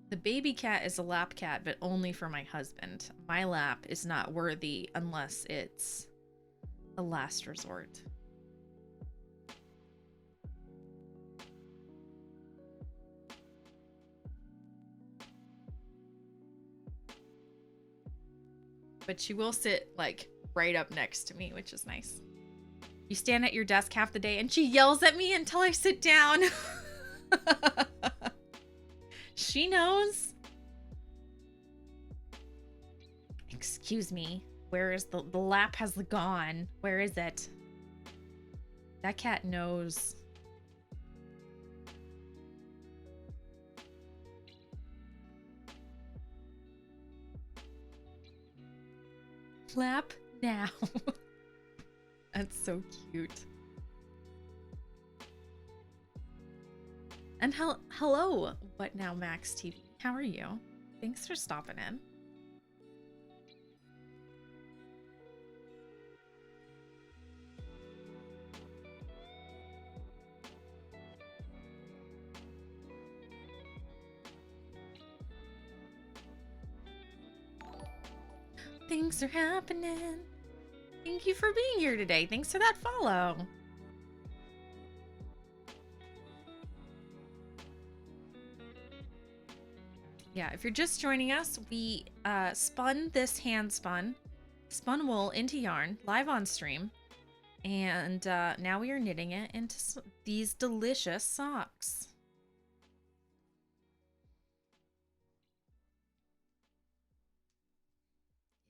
The baby cat is a lap cat, but only for my husband. My lap is not worthy unless it's a last resort. But she will sit like right up next to me, which is nice. You stand at your desk half the day and she yells at me until I sit down. She knows. Excuse me. Where is the lap has gone? Where is it? That cat knows. Lap now. That's so cute. And hello, What Now Max TV. How are you? Thanks for stopping in. Things are happening. Thank you for being here today. Thanks for that follow. Yeah, if you're just joining us, we spun this spun wool into yarn live on stream, and now we are knitting it into these delicious socks.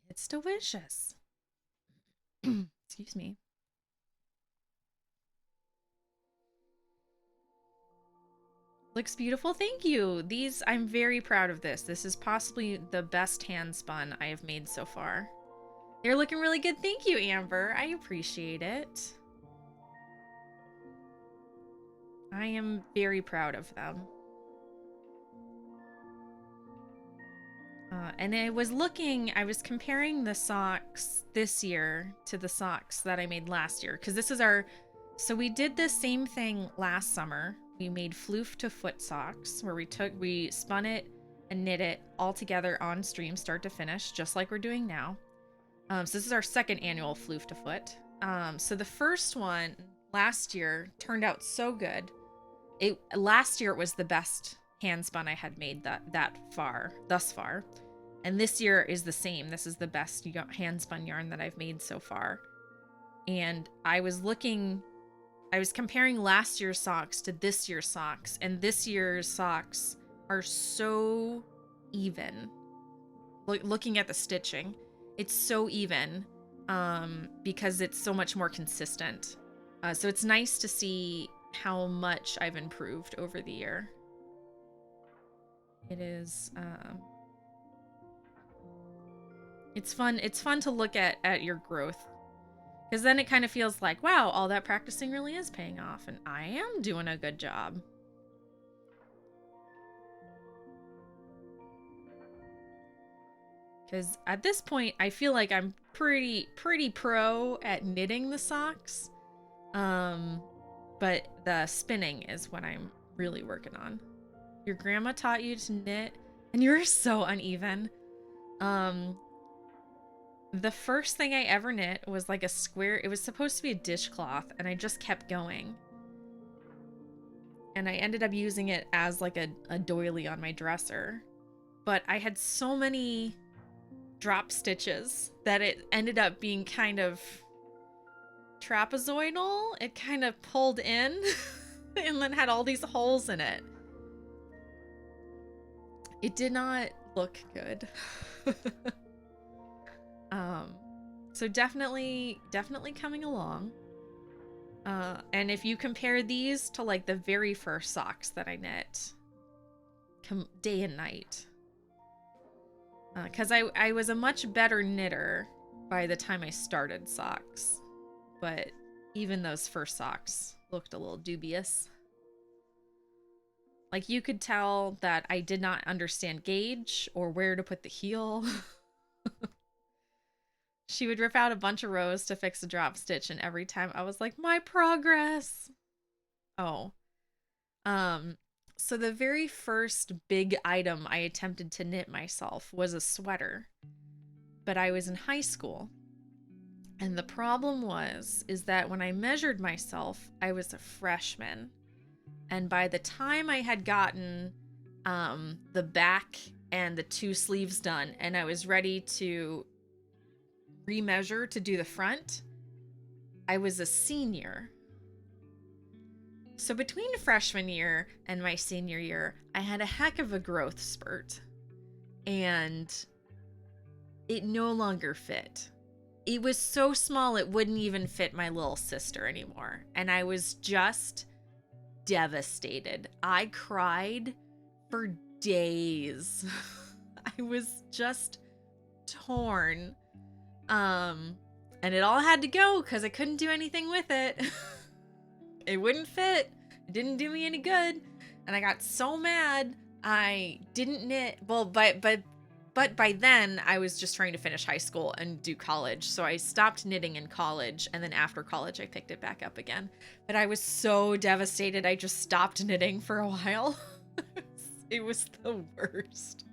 It's delicious. Excuse me. Looks beautiful. Thank you. I'm very proud of this. This is possibly the best hand spun I have made so far. They're looking really good. Thank you, Amber. I appreciate it. I am very proud of them. And I was comparing the socks this year to the socks that I made last year. Because so we did the same thing last summer. We made floof to foot socks where we spun it and knit it all together on stream, start to finish, just like we're doing now. So this is our second annual floof to foot. So the first one last year turned out so good. Last year it was the best hand spun I had made thus far. And this year is the same. This is the best hand spun yarn that I've made so far. And I was comparing last year's socks to this year's socks, and this year's socks are so even. Looking at the stitching, it's so even because it's so much more consistent. So it's nice to see how much I've improved over the year. It is it's fun to look at your growth, because then it kind of feels like, wow, all that practicing really is paying off, and I am doing a good job. Because at this point, I feel like I'm pretty pro at knitting the socks. But the spinning is what I'm really working on. Your grandma taught you to knit, and you're so uneven. The first thing I ever knit was like a square. It was supposed to be a dishcloth, and I just kept going. And I ended up using it as like a doily on my dresser. But I had so many drop stitches that it ended up being kind of trapezoidal. It kind of pulled in and then had all these holes in it. It did not look good. So definitely coming along. And if you compare these to like the very first socks that I knit, day and night. Because I was a much better knitter by the time I started socks. But even those first socks looked a little dubious. Like, you could tell that I did not understand gauge or where to put the heel. She would rip out a bunch of rows to fix a drop stitch, and every time I was like, my progress. Oh. So the very first big item I attempted to knit myself was a sweater. But I was in high school. And the problem is that when I measured myself, I was a freshman. And by the time I had gotten the back and the 2 sleeves done, and I was ready to remeasure to do the front, I was a senior. So between freshman year and my senior year, I had a heck of a growth spurt. And it no longer fit. It was so small it wouldn't even fit my little sister anymore. And I was just devastated. I cried for days. I was just torn. And it all had to go because I couldn't do anything with it. It wouldn't fit. It didn't do me any good. And And I got so mad I didn't knit. Well, but by then I was just trying to finish high school and do college. So I stopped knitting in college, and then after college I picked it back up again. But I was so devastated I just stopped knitting for a while. It was the worst.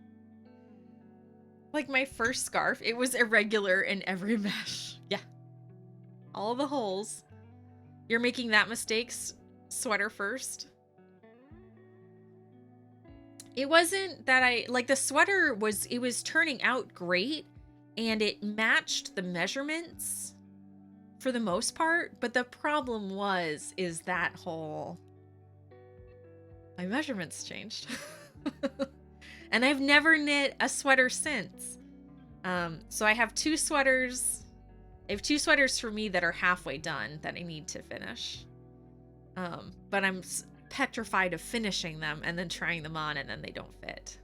Like my first scarf, it was irregular in every mesh. Yeah. All the holes. You're making that mistake, sweater first. It wasn't that the sweater it was turning out great and it matched the measurements for the most part, but the problem is that my measurements changed. And I've never knit a sweater since. So I have two sweaters. I have two sweaters for me that are halfway done that I need to finish. But I'm petrified of finishing them and then trying them on and then they don't fit.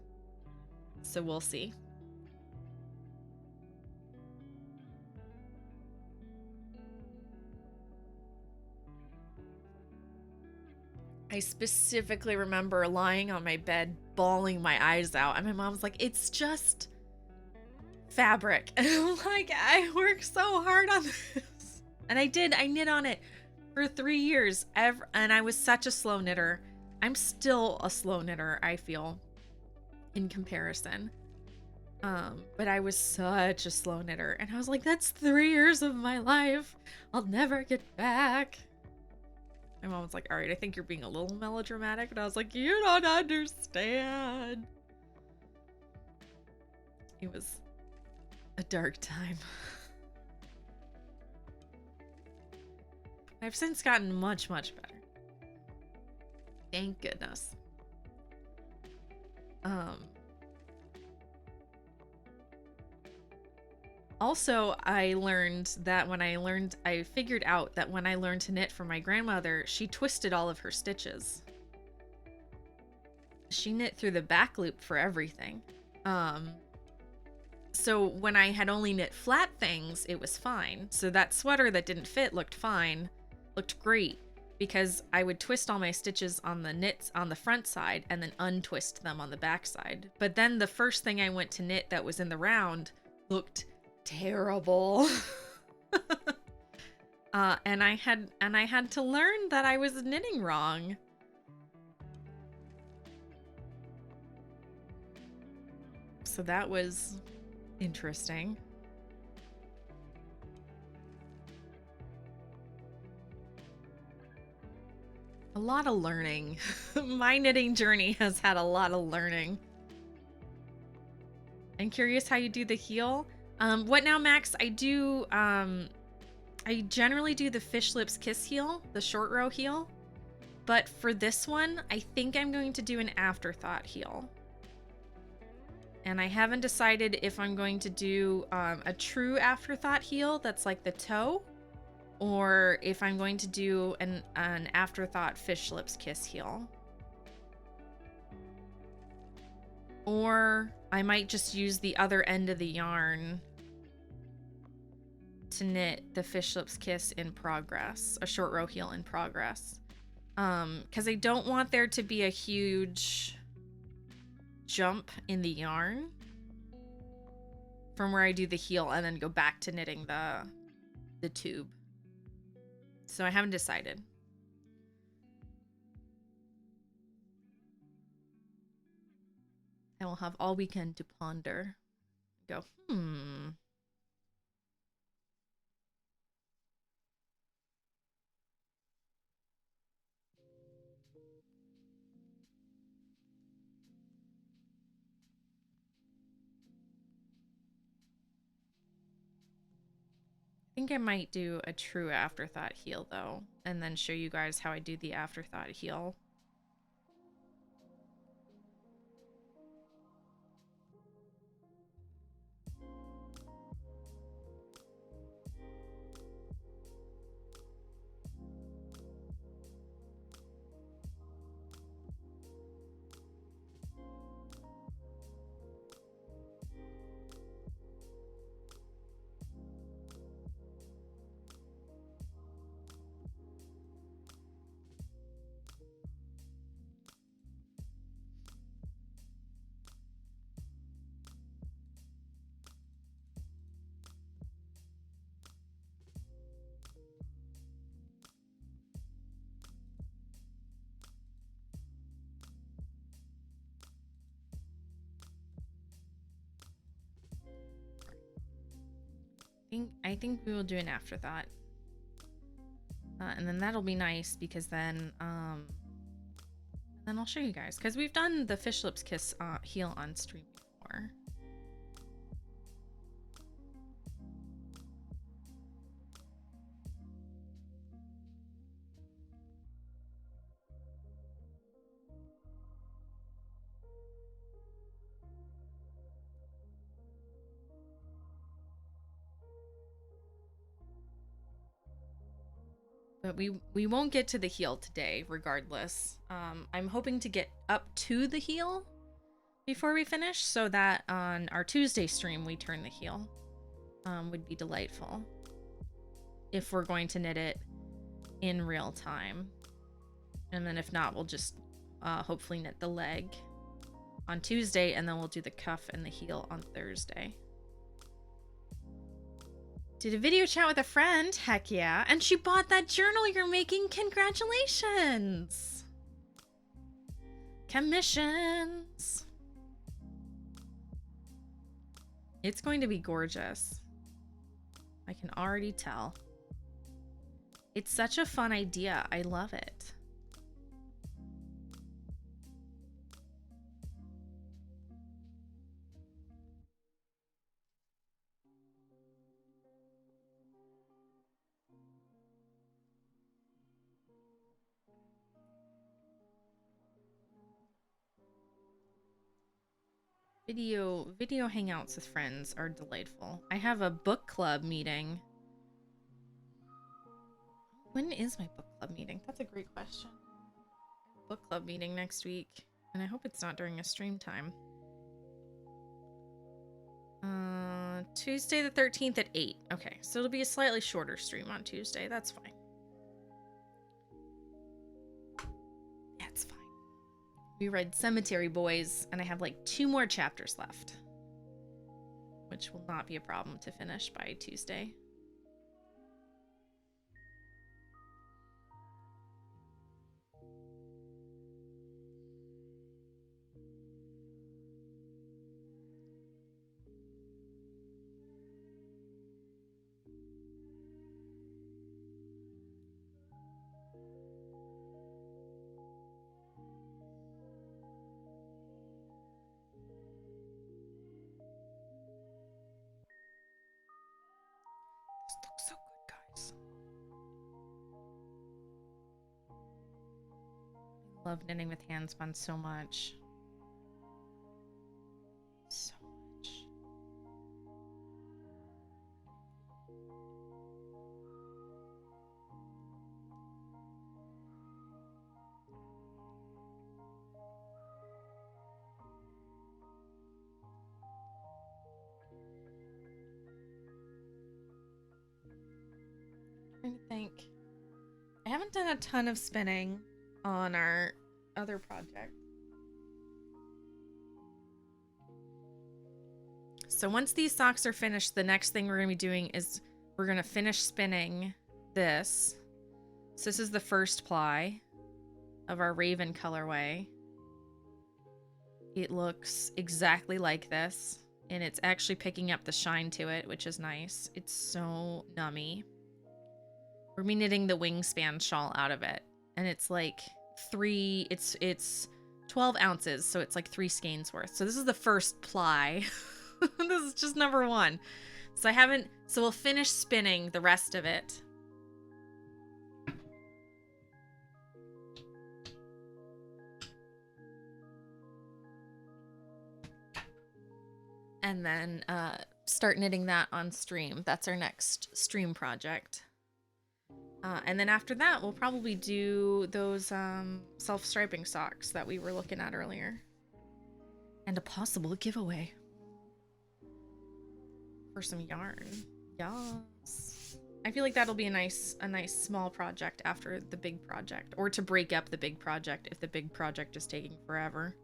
So we'll see. I specifically remember lying on my bed, bawling my eyes out, and my mom's like, "It's just fabric." And I'm like, I worked so hard on this. And I did. I knit on it for 3 years. And I was such a slow knitter. I'm still a slow knitter, I feel, in comparison. But I was such a slow knitter. And I was like, that's 3 years of my life I'll never get back. My mom was like, all right, I think you're being a little melodramatic. And I was like, you don't understand. It was a dark time. I've since gotten much, much better. Thank goodness. Also, I figured out that when I learned to knit from my grandmother, she twisted all of her stitches. She knit through the back loop for everything. So when I had only knit flat things, it was fine. So that sweater that didn't fit looked fine, looked great, because I would twist all my stitches on the knits on the front side and then untwist them on the back side. But then the first thing I went to knit that was in the round looked terrible. And I had to learn that I was knitting wrong. So that was interesting. A lot of learning. My knitting journey has had a lot of learning. I'm curious how you do the heel. What now, Max? I generally do the fish lips kiss heel, the short row heel. But for this one, I think I'm going to do an afterthought heel. And I haven't decided if I'm going to do a true afterthought heel that's like the toe, or if I'm going to do an afterthought fish lips kiss heel. Or I might just use the other end of the yarn to knit the fish lips kiss in progress, a short row heel in progress. Because I don't want there to be a huge jump in the yarn from where I do the heel and then go back to knitting the tube. So I haven't decided. I will have all weekend to ponder. Go, I think I might do a true afterthought heel though, and then show you guys how I do the afterthought heel. I think we will do an afterthought. And then that'll be nice because then I'll show you guys, because we've done the Fish Lips Kiss heel on stream before. But we won't get to the heel today, regardless. I'm hoping to get up to the heel before we finish, so that on our Tuesday stream we turn the heel. Would be delightful. If we're going to knit it in real time. And then if not, we'll just hopefully knit the leg on Tuesday, and then we'll do the cuff and the heel on Thursday. Did a video chat with a friend. Heck yeah. And she bought that journal you're making. Congratulations. Commissions. It's going to be gorgeous. I can already tell. It's such a fun idea. I love it. Video hangouts with friends are delightful. I have a book club meeting. When is my book club meeting? That's a great question. Book club meeting next week, and I hope it's not during a stream time. Tuesday the 13th at 8. Okay, so it'll be a slightly shorter stream on Tuesday. That's fine. Yeah, it's fine. We read Cemetery Boys, and I have like 2 more chapters left, which will not be a problem to finish by Tuesday. So good, guys. I love knitting with hand spun so much. So much. I think I haven't done a ton of spinning on our other project. So once these socks are finished, the next thing we're going to be doing is we're going to finish spinning this. So this is the first ply of our Raven colorway. It looks exactly like this, and it's actually picking up the shine to it, which is nice. It's so nummy. We're gonna be knitting the wingspan shawl out of it, and it's like it's 12 ounces, so it's like 3 skeins worth. So this is the first ply. This is just number 1. So we'll finish spinning the rest of it. And then start knitting that on stream. That's our next stream project. And then after that, we'll probably do those self-striping socks that we were looking at earlier. And a possible giveaway for some yarn. Yes. I feel like that'll be a nice small project after the big project, or to break up the big project if the big project is taking forever.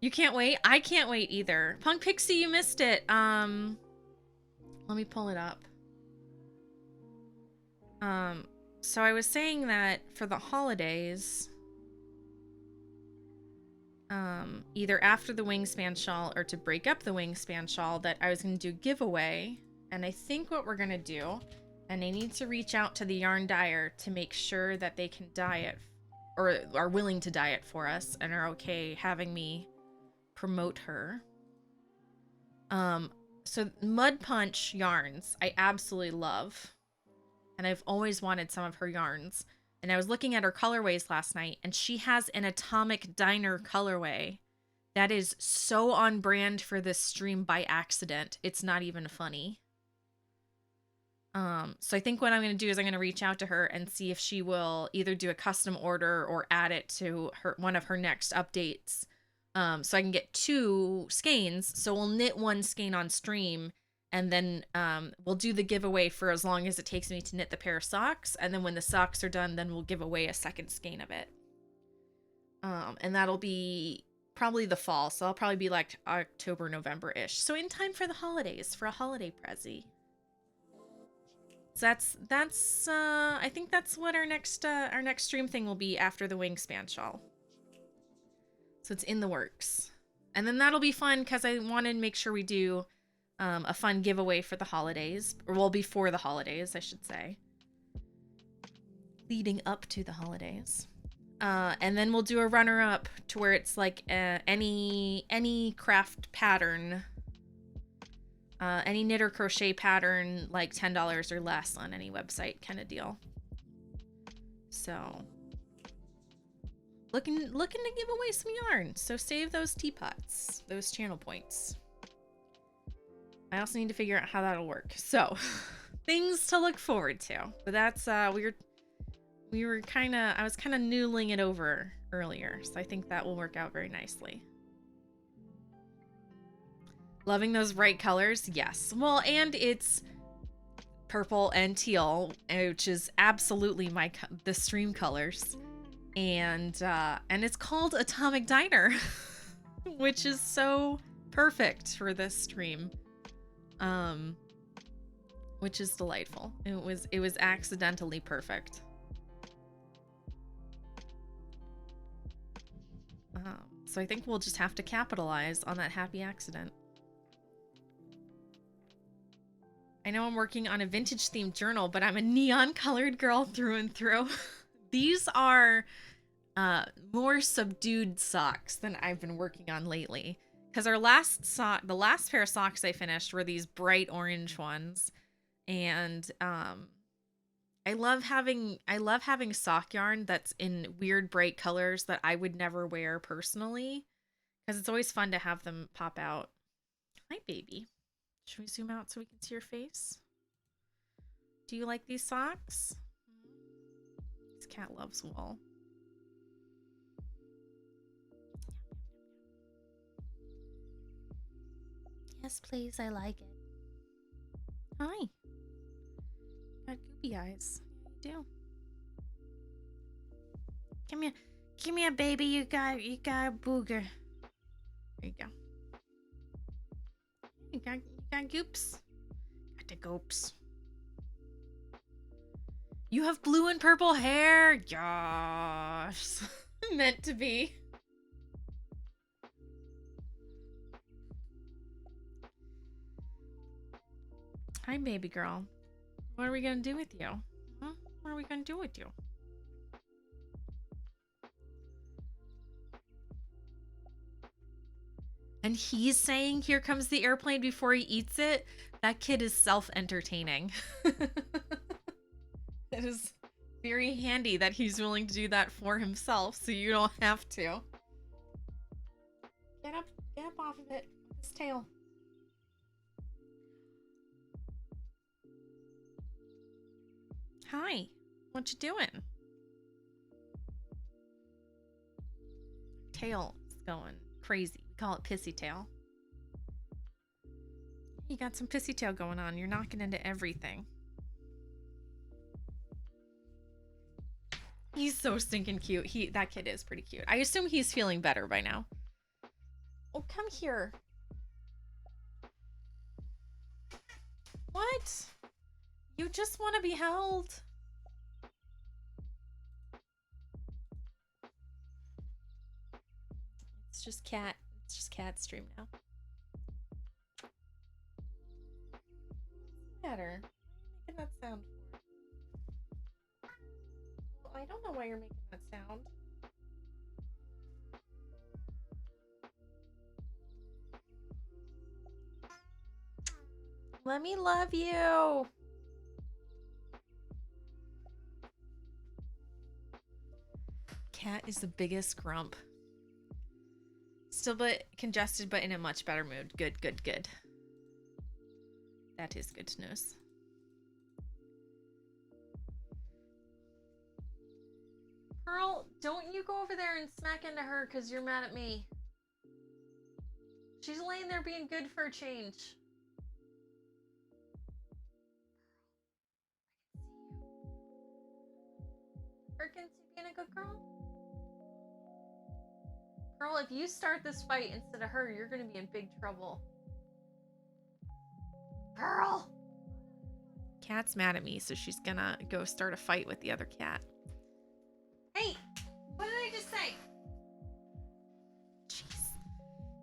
You can't wait? I can't wait either. Punk Pixie, you missed it. Let me pull it up. So I was saying that for the holidays, either after the wingspan shawl or to break up the wingspan shawl that I was going to do giveaway. And I think what we're going to do, and I need to reach out to the yarn dyer to make sure that they can dye it or are willing to dye it for us and are okay having me promote her. So Mud Punch yarns, I absolutely love. And I've always wanted some of her yarns. And I was looking at her colorways last night, and she has an Atomic Diner colorway that is so on brand for this stream by accident. It's not even funny. So I think what I'm going to do is I'm going to reach out to her and see if she will either do a custom order or add it to one of her next updates. So I can get 2 skeins. So we'll knit 1 skein on stream, and then we'll do the giveaway for as long as it takes me to knit the pair of socks. And then when the socks are done, then we'll give away a second skein of it. And that'll be probably the fall. So I'll probably be like October, November-ish. So in time for the holidays, for a holiday prezi. So that's I think that's what our next stream thing will be after the wingspan shawl. So it's in the works. And then that'll be fun because I wanted to make sure we do a fun giveaway for the holidays, or well, before the holidays, I should say. Leading up to the holidays. And then we'll do a runner-up to where it's like any craft pattern, any knit or crochet pattern, like $10 or less on any website kind of deal. So looking to give away some yarn. So save those teapots, those channel points. I also need to figure out how that'll work. So things to look forward to. But that's I was kind of noodling it over earlier, so I think that will work out very nicely. Loving those bright colors, yes. Well, and it's purple and teal, which is absolutely the stream colors, and it's called Atomic Diner, which is so perfect for this stream, which is delightful. It was accidentally perfect. So I think we'll just have to capitalize on that happy accident. I know I'm working on a vintage themed journal, but I'm a neon colored girl through and through. These are more subdued socks than I've been working on lately. Because the last pair of socks I finished were these bright orange ones. And I love having sock yarn that's in weird bright colors that I would never wear personally, because it's always fun to have them pop out. Hi, baby. Should we zoom out so we can see your face? Do you like these socks? This cat loves wool. Yes, please. I like it. Hi. Got goopy eyes. You do. Give me a baby. You got a booger. There you go. You got goops. Got the goops. You have blue and purple hair. Gosh. Meant to be. Hi, baby girl. What are we gonna do with you? Huh? What are we gonna do with you? And he's saying, here comes the airplane before he eats it. That kid is self-entertaining. It is very handy that he's willing to do that for himself, so you don't have to. Get up off of it. His tail. Hi, what you doing? Tail is going crazy. We call it pissy tail. You got some pissy tail going on. You're knocking into everything. He's so stinking cute. That kid is pretty cute. I assume he's feeling better by now. Oh, come here. What? You just want to be held. It's It's just cat stream now. What's the matter? Why are you making that sound for? Well, I don't know why you're making that sound. Let me love you. Cat is the biggest grump. Still but congested, but in a much better mood. Good, good, good. That is good news. Pearl, don't you go over there and smack into her because you're mad at me. She's laying there being good for a change. Perkins, you being a good girl? Pearl, if you start this fight instead of her, you're gonna be in big trouble. Pearl! Cat's mad at me, so she's gonna go start a fight with the other cat. Hey! What did I just say?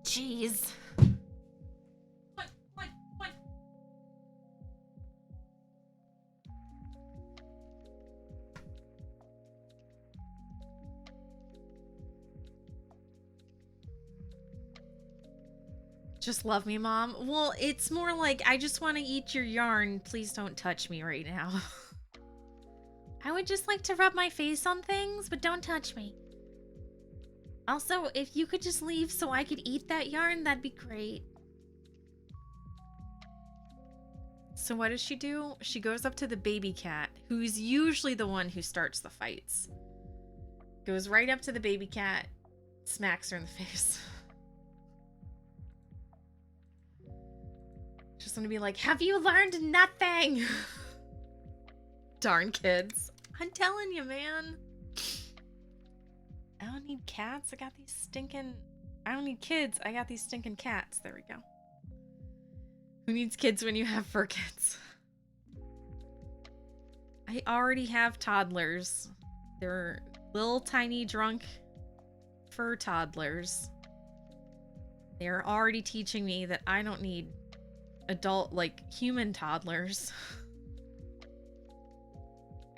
Jeez. What? Just love me, Mom. Well, it's more like, I just want to eat your yarn. Please don't touch me right now. I would just like to rub my face on things, but don't touch me. Also, if you could just leave so I could eat that yarn, that'd be great. So what does she do? She goes up to the baby cat, who's usually the one who starts the fights. Goes right up to the baby cat, smacks her in the face. Just want to be like, have you learned nothing? Darn kids. I'm telling you, man. I don't need cats. I got these stinking... I don't need kids. I got these stinking cats. There we go. Who needs kids when you have fur kids? I already have toddlers. They're little tiny drunk fur toddlers. They're already teaching me that I don't need adult, like, human toddlers.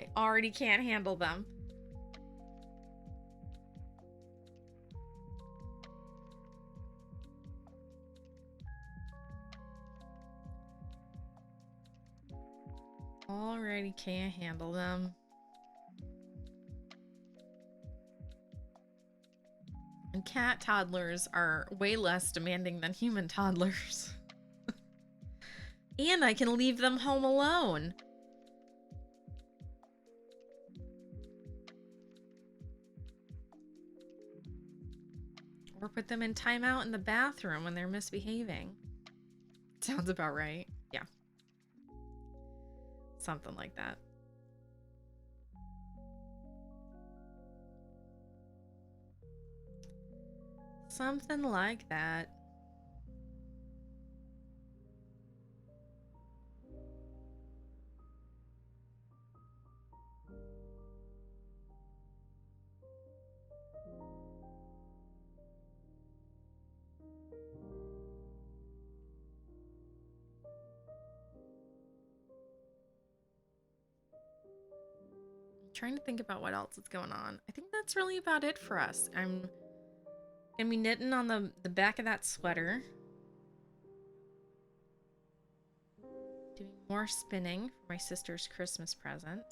I already can't handle them. Already can't handle them. And cat toddlers are way less demanding than human toddlers. And I can leave them home alone. Or put them in timeout in the bathroom when they're misbehaving. Sounds about right. Yeah. Something like that. Something like that. Trying to think about what else is going on. I think that's really about it for us. I'm gonna be knitting on the back of that sweater. Doing more spinning for my sister's Christmas present.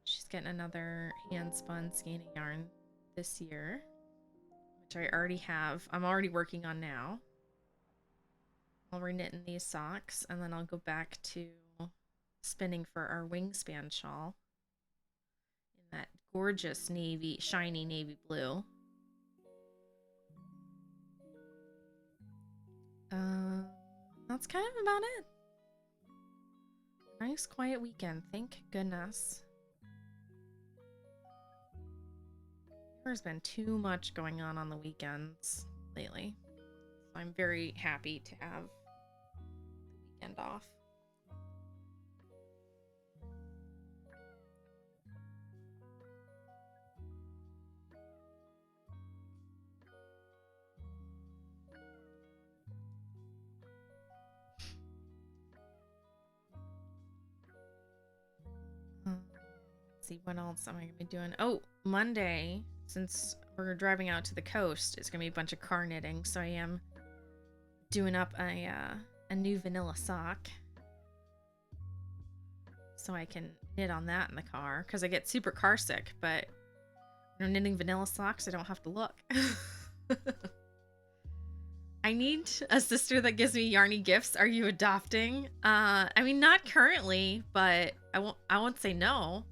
She's getting another hand spun skein of yarn this year, which I already have. I'm already working on now. I'll re-knitting these socks, and then I'll go back to spinning for our wingspan shawl in that gorgeous navy, shiny navy blue. That's kind of about it. Nice quiet weekend, thank goodness. There's been too much going on the weekends lately. So I'm very happy to have the weekend off. Let's see, what else am I gonna be doing? Oh, Monday, since we're driving out to the coast, it's gonna be a bunch of car knitting, so I am doing up a new vanilla sock. So I can knit on that in the car, because I get super car sick, but when I'm knitting vanilla socks, I don't have to look. I need a sister that gives me yarny gifts. Are you adopting? I mean, not currently, but I won't say no.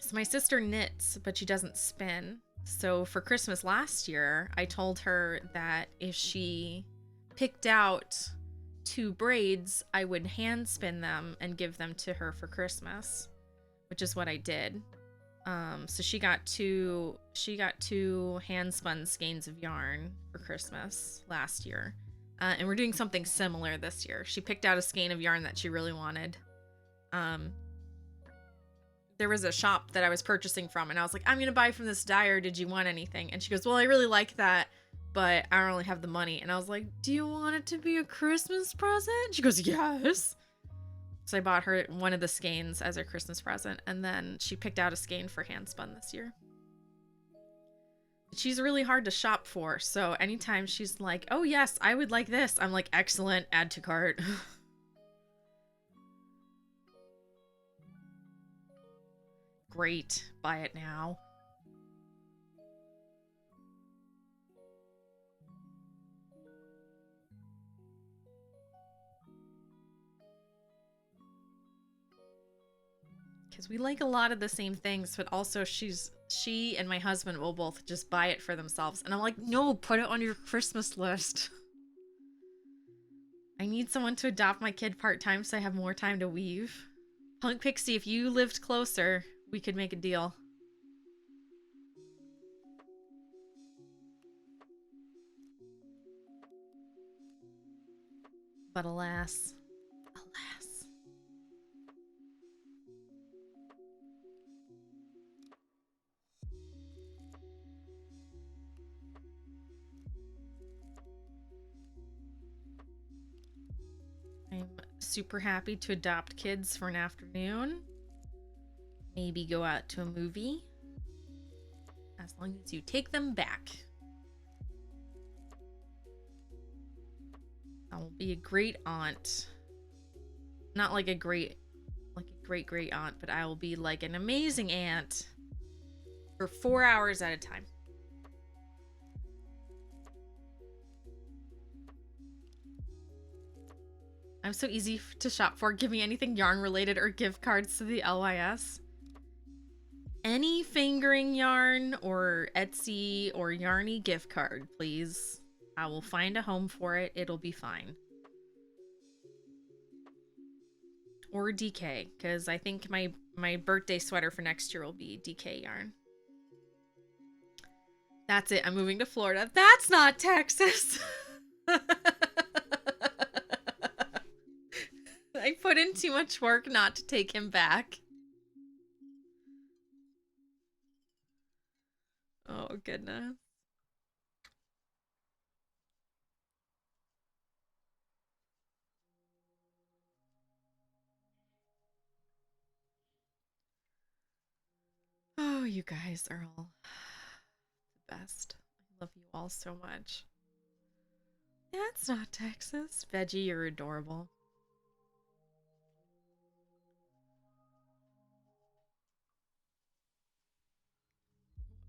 So my sister knits, but she doesn't spin. So for Christmas last year, I told her that if she picked out 2 braids, I would hand spin them and give them to her for Christmas, which is what I did. So she got two hand spun skeins of yarn for Christmas last year. And we're doing something similar this year. She picked out a skein of yarn that she really wanted. There was a shop that I was purchasing from, and I was like, I'm going to buy from this dyer. Did you want anything? And she goes, well, I really like that, but I don't really have the money. And I was like, do you want it to be a Christmas present? She goes, yes. So I bought her one of the skeins as her Christmas present, and then she picked out a skein for hand spun this year. She's really hard to shop for, so anytime she's like, oh yes, I would like this, I'm like, excellent, add to cart. Great, buy it now. Because we like a lot of the same things, but also she and my husband will both just buy it for themselves. And I'm like, no, put it on your Christmas list. I need someone to adopt my kid part-time so I have more time to weave. Punk Pixie, if you lived closer, we could make a deal. But alas. Alas. I'm super happy to adopt kids for an afternoon. Maybe go out to a movie. As long as you take them back. I will be a great aunt. Not like a great aunt, but I will be like an amazing aunt for 4 hours at a time. I'm so easy to shop for. Give me anything yarn related or gift cards to the LYS. Any fingering yarn or Etsy or Yarny gift card, please. I will find a home for it. It'll be fine. Or DK, because I think my birthday sweater for next year will be DK yarn. That's it. I'm moving to Florida. That's not Texas. I put in too much work not to take him back. Oh, goodness. Oh, you guys are all the best. I love you all so much. That's not Texas. Veggie, you're adorable.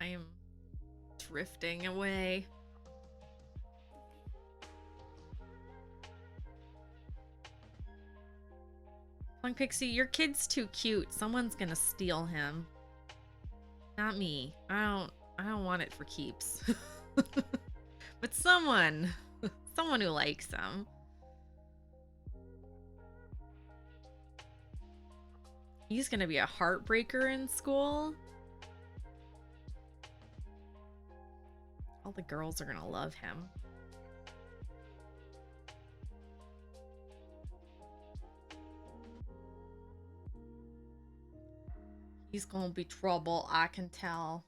I am drifting away. Long Pixie, your kid's too cute. Someone's gonna steal him. Not me. I don't want it for keeps. But someone who likes him. He's gonna be a heartbreaker in school. All the girls are gonna love him. He's gonna be trouble, I can tell.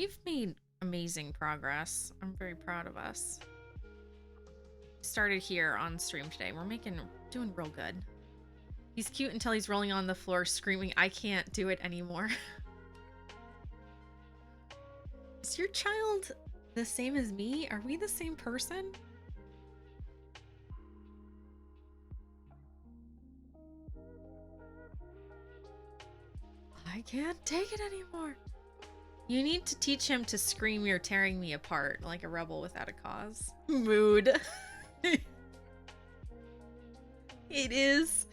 We've made amazing progress. I'm very proud of us. Started here on stream today. We're doing real good. He's cute until he's rolling on the floor screaming, I can't do it anymore. Is your child the same as me? Are we the same person? I can't take it anymore. You need to teach him to scream, you're tearing me apart, like a rebel without a cause. Mood. It is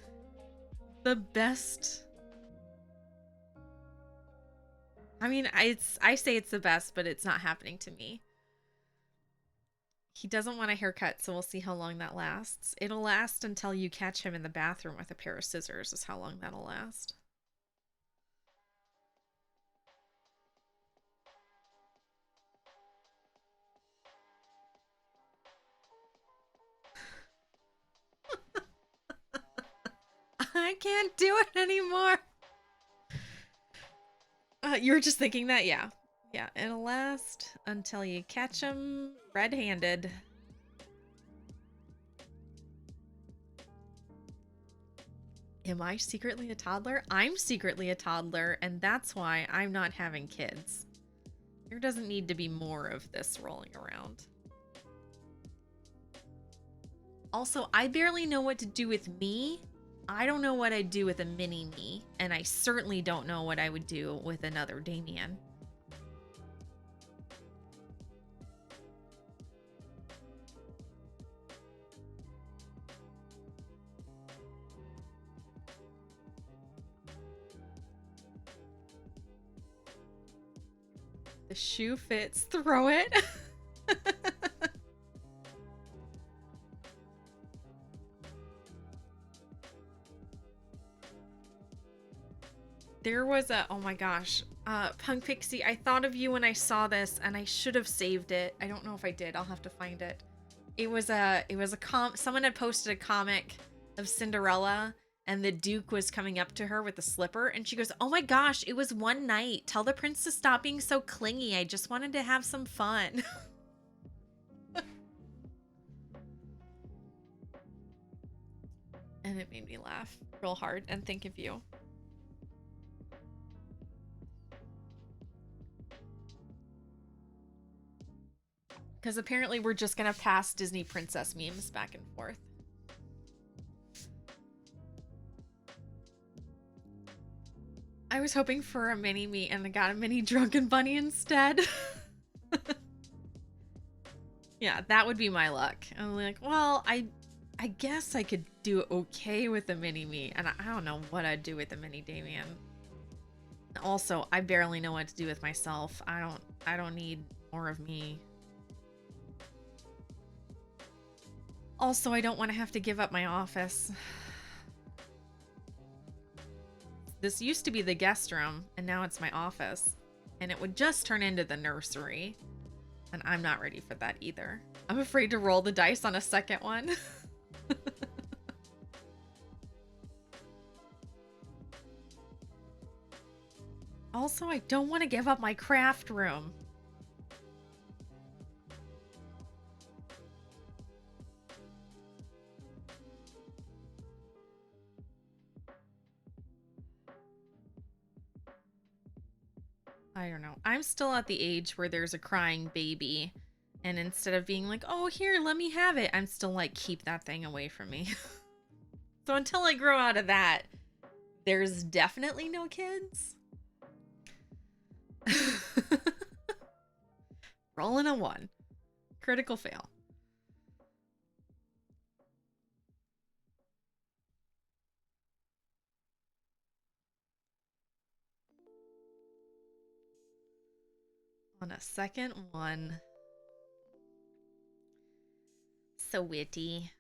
the best. I mean, I say it's the best, but it's not happening to me. He doesn't want a haircut, so we'll see how long that lasts. It'll last until you catch him in the bathroom with a pair of scissors, is how long that'll last. I can't do it anymore. You were just thinking that? Yeah. Yeah, it'll last until you catch him red-handed. Am I secretly a toddler? I'm secretly a toddler, and that's why I'm not having kids. There doesn't need to be more of this rolling around. Also, I barely know what to do with me. I don't know what I'd do with a mini-me, and I certainly don't know what I would do with another Damien. The shoe fits, throw it. There was a, oh my gosh, Punk Pixie, I thought of you when I saw this and I should have saved it. I don't know if I did. I'll have to find it. It was a someone had posted a comic of Cinderella and the Duke was coming up to her with a slipper and she goes, oh my gosh, it was one night. Tell the prince to stop being so clingy. I just wanted to have some fun. And it made me laugh real hard and think of you. Because apparently we're just gonna pass Disney princess memes back and forth. I was hoping for a mini-me and I got a mini drunken bunny instead. Yeah, that would be my luck. I'm like, well, I guess I could do okay with a mini-me, and I don't know what I'd do with a mini Damien. Also, I barely know what to do with myself. I don't need more of me. Also, I don't want to have to give up my office. This used to be the guest room, and now it's my office. And it would just turn into the nursery. And I'm not ready for that either. I'm afraid to roll the dice on a second one. Also, I don't want to give up my craft room. I don't know. I'm still at the age where there's a crying baby. And instead of being like, oh, here, let me have it, I'm still like, keep that thing away from me. So until I grow out of that, there's definitely no kids. Rolling a 1. Critical fail. On a second one. So witty.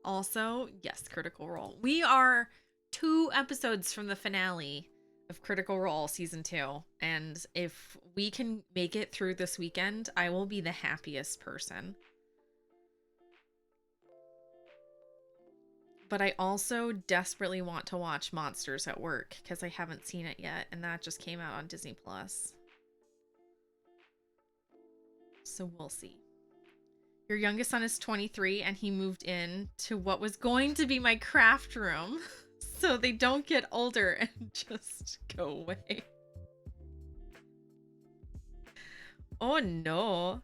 Also, yes, Critical Role. We are 2 episodes from the finale of Critical Role Season 2. And if we can make it through this weekend, I will be the happiest person. But I also desperately want to watch Monsters at Work because I haven't seen it yet, and that just came out on Disney Plus. So we'll see. Your youngest son is 23 and he moved in to what was going to be my craft room. So they don't get older and just go away. Oh no.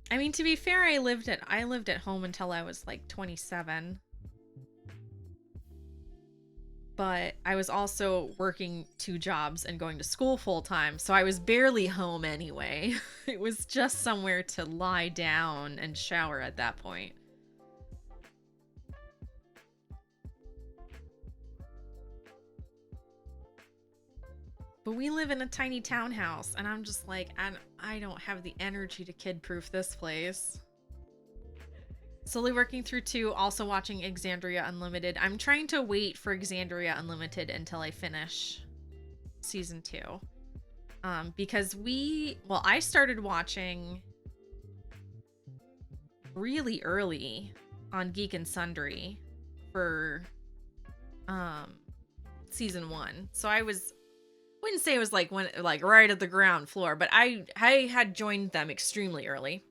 I mean, to be fair, I lived at home until I was like 27. But I was also working 2 jobs and going to school full time, so I was barely home anyway. It was just somewhere to lie down and shower at that point. But we live in a tiny townhouse, and I'm just like, I don't have the energy to kid-proof this place. Slowly working through 2, also watching Exandria Unlimited. I'm trying to wait for Exandria Unlimited until I finish season 2. Because I started watching really early on Geek and Sundry for season 1. So I wouldn't say it was like right at the ground floor, but I had joined them extremely early.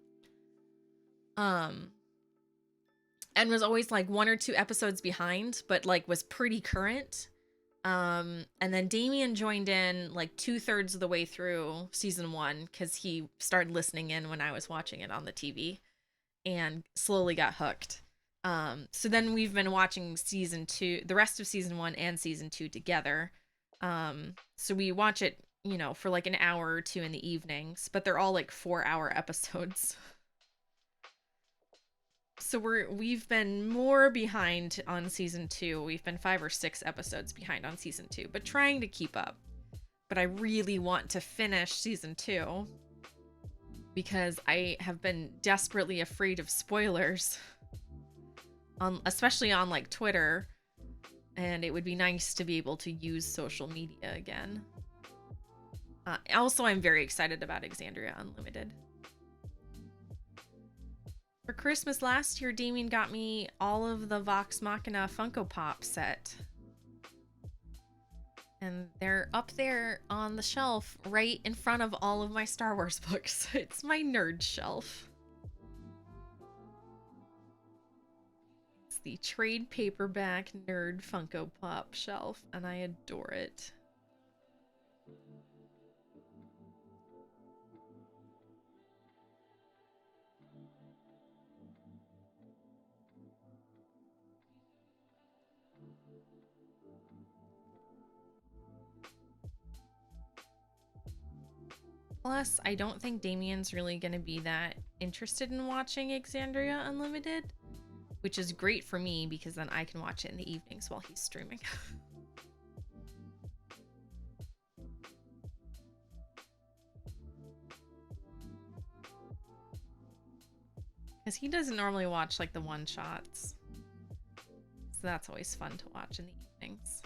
And was always like 1 or 2 episodes behind, but like was pretty current. And then Damien joined in like 2/3 of the way through season 1 because he started listening in when I was watching it on the TV and slowly got hooked. So then we've been watching season 2, the rest of season 1 and season 2 together. So we watch it, for like an hour or 2 in the evenings, but they're all like 4-hour episodes. So we've been more behind on season 2. We've been 5 or 6 episodes behind on season 2, but trying to keep up. But I really want to finish season 2 because I have been desperately afraid of spoilers, especially on like Twitter. And it would be nice to be able to use social media again. Also, I'm very excited about Exandria Unlimited. For Christmas last year, Damien got me all of the Vox Machina Funko Pop set. And they're up there on the shelf right in front of all of my Star Wars books. It's my nerd shelf. It's the trade paperback nerd Funko Pop shelf, and I adore it. Plus, I don't think Damien's really going to be that interested in watching Exandria Unlimited, which is great for me because then I can watch it in the evenings while he's streaming. Because he doesn't normally watch like the one-shots. So that's always fun to watch in the evenings.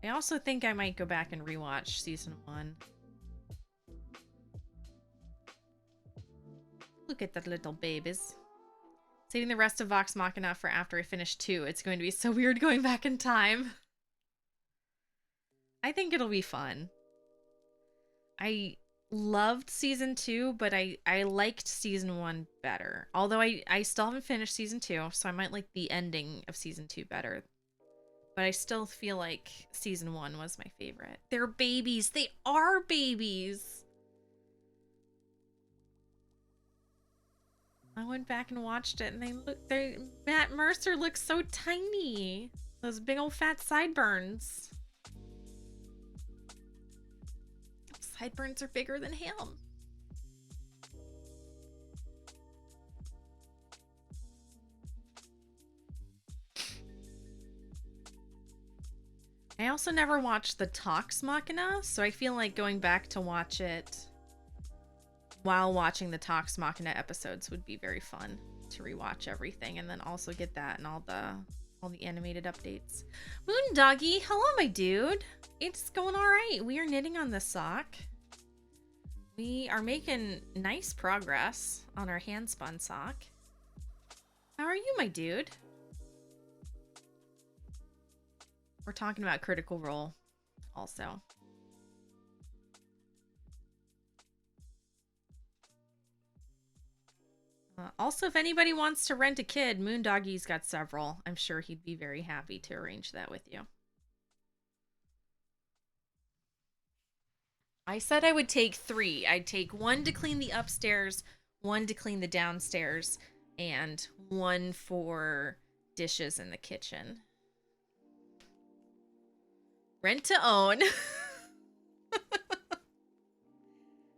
I also think I might go back and rewatch season 1. Look at the little babies. Saving the rest of Vox Machina for after I finish 2. It's going to be so weird going back in time. I think it'll be fun. I loved season 2, but I liked season 1 better. Although I still haven't finished season 2, so I might like the ending of season 2 better. But I still feel like season 1 was my favorite. They're babies. They are babies. I went back and watched it, and Matt Mercer looks so tiny. Those big old fat sideburns. Sideburns are bigger than him. I also never watched the Vox Machina, so I feel like going back to watch it while watching the Vox Machina episodes would be very fun to rewatch everything and then also get that and all the animated updates. Moon Doggy, hello my dude. It's going all right. We are knitting on this sock. We are making nice progress on our hand spun sock. How are you, my dude? We're talking about Critical Role also. Also, if anybody wants to rent a kid, Moondoggy's got several. I'm sure he'd be very happy to arrange that with you. I said I would take 3. I'd take 1 to clean the upstairs, 1 to clean the downstairs, and 1 for dishes in the kitchen. Rent to own.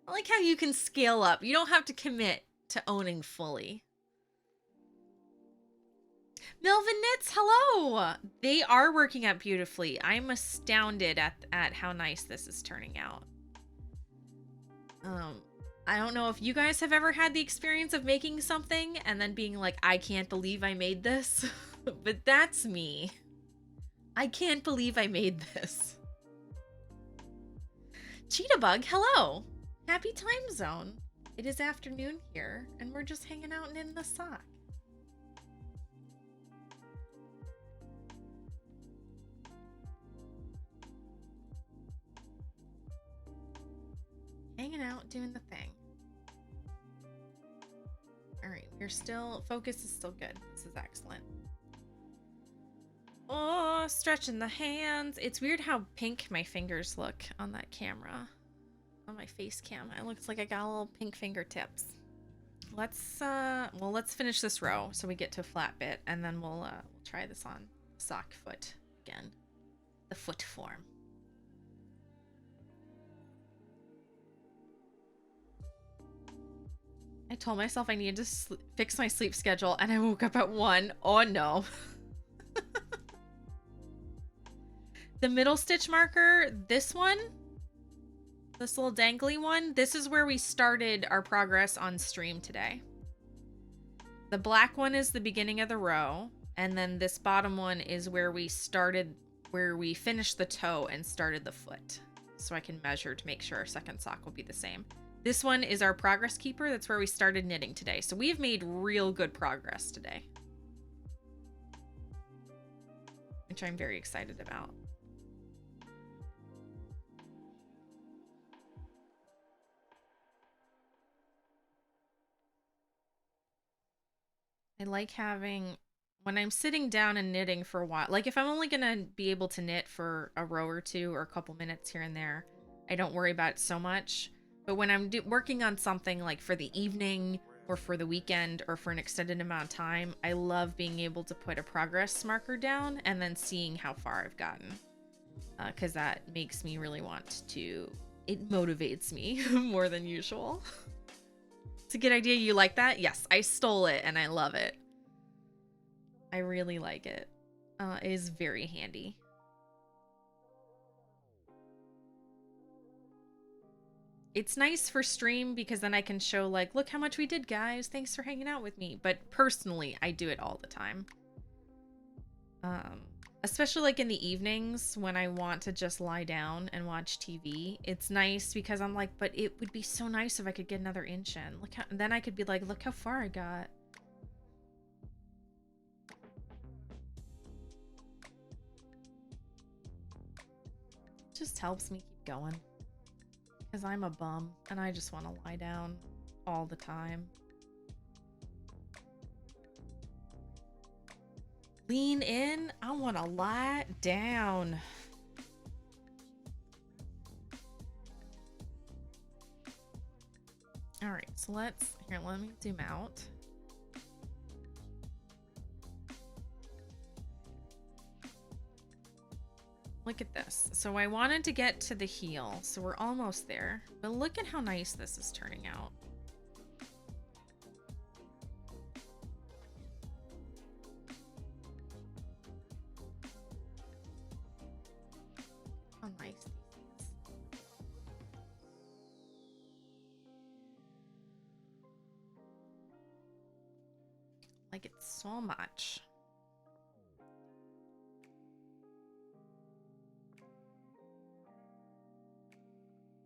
I like how you can scale up. You don't have to commit to owning fully. Melvin Knits, hello! They are working out beautifully. I'm astounded at how nice this is turning out. I don't know if you guys have ever had the experience of making something and then being like, I can't believe I made this. But that's me. I can't believe I made this. Cheetah Bug, hello! Happy time zone. It is afternoon here, and we're just hanging out and in the sock. Hanging out, doing the thing. Alright, we're still... Focus is still good. This is excellent. Oh, stretching the hands. It's weird how pink my fingers look on that camera. On my face cam. It looks like I got a little pink fingertips. Let's finish this row so we get to a flat bit, and then we'll try this on sock foot again. The foot form. I told myself I needed to fix my sleep schedule, and I woke up at 1. Oh no. The middle stitch marker, this one, this little dangly one, this is where we started our progress on stream today. The black one is the beginning of the row, and then this bottom one is where we started, where we finished the toe and started the foot. So I can measure to make sure our second sock will be the same. This one is our progress keeper. That's where we started knitting today. So we've made real good progress today, which I'm very excited about. I like having, when I'm sitting down and knitting for a while, like if I'm only going to be able to knit for a row or two or a couple minutes here and there, I don't worry about it so much. But when I'm working on something like for the evening or for the weekend or for an extended amount of time, I love being able to put a progress marker down and then seeing how far I've gotten. Because that makes me really want to, it motivates me more than usual. It's a good idea. You like that? Yes, I stole it and I love it. I really like it. It is very handy. It's nice for stream because then I can show like, look how much we did, guys. Thanks for hanging out with me. But personally, I do it all the time. Especially like in the evenings when I want to just lie down and watch TV. It's nice because I'm like, but it would be so nice if I could get another inch in. Look how, then I could be like, look how far I got. It just helps me keep going. Because I'm a bum and I just want to lie down all the time. Lean in. I want to lie down. All right, so let me zoom out. Look at this. So I wanted to get to the heel, so we're almost there. But look at how nice this is turning out. How nice this is. Like it so much.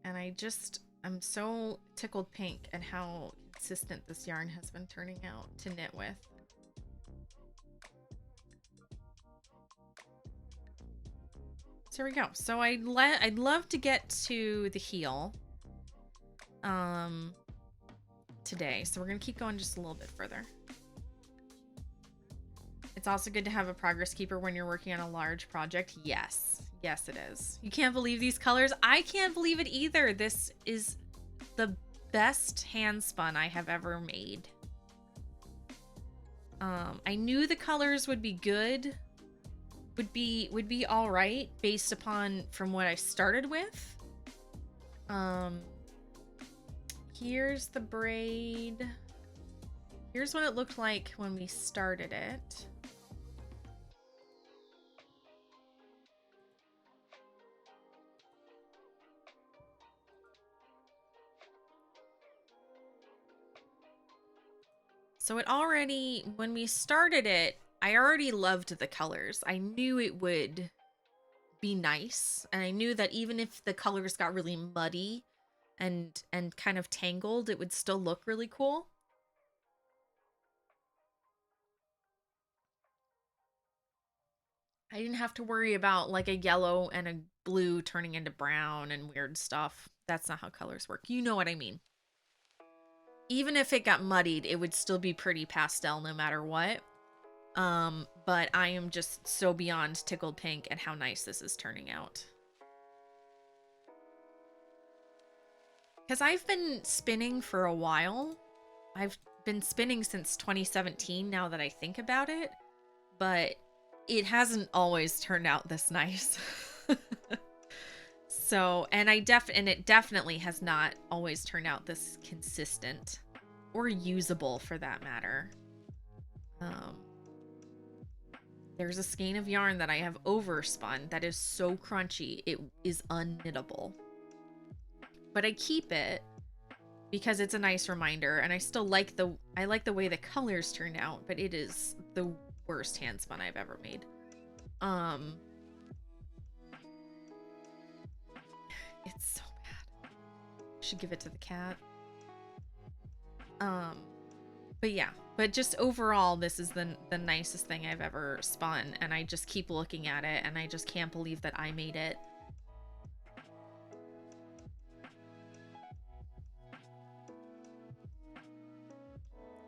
And I just, I'm so tickled pink at how consistent this yarn has been turning out to knit with. So here we go. So I'd love to get to the heel today. So we're gonna keep going just a little bit further. It's also good to have a progress keeper when you're working on a large project. Yes. Yes, it is. You can't believe these colors. I can't believe it either. This is the best hand spun I have ever made. I knew the colors would be good, would be all right based upon from what I started with. Here's the braid. Here's what it looked like when we started it. So it already, when we started it, I already loved the colors. I knew it would be nice. And I knew that even if the colors got really muddy and kind of tangled, it would still look really cool. I didn't have to worry about like a yellow and a blue turning into brown and weird stuff. That's not how colors work. You know what I mean. Even if it got muddied, it would still be pretty pastel no matter what. But I am just so beyond tickled pink at how nice this is turning out. Because I've been spinning for a while. I've been spinning since 2017 now that I think about it. But it hasn't always turned out this nice. So, and it definitely has not always turned out this consistent or usable for that matter. There's a skein of yarn that I have overspun that is so crunchy it is unknittable. But I keep it because it's a nice reminder, and I still like the way the colors turned out, but it is the worst hand spun I've ever made. It's so bad. Should give it to the cat. But yeah, but just overall, this is the nicest thing I've ever spun, and I just keep looking at it, and I just can't believe that I made it.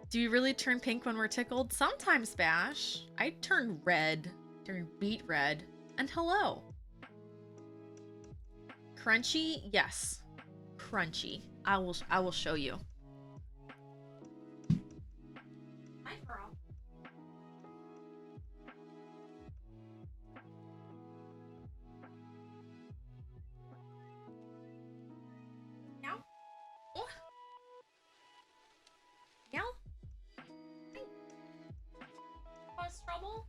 Do you really turn pink when we're tickled? Sometimes, Bash. I turn red, turn beet red, and hello. Crunchy? Yes. Crunchy. I will show you. Hi, girl. Meow. Oh. Meow. Cause trouble?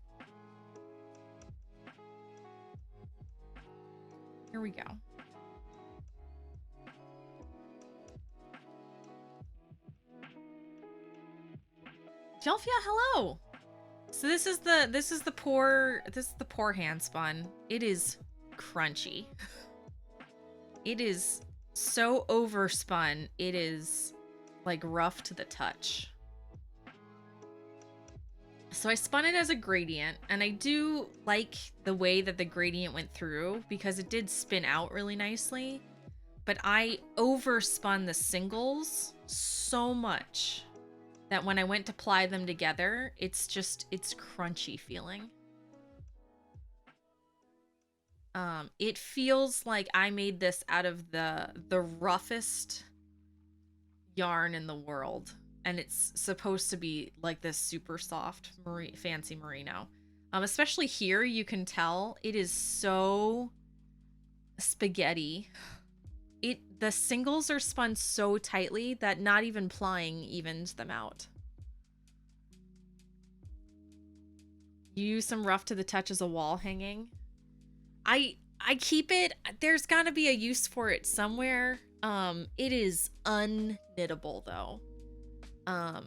Here we go. Delphia, hello. So this is the poor hand spun. It is crunchy. It is so overspun. It is like rough to the touch. So I spun it as a gradient, and I do like the way that the gradient went through because it did spin out really nicely. But I overspun the singles so much that when I went to ply them together, it's crunchy feeling. It feels like I made this out of the roughest yarn in the world, and it's supposed to be like this super soft fancy merino. Especially here, you can tell it is so spaghetti. The singles are spun so tightly that not even plying evens them out. You use some rough to the touch as a wall hanging. I keep it. There's got to be a use for it somewhere. It is unknittable though. I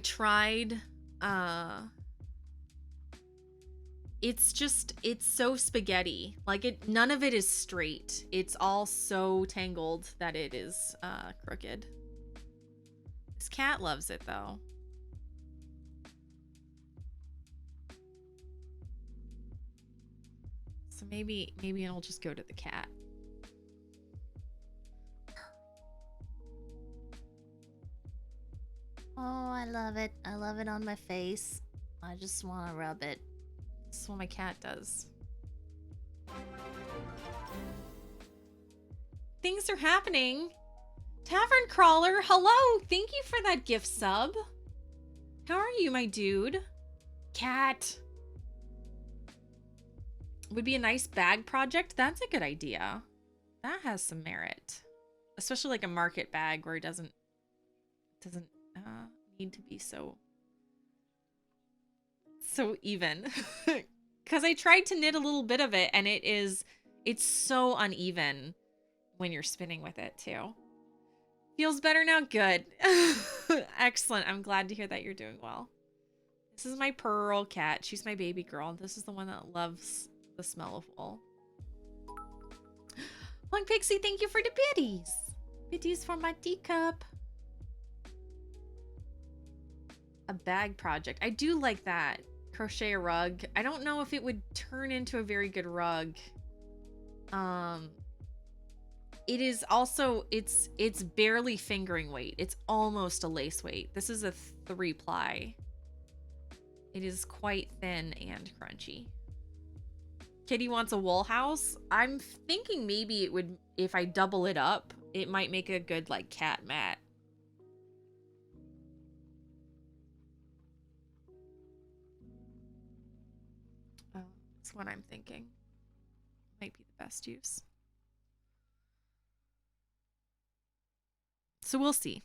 tried it's just, it's so spaghetti. Like none of it is straight. It's all so tangled that it is crooked. This cat loves it though. So maybe it'll just go to the cat. Oh, I love it. I love it on my face. I just want to rub it. That's what my cat does. Things are happening. Tavern Crawler, hello. Thank you for that gift sub. How are you, my dude? Cat. Would be a nice bag project. That's a good idea. That has some merit. Especially like a market bag where it doesn't need to be so even. Because I tried to knit a little bit of it and it's so uneven when you're spinning with it too. Feels better now? Good. Excellent. I'm glad to hear that you're doing well. This is my Pearl cat. She's my baby girl. This is the one that loves the smell of wool. Punk Pixie, thank you for the biddies. Biddies for my teacup. A bag project. I do like that. Crochet a rug. I don't know if it would turn into a very good rug. It is also, it's barely fingering weight. It's almost a lace weight. This is a 3-ply. It is quite thin and crunchy. Kitty wants a wool house. I'm thinking maybe it would, if I double it up, it might make a good like cat mat. That's what I'm thinking. Might be the best use. So we'll see.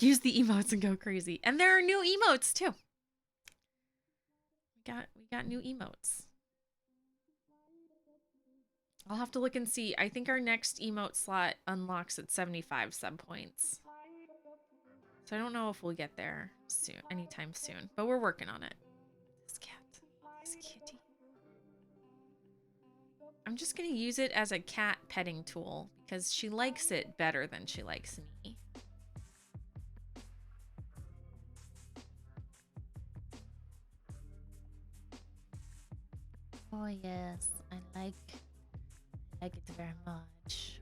Use the emotes and go crazy. And there are new emotes too. We got new emotes. I'll have to look and see. I think our next emote slot unlocks at 75 sub points. So I don't know if we'll get there soon, anytime soon, but we're working on it. This cat, this kitty. I'm just gonna use it as a cat petting tool because she likes it better than she likes me. Oh yes, I like it very much.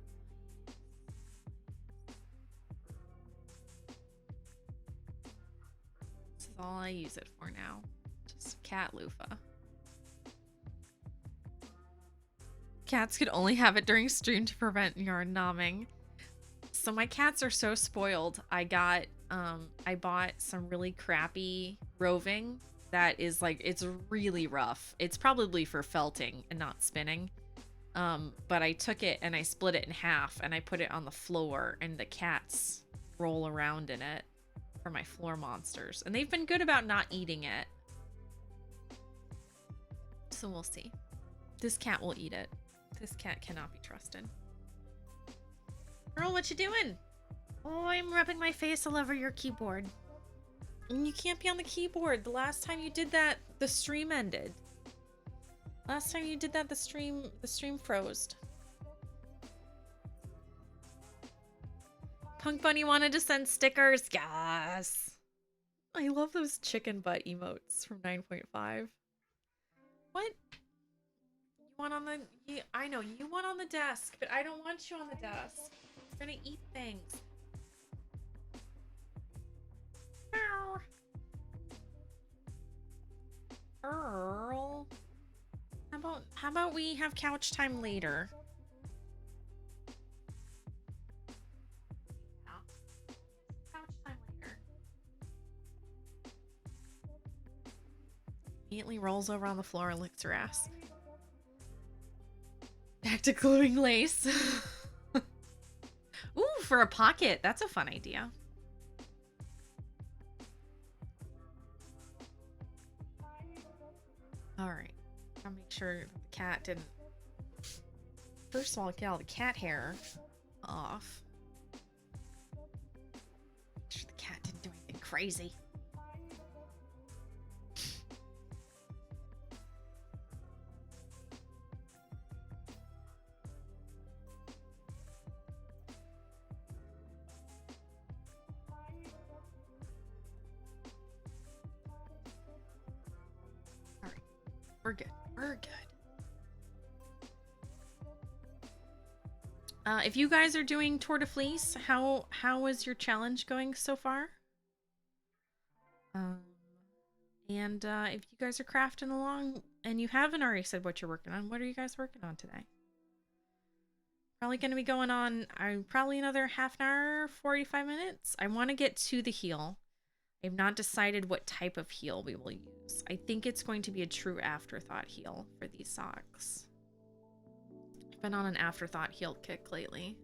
This is all I use it for now. Just cat loofah. Cats could only have it during stream to prevent yarn nomming. So my cats are so spoiled. I bought some really crappy roving that is like, it's really rough. It's probably for felting and not spinning. But I took it and I split it in half and I put it on the floor and the cats roll around in it for my floor monsters. And they've been good about not eating it. So we'll see. This cat will eat it. This cat cannot be trusted. Girl, what you doing? Oh, I'm rubbing my face all over your keyboard. And you can't be on the keyboard. The last time you did that, the stream ended. Last time you did that, the stream froze. Punk Bunny wanted to send stickers. Yes. I love those chicken butt emotes from 9.5. What? You want on the... I know, you want on the desk, but I don't want you on the desk. You're gonna eat things. Earl. How about we have couch time later? Yeah. Couch time later. Immediately rolls over on the floor and licks her ass. Back to gluing lace. Ooh, for a pocket. That's a fun idea. All right. I'll make sure the cat didn't... First of all, get all the cat hair off. Make sure the cat didn't do anything crazy. We're good. We're good. If you guys are doing Tour de Fleece, how is your challenge going so far? And if you guys are crafting along and you haven't already said what you're working on, what are you guys working on today? Probably going to be going on probably another half an hour, 45 minutes. I want to get to the heel. I've not decided what type of heel we will use. I think it's going to be a true afterthought heel for these socks. I've been on an afterthought heel kick lately.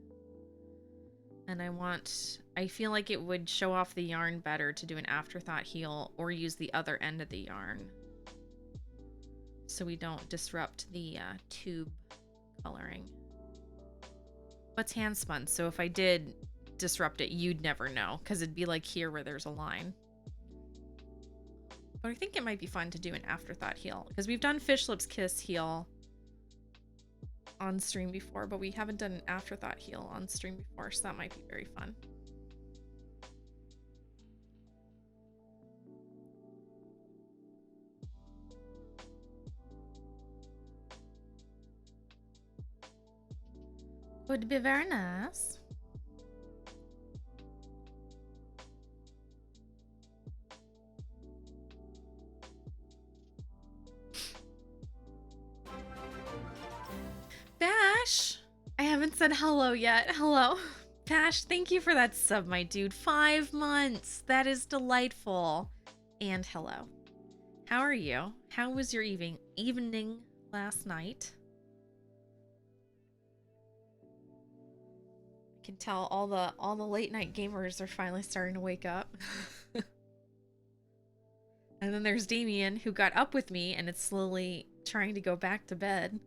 And I feel like it would show off the yarn better to do an afterthought heel or use the other end of the yarn, so we don't disrupt the tube coloring. But it's hand spun, so if I did disrupt it, you'd never know, because it'd be like here where there's a line. But I think it might be fun to do an afterthought heel, because we've done Fish Lips Kiss heel on stream before, but we haven't done an afterthought heel on stream before, so that might be very fun. Would be very nice. Bash, I haven't said hello yet. Hello. Bash, thank you for that sub, my dude. 5 months. That is delightful. And hello. How are you? How was your evening last night? I can tell all the late night gamers are finally starting to wake up. And then there's Damien, who got up with me and it's slowly trying to go back to bed.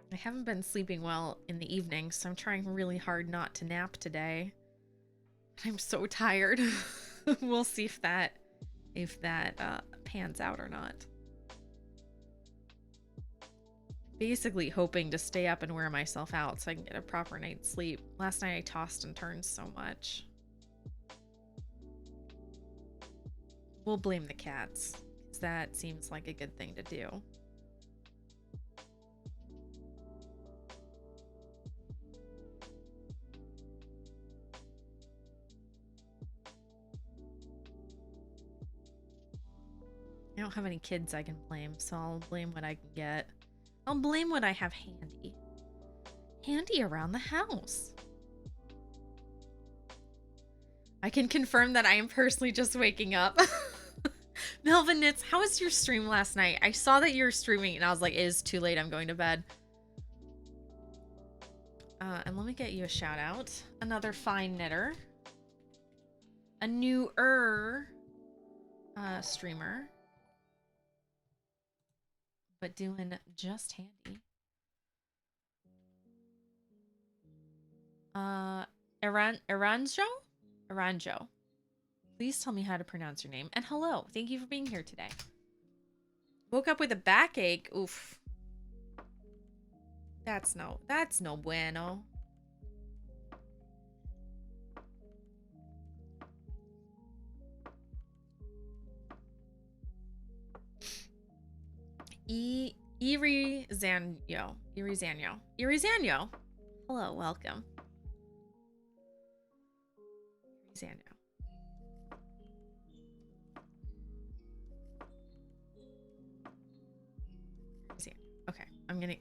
I haven't been sleeping well in the evening, so I'm trying really hard not to nap today. I'm so tired. We'll see if that pans out or not. Basically hoping to stay up and wear myself out so I can get a proper night's sleep. Last night I tossed and turned so much. We'll blame the cats, because that seems like a good thing to do. I don't have any kids I can blame, so I'll blame what I can get. I'll blame what I have handy. Handy around the house. I can confirm that I am personally just waking up. Melvin Knits, how was your stream last night? I saw that you were streaming and I was like, it is too late, I'm going to bed. And let me get you a shout out. Another fine knitter. A newer streamer. But doing just handy. Aranjo. Please tell me how to pronounce your name. And hello, thank you for being here today. Woke up with a backache. Oof. That's no bueno. Irizanyo. Hello, welcome. Irizanyo. Okay,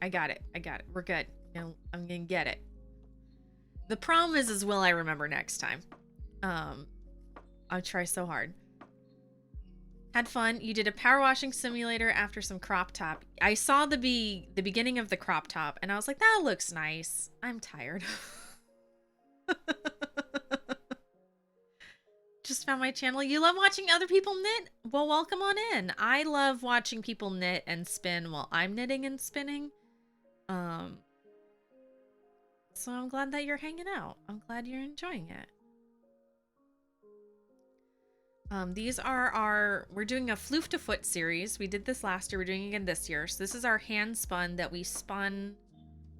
I got it. We're good. I'm gonna get it. The problem is will I remember next time? I'll try so hard. Had fun. You did a power washing simulator after some crop top. I saw the beginning of the crop top and I was like, that looks nice. I'm tired. Just found my channel. You love watching other people knit? Well, welcome on in. I love watching people knit and spin while I'm knitting and spinning. So I'm glad that you're hanging out. I'm glad you're enjoying it. These are we're doing a Floof to Foot series. We did this last year. We're doing it again this year. So this is our hand spun that we spun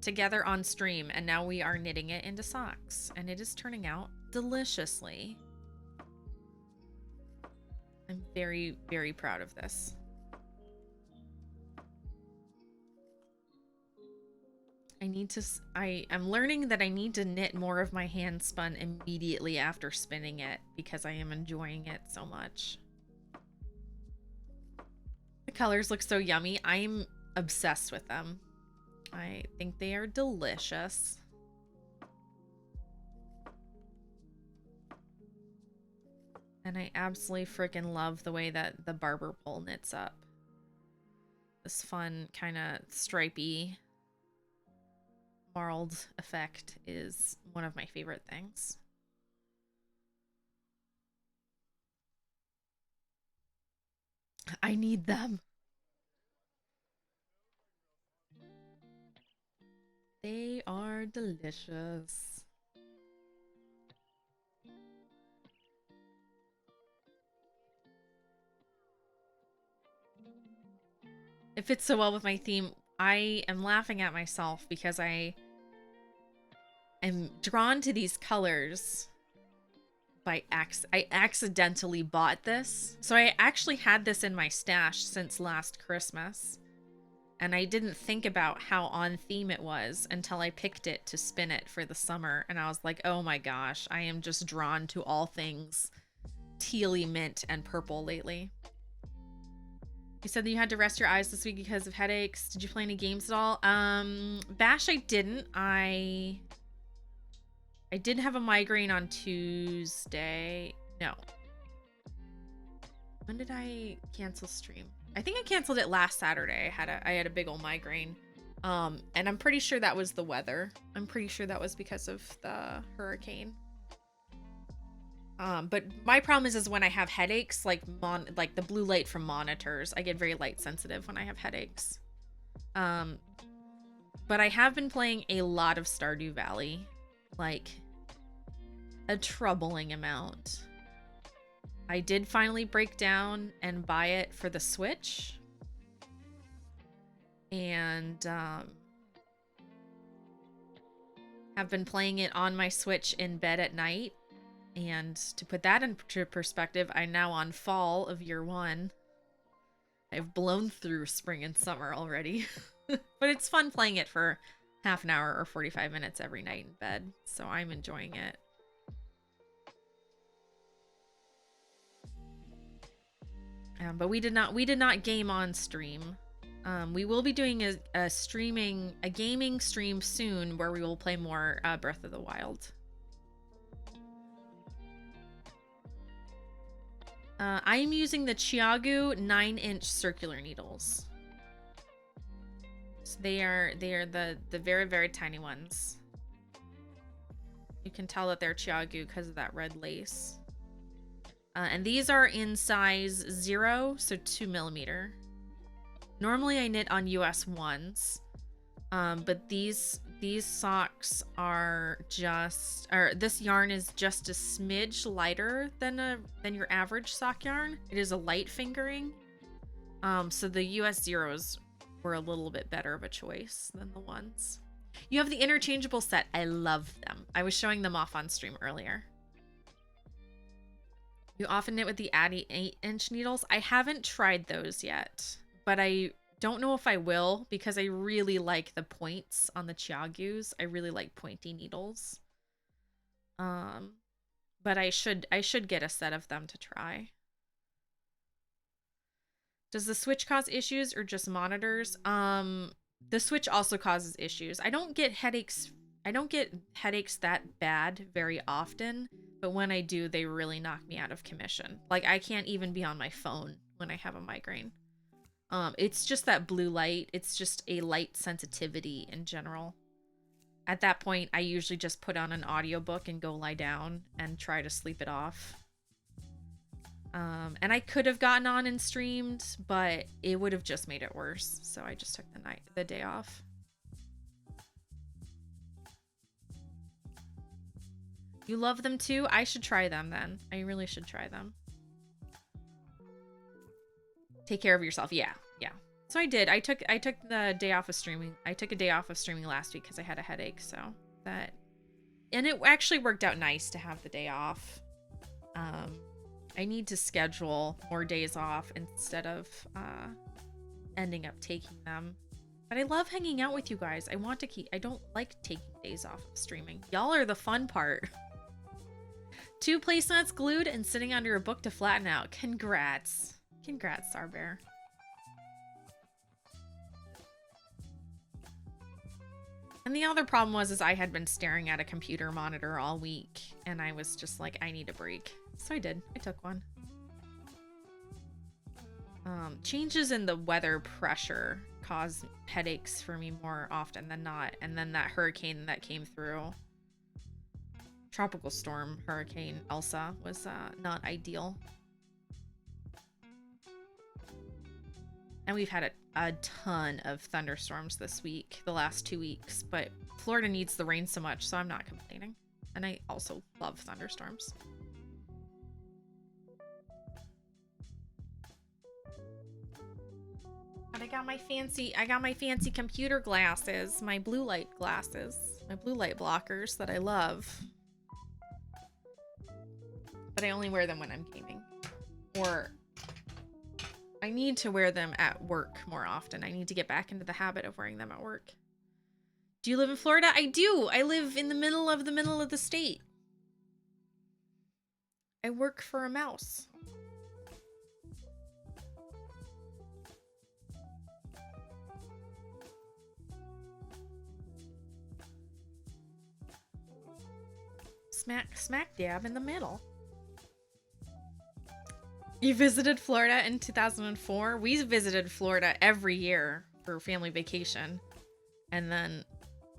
together on stream. And now we are knitting it into socks. And it is turning out deliciously. I'm very, very proud of this. I'm learning that I need to knit more of my hand spun immediately after spinning it because I am enjoying it so much. The colors look so yummy. I'm obsessed with them. I think they are delicious. And I absolutely freaking love the way that the barber pole knits up. This fun kind of stripy marled effect is one of my favorite things. I need them. They are delicious. It fits so well with my theme. I am laughing at myself because I am drawn to these colors by I accidentally bought this. So I actually had this in my stash since last Christmas. And I didn't think about how on theme it was until I picked it to spin it for the summer. And I was like, oh my gosh, I am just drawn to all things tealy mint and purple lately. You said that you had to rest your eyes this week because of headaches. Did you play any games at all? Bash, I didn't. I did have a migraine on Tuesday. No. When did I cancel stream? I think I canceled it last Saturday. I had a big old migraine. And I'm pretty sure that was the weather. I'm pretty sure that was because of the hurricane. But my problem is when I have headaches, like the blue light from monitors, I get very light sensitive when I have headaches. But I have been playing a lot of Stardew Valley, like a troubling amount. I did finally break down and buy it for the Switch. And have been playing it on my Switch in bed at night. And to put that into perspective, I'm now on fall of year 1. I've blown through spring and summer already. But it's fun playing it for half an hour or 45 minutes every night in bed. So I'm enjoying it. But we did not game on stream. We will be doing a gaming stream soon where we will play more Breath of the Wild. I am using the Chiagu 9-inch circular needles. So they are the very, very tiny ones. You can tell that they're Chiagu because of that red lace. And these are in size 0, so 2mm. Normally I knit on US 1s, but these socks are this yarn is just a smidge lighter than your average sock yarn. It is a light fingering, so the US 0s were a little bit better of a choice than the ones. You have the interchangeable set. I love them. I was showing them off on stream earlier. You often knit with the Addy 8-inch needles. I haven't tried those yet, but I don't know if I will because I really like the points on the Chiagus. I really like pointy needles. But I should get a set of them to try. Does the Switch cause issues or just monitors? The Switch also causes issues. I don't get headaches that bad very often, but when I do, they really knock me out of commission. Like, I can't even be on my phone when I have a migraine. It's just that blue light. It's just a light sensitivity in general. At that point, I usually just put on an audiobook and go lie down and try to sleep it off. And I could have gotten on and streamed, but it would have just made it worse. So I just took the day off. You love them too? I should try them then. I really should try them. Take care of yourself. Yeah. So I did. I took the day off of streaming. I took a day off of streaming last week because I had a headache. So and it actually worked out nice to have the day off. I need to schedule more days off instead of ending up taking them. But I love hanging out with you guys. I don't like taking days off of streaming. Y'all are the fun part. 2 placemats glued and sitting under a book to flatten out. Congrats. Congrats, Starbear. And the other problem was I had been staring at a computer monitor all week, and I was just like, I need a break. So I did. I took one. Changes in the weather pressure cause headaches for me more often than not. And then that hurricane that came through, tropical storm hurricane Elsa, was not ideal. And we've had a ton of thunderstorms this week, the last 2 weeks, but Florida needs the rain so much, so I'm not complaining. And I also love thunderstorms. But I got my fancy computer glasses, my blue light glasses, my blue light blockers that I love. But I only wear them when I'm gaming. Or I need to wear them at work more often. I need to get back into the habit of wearing them at work. Do you live in Florida? I do. I live in the middle of the state. I work for a mouse. Smack dab in the middle. You visited Florida in 2004? We visited Florida every year for family vacation. And then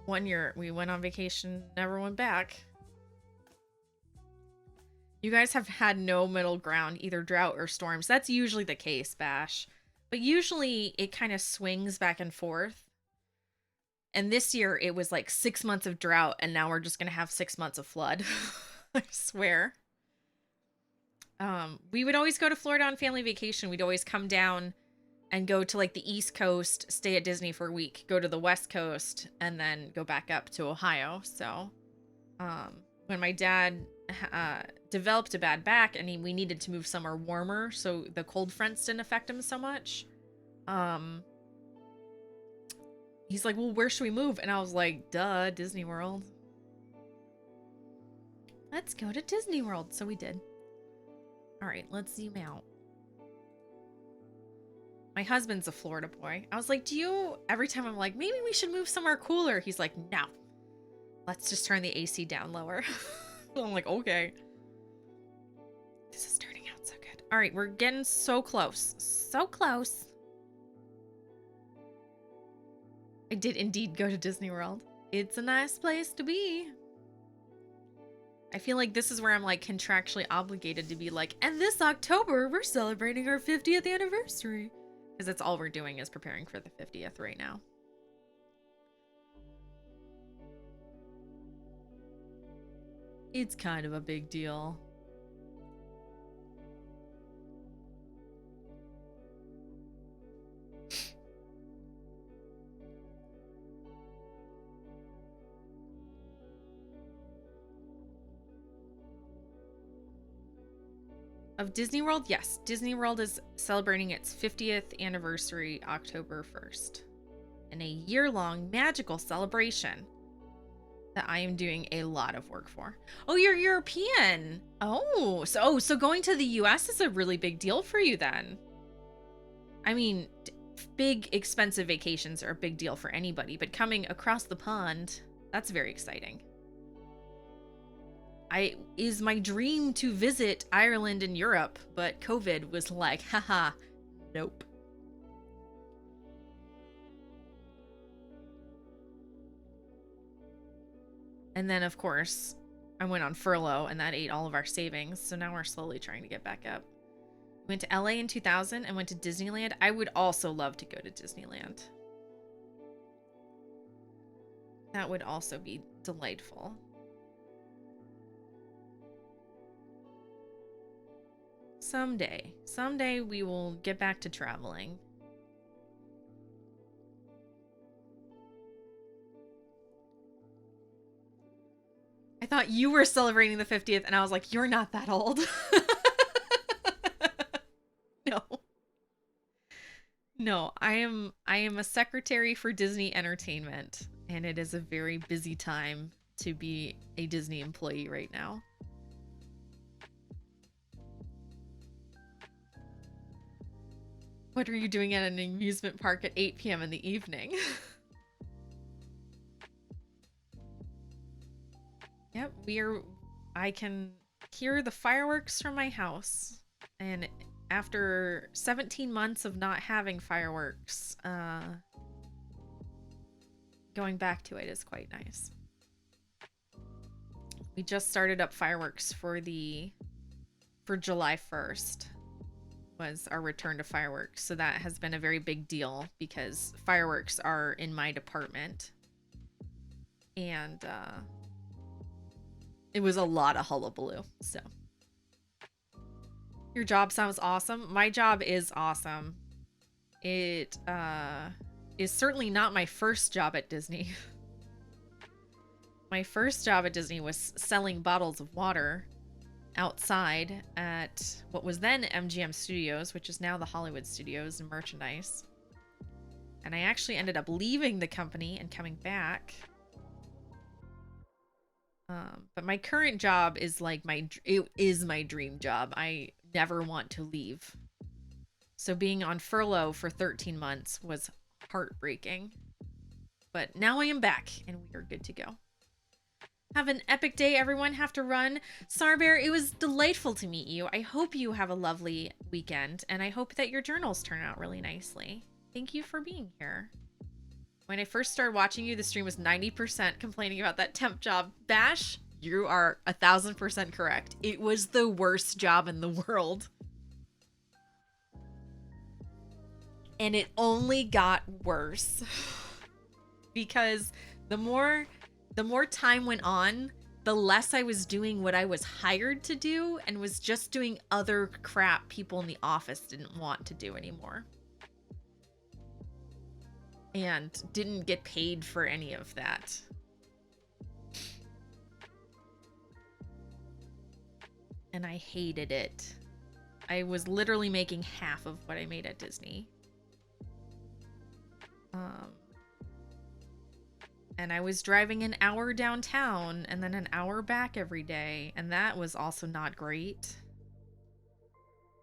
one year we went on vacation, never went back. You guys have had no middle ground, either drought or storms. That's usually the case, Bash. But usually it kind of swings back and forth. And this year it was like 6 months of drought, and now we're just going to have 6 months of flood. I swear. We would always go to Florida on family vacation. We'd always come down and go to like the East Coast, stay at Disney for a week, go to the West Coast, and then go back up to Ohio. So, when my dad developed a bad back and we needed to move somewhere warmer so the cold fronts didn't affect him so much, he's like, well, where should we move? And I was like, duh, Disney World. Let's go to Disney World. So we did. All right, let's zoom out. My husband's a Florida boy. I was like, every time I'm like, maybe we should move somewhere cooler. He's like, no, let's just turn the AC down lower. I'm like, okay. This is turning out so good. All right, we're getting so close. So close. I did indeed go to Disney World. It's a nice place to be. I feel like this is where I'm like contractually obligated to be like, and this October we're celebrating our 50th anniversary. Because that's all we're doing is preparing for the 50th right now. It's kind of a big deal. Of Disney World? Yes. Disney World is celebrating its 50th anniversary October 1st. In a year-long magical celebration that I am doing a lot of work for. Oh, you're European. Oh, so going to the US is a really big deal for you then. I mean, big expensive vacations are a big deal for anybody, but coming across the pond, that's very exciting. Is my dream to visit Ireland and Europe, but COVID was like, haha, nope. And then, of course, I went on furlough, and that ate all of our savings, so now we're slowly trying to get back up. Went to LA in 2000 and went to Disneyland. I would also love to go to Disneyland. That would also be delightful. Someday we will get back to traveling. I thought you were celebrating the 50th, and I was like, you're not that old. No. No, I am a secretary for Disney Entertainment, and it is a very busy time to be a Disney employee right now. What are you doing at an amusement park at 8 p.m. in the evening? Yep, I can hear the fireworks from my house. And after 17 months of not having fireworks, going back to it is quite nice. We just started up fireworks for July 1st was our return to fireworks. So that has been a very big deal because fireworks are in my department. And it was a lot of hullabaloo. So your job sounds awesome. My job is awesome. It is certainly not my first job at Disney. My first job at Disney was selling bottles of water outside at what was then MGM Studios, which is now the Hollywood Studios and merchandise. And I actually ended up leaving the company and coming back. But my current job is like it is my dream job. I never want to leave. So being on furlough for 13 months was heartbreaking. But now I am back and we are good to go. Have an epic day, everyone. Have to run. Sarbear, it was delightful to meet you. I hope you have a lovely weekend, and I hope that your journals turn out really nicely. Thank you for being here. When I first started watching you, the stream was 90% complaining about that temp job. Bash, you are 1000% correct. It was the worst job in the world. And it only got worse. Because the more time went on, the less I was doing what I was hired to do and was just doing other crap people in the office didn't want to do anymore. And didn't get paid for any of that. And I hated it. I was literally making half of what I made at Disney. And I was driving an hour downtown and then an hour back every day. And that was also not great.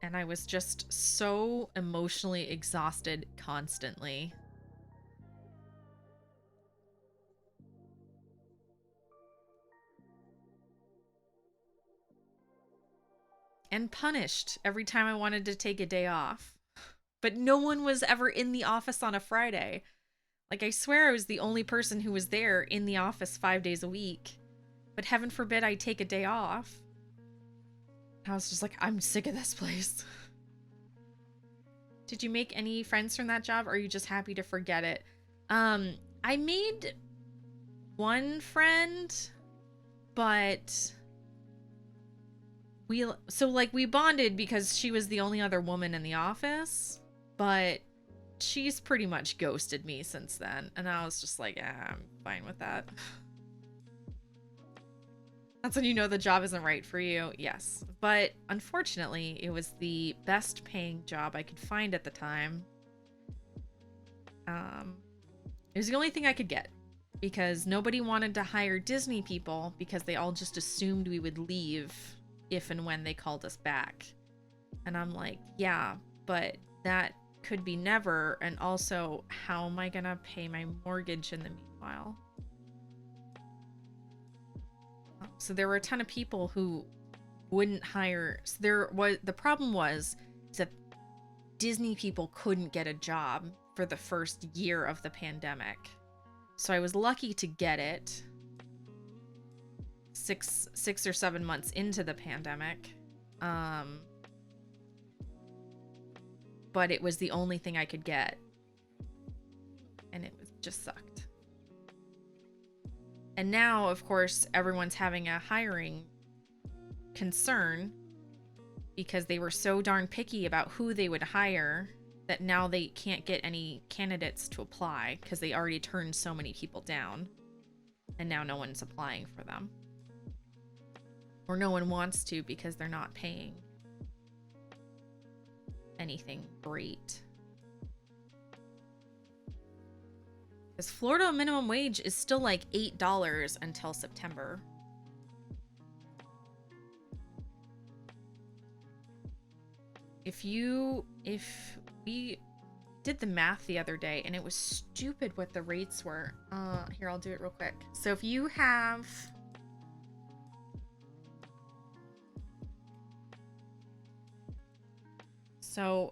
And I was just so emotionally exhausted constantly. And punished every time I wanted to take a day off. But no one was ever in the office on a Friday. Like, I swear I was the only person who was there in the office 5 days a week. But heaven forbid I take a day off. I was just like, I'm sick of this place. Did you make any friends from that job, or are you just happy to forget it? I made one friend, but we bonded because she was the only other woman in the office, but she's pretty much ghosted me since then, and I was just like, I'm fine with that. That's when you know the job isn't right for you. Yes, but unfortunately it was the best paying job I could find at the time. It was the only thing I could get because nobody wanted to hire Disney people because they all just assumed we would leave if and when they called us back. And I'm like, yeah, but that could be never. And also, how am I gonna pay my mortgage in the meanwhile? So there were a ton of people who wouldn't hire. So the problem was that Disney people couldn't get a job for the first year of the pandemic. So I was lucky to get it six or 7 months into the pandemic. But it was the only thing I could get. And it just sucked. And now, of course, everyone's having a hiring concern because they were so darn picky about who they would hire that now they can't get any candidates to apply because they already turned so many people down. And now no one's applying for them. Or no one wants to because they're not paying. anything great. Because Florida minimum wage is still like $8 until September. If we did the math the other day and it was stupid what the rates were. Here, I'll do it real quick. So if you have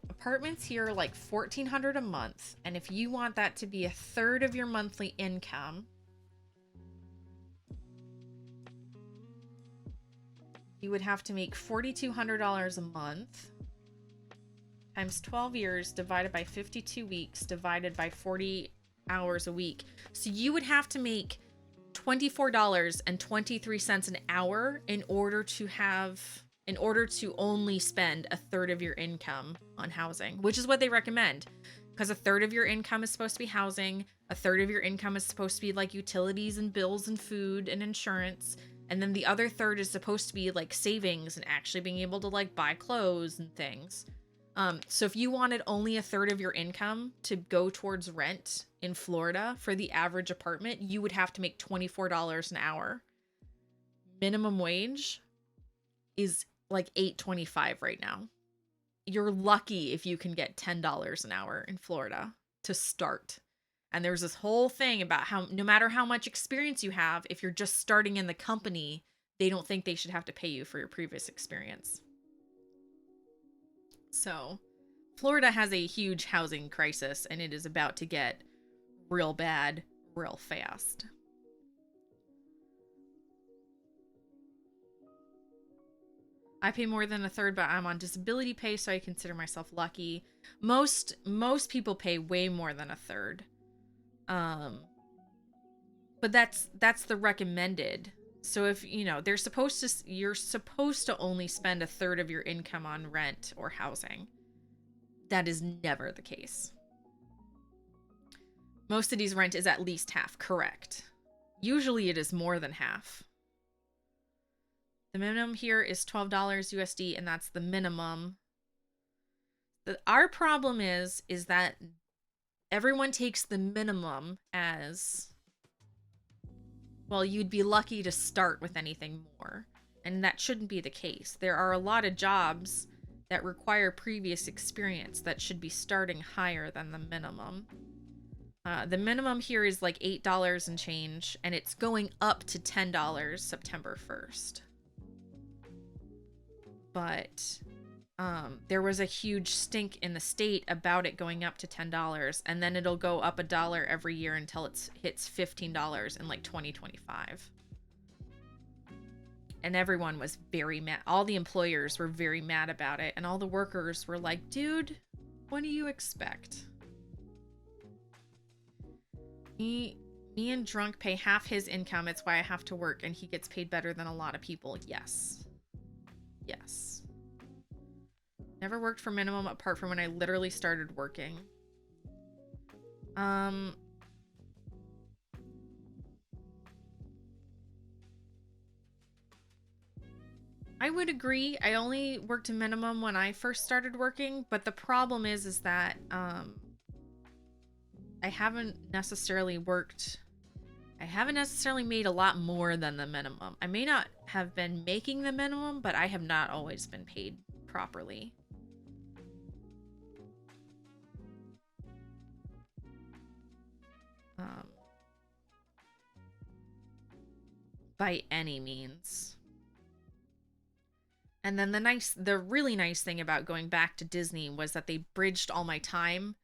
apartments here are like $1,400 a month, and if you want that to be a third of your monthly income, you would have to make $4,200 a month times 12 years divided by 52 weeks divided by 40 hours a week. So you would have to make $24.23 an hour in order to only spend a third of your income on housing, which is what they recommend, because a third of your income is supposed to be housing, a third of your income is supposed to be like utilities and bills and food and insurance, and then the other third is supposed to be like savings and actually being able to like buy clothes and things. So if you wanted only a third of your income to go towards rent in Florida for the average apartment, you would have to make $24 an hour. Minimum wage is like $8.25 right now. You're lucky if you can get $10 an hour in Florida to start. And there's this whole thing about how no matter how much experience you have, if you're just starting in the company, they don't think they should have to pay you for your previous experience. So Florida has a huge housing crisis, and it is about to get real bad real fast. I pay more than a third, but I'm on disability pay, so I consider myself lucky. Most people pay way more than a third. But that's the recommended. So if, you're supposed to only spend a third of your income on rent or housing. That is never the case. Most cities' rent is at least half, correct. Usually it is more than half. The minimum here is $12 USD, and that's the minimum. Our problem is that everyone takes the minimum as, well, you'd be lucky to start with anything more. And that shouldn't be the case. There are a lot of jobs that require previous experience that should be starting higher than the minimum. The minimum here is like $8 and change, and it's going up to $10 September 1st. But there was a huge stink in the state about it going up to $10, and then it'll go up $1 every year until it hits $15 in like 2025. And everyone was very mad. All the employers were very mad about it, and all the workers were like, dude, what do you expect? Me and Drunk pay half his income. It's why I have to work, and he gets paid better than a lot of people. Yes. Yes. Never worked for minimum apart from when I literally started working. I would agree. I only worked a minimum when I first started working, but the problem is that I haven't necessarily made a lot more than the minimum. I may not have been making the minimum, but I have not always been paid properly. By any means. And then the really nice thing about going back to Disney was that they bridged all my time.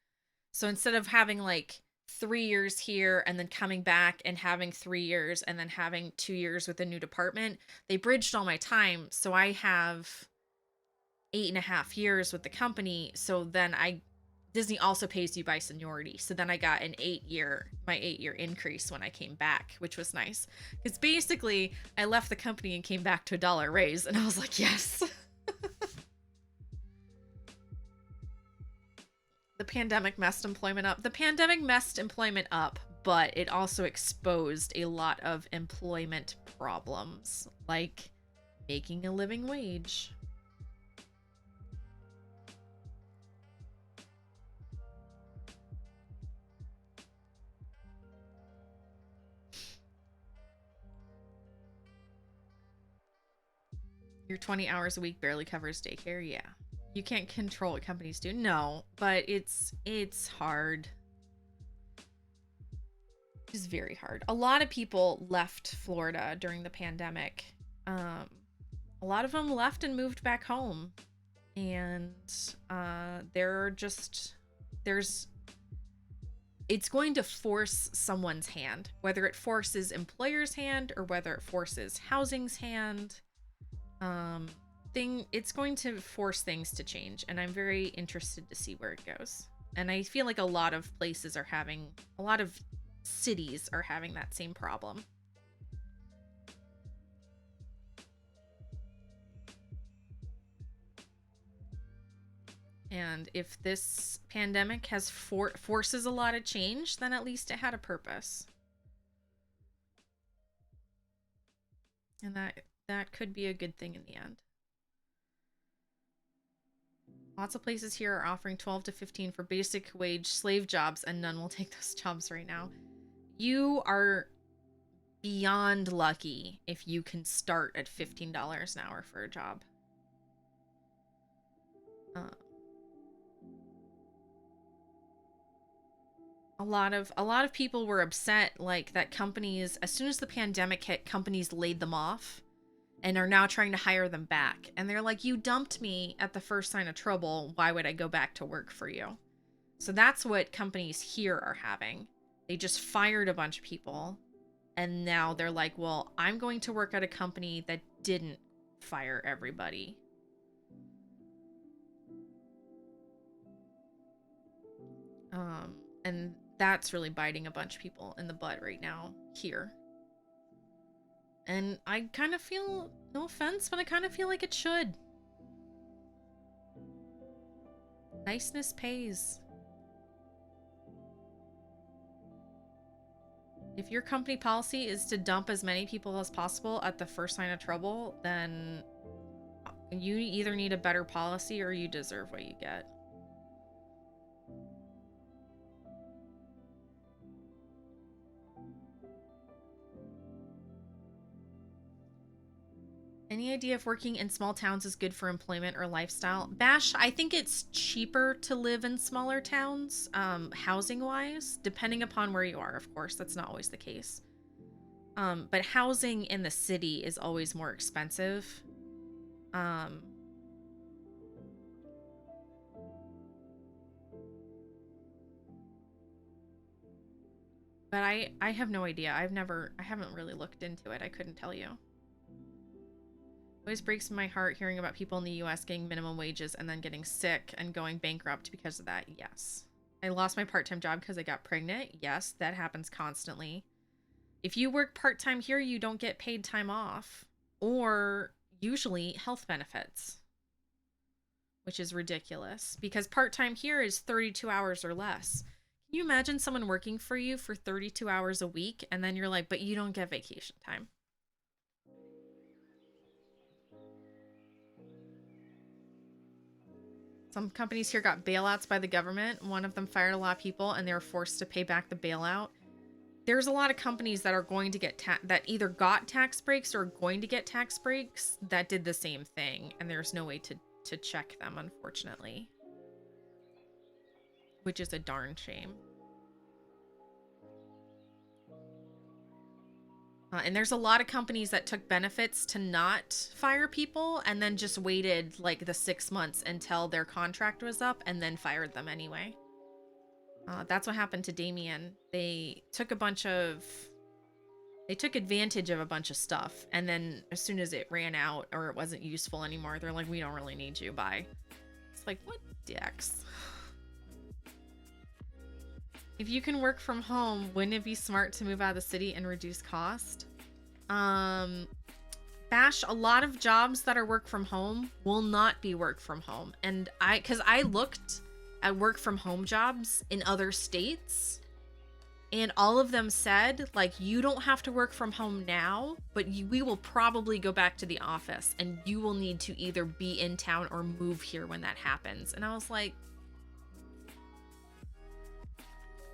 So instead of having like 3 years here and then coming back and having 3 years and then having 2 years with a new department, they bridged all my time. So I have 8.5 years with the company. So then Disney also pays you by seniority. So then I got my 8-year increase when I came back, which was nice. Because basically I left the company and came back to $1 raise, and I was like, yes. The pandemic messed employment up. The pandemic messed employment up, but it also exposed a lot of employment problems, like making a living wage. Your 20 hours a week barely covers daycare. Yeah. You can't control what companies do. No, but it's hard. It's very hard. A lot of people left Florida during the pandemic. A lot of them left and moved back home. And it's going to force someone's hand, whether it forces employer's hand or whether it forces housing's hand. It's going to force things to change, and I'm very interested to see where it goes. And I feel like a lot of cities are having that same problem. And if this pandemic has forces a lot of change, then at least it had a purpose. And that could be a good thing in the end. Lots of places here are offering 12 to 15 for basic wage slave jobs, and none will take those jobs right now. You are beyond lucky if you can start at $15 an hour for a job. A lot of people were upset, like, that companies, as soon as the pandemic hit, companies laid them off and are now trying to hire them back. And they're like, you dumped me at the first sign of trouble. Why would I go back to work for you? So that's what companies here are having. They just fired a bunch of people. And now they're like, well, I'm going to work at a company that didn't fire everybody. And that's really biting a bunch of people in the butt right now here. And I kind of feel, no offense, but I kind of feel like it should. Niceness pays. If your company policy is to dump as many people as possible at the first sign of trouble, then you either need a better policy or you deserve what you get. Any idea if working in small towns is good for employment or lifestyle? Bash, I think it's cheaper to live in smaller towns, housing-wise, depending upon where you are, of course. That's not always the case. But housing in the city is always more expensive. But I have no idea. I haven't really looked into it. I couldn't tell you. Always breaks my heart hearing about people in the US getting minimum wages and then getting sick and going bankrupt because of that. Yes. I lost my part-time job because I got pregnant. Yes, that happens constantly. If you work part-time here, you don't get paid time off or usually health benefits, which is ridiculous because part-time here is 32 hours or less. Can you imagine someone working for you for 32 hours a week and then you're like, but you don't get vacation time? Some companies here got bailouts by the government. One of them fired a lot of people and they were forced to pay back the bailout. There's a lot of companies that are going to get that either got tax breaks or are going to get tax breaks that did the same thing. And there's no way to check them, unfortunately. Which is a darn shame. And there's a lot of companies that took benefits to not fire people and then just waited like the 6 months until their contract was up and then fired them anyway. That's what happened to Damien. They took advantage of a bunch of stuff. And then as soon as it ran out or it wasn't useful anymore, they're like, we don't really need you. Bye. It's like, what dicks? If you can work from home, wouldn't it be smart to move out of the city and reduce cost? Bash, a lot of jobs that are work from home will not be work from home. And because I looked at work from home jobs in other states and all of them said, like, you don't have to work from home now, but we will probably go back to the office and you will need to either be in town or move here when that happens. And I was like,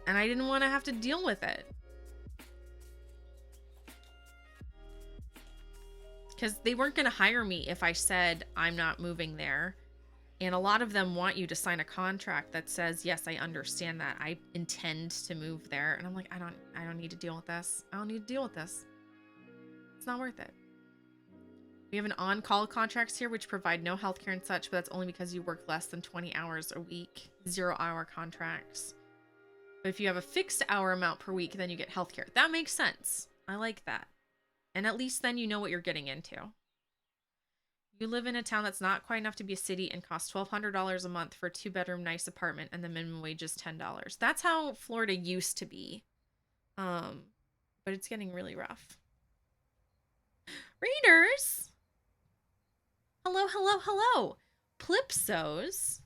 and I didn't want to have to deal with it. because they weren't going to hire me if I said I'm not moving there. And a lot of them want you to sign a contract that says, yes, I understand that. I intend to move there. And I'm like, I don't need to deal with this. I don't need to deal with this. It's not worth it. We have an on-call contracts here, which provide no healthcare and such, but that's only because you work less than 20 hours a week, 0-hour contracts. But if you have a fixed hour amount per week, then you get healthcare. That makes sense. I like that. And at least then you know what you're getting into. You live in a town that's not quite enough to be a city and costs $1,200 a month for a 2-bedroom nice apartment, and the minimum wage is $10. That's how Florida used to be. But it's getting really rough. Readers! Hello, hello, hello. Plipsos.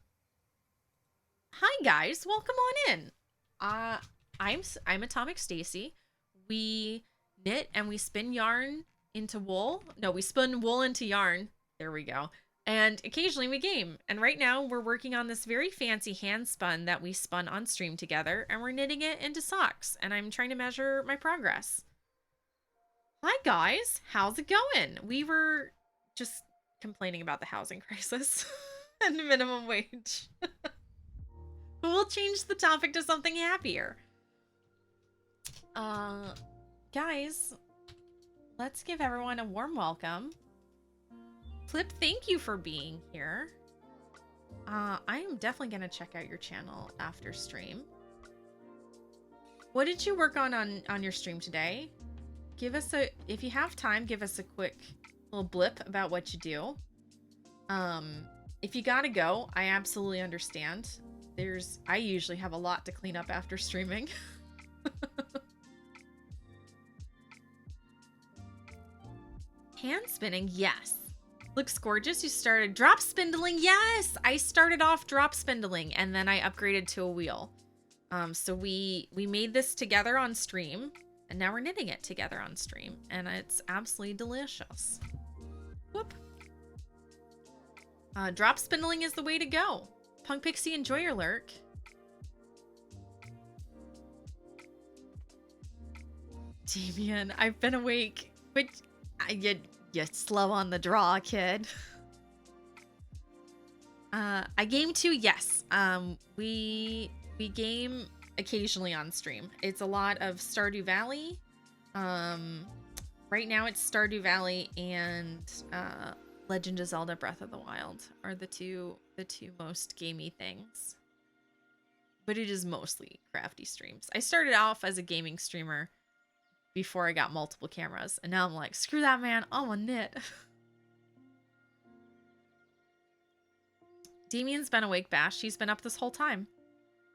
Hi guys, welcome on in. I'm Atomic Stacy. We knit and we spin yarn into wool. No, we spin wool into yarn. There we go. And occasionally we game. And right now we're working on this very fancy hand spun that we spun on stream together, and we're knitting it into socks, and I'm trying to measure my progress. Hi guys, how's it going? We were just complaining about the housing crisis and minimum wage. We'll change the topic to something happier. Guys, let's give everyone a warm welcome. Flip, thank you for being here. I am definitely going to check out your channel after stream. What did you work on your stream today? Give us if you have time, give us a quick little blip about what you do. If you gotta go, I absolutely understand. I usually have a lot to clean up after streaming. Hand spinning, yes. Looks gorgeous. You started drop spindling. Yes, I started off drop spindling and then I upgraded to a wheel. So we made this together on stream, and now we're knitting it together on stream, and it's absolutely delicious. Whoop. Drop spindling is the way to go. Punk Pixie, enjoy your lurk. Damien, I've been awake, but you're slow on the draw, kid. I game too, yes. We game occasionally on stream. It's a lot of Stardew Valley. Right now it's Stardew Valley and Legend of Zelda Breath of the Wild are the two most gamey things. But it is mostly crafty streams. I started off as a gaming streamer before I got multiple cameras, and now I'm like, screw that, man, I'm a knit. Damien's been awake, Bash. She's been up this whole time.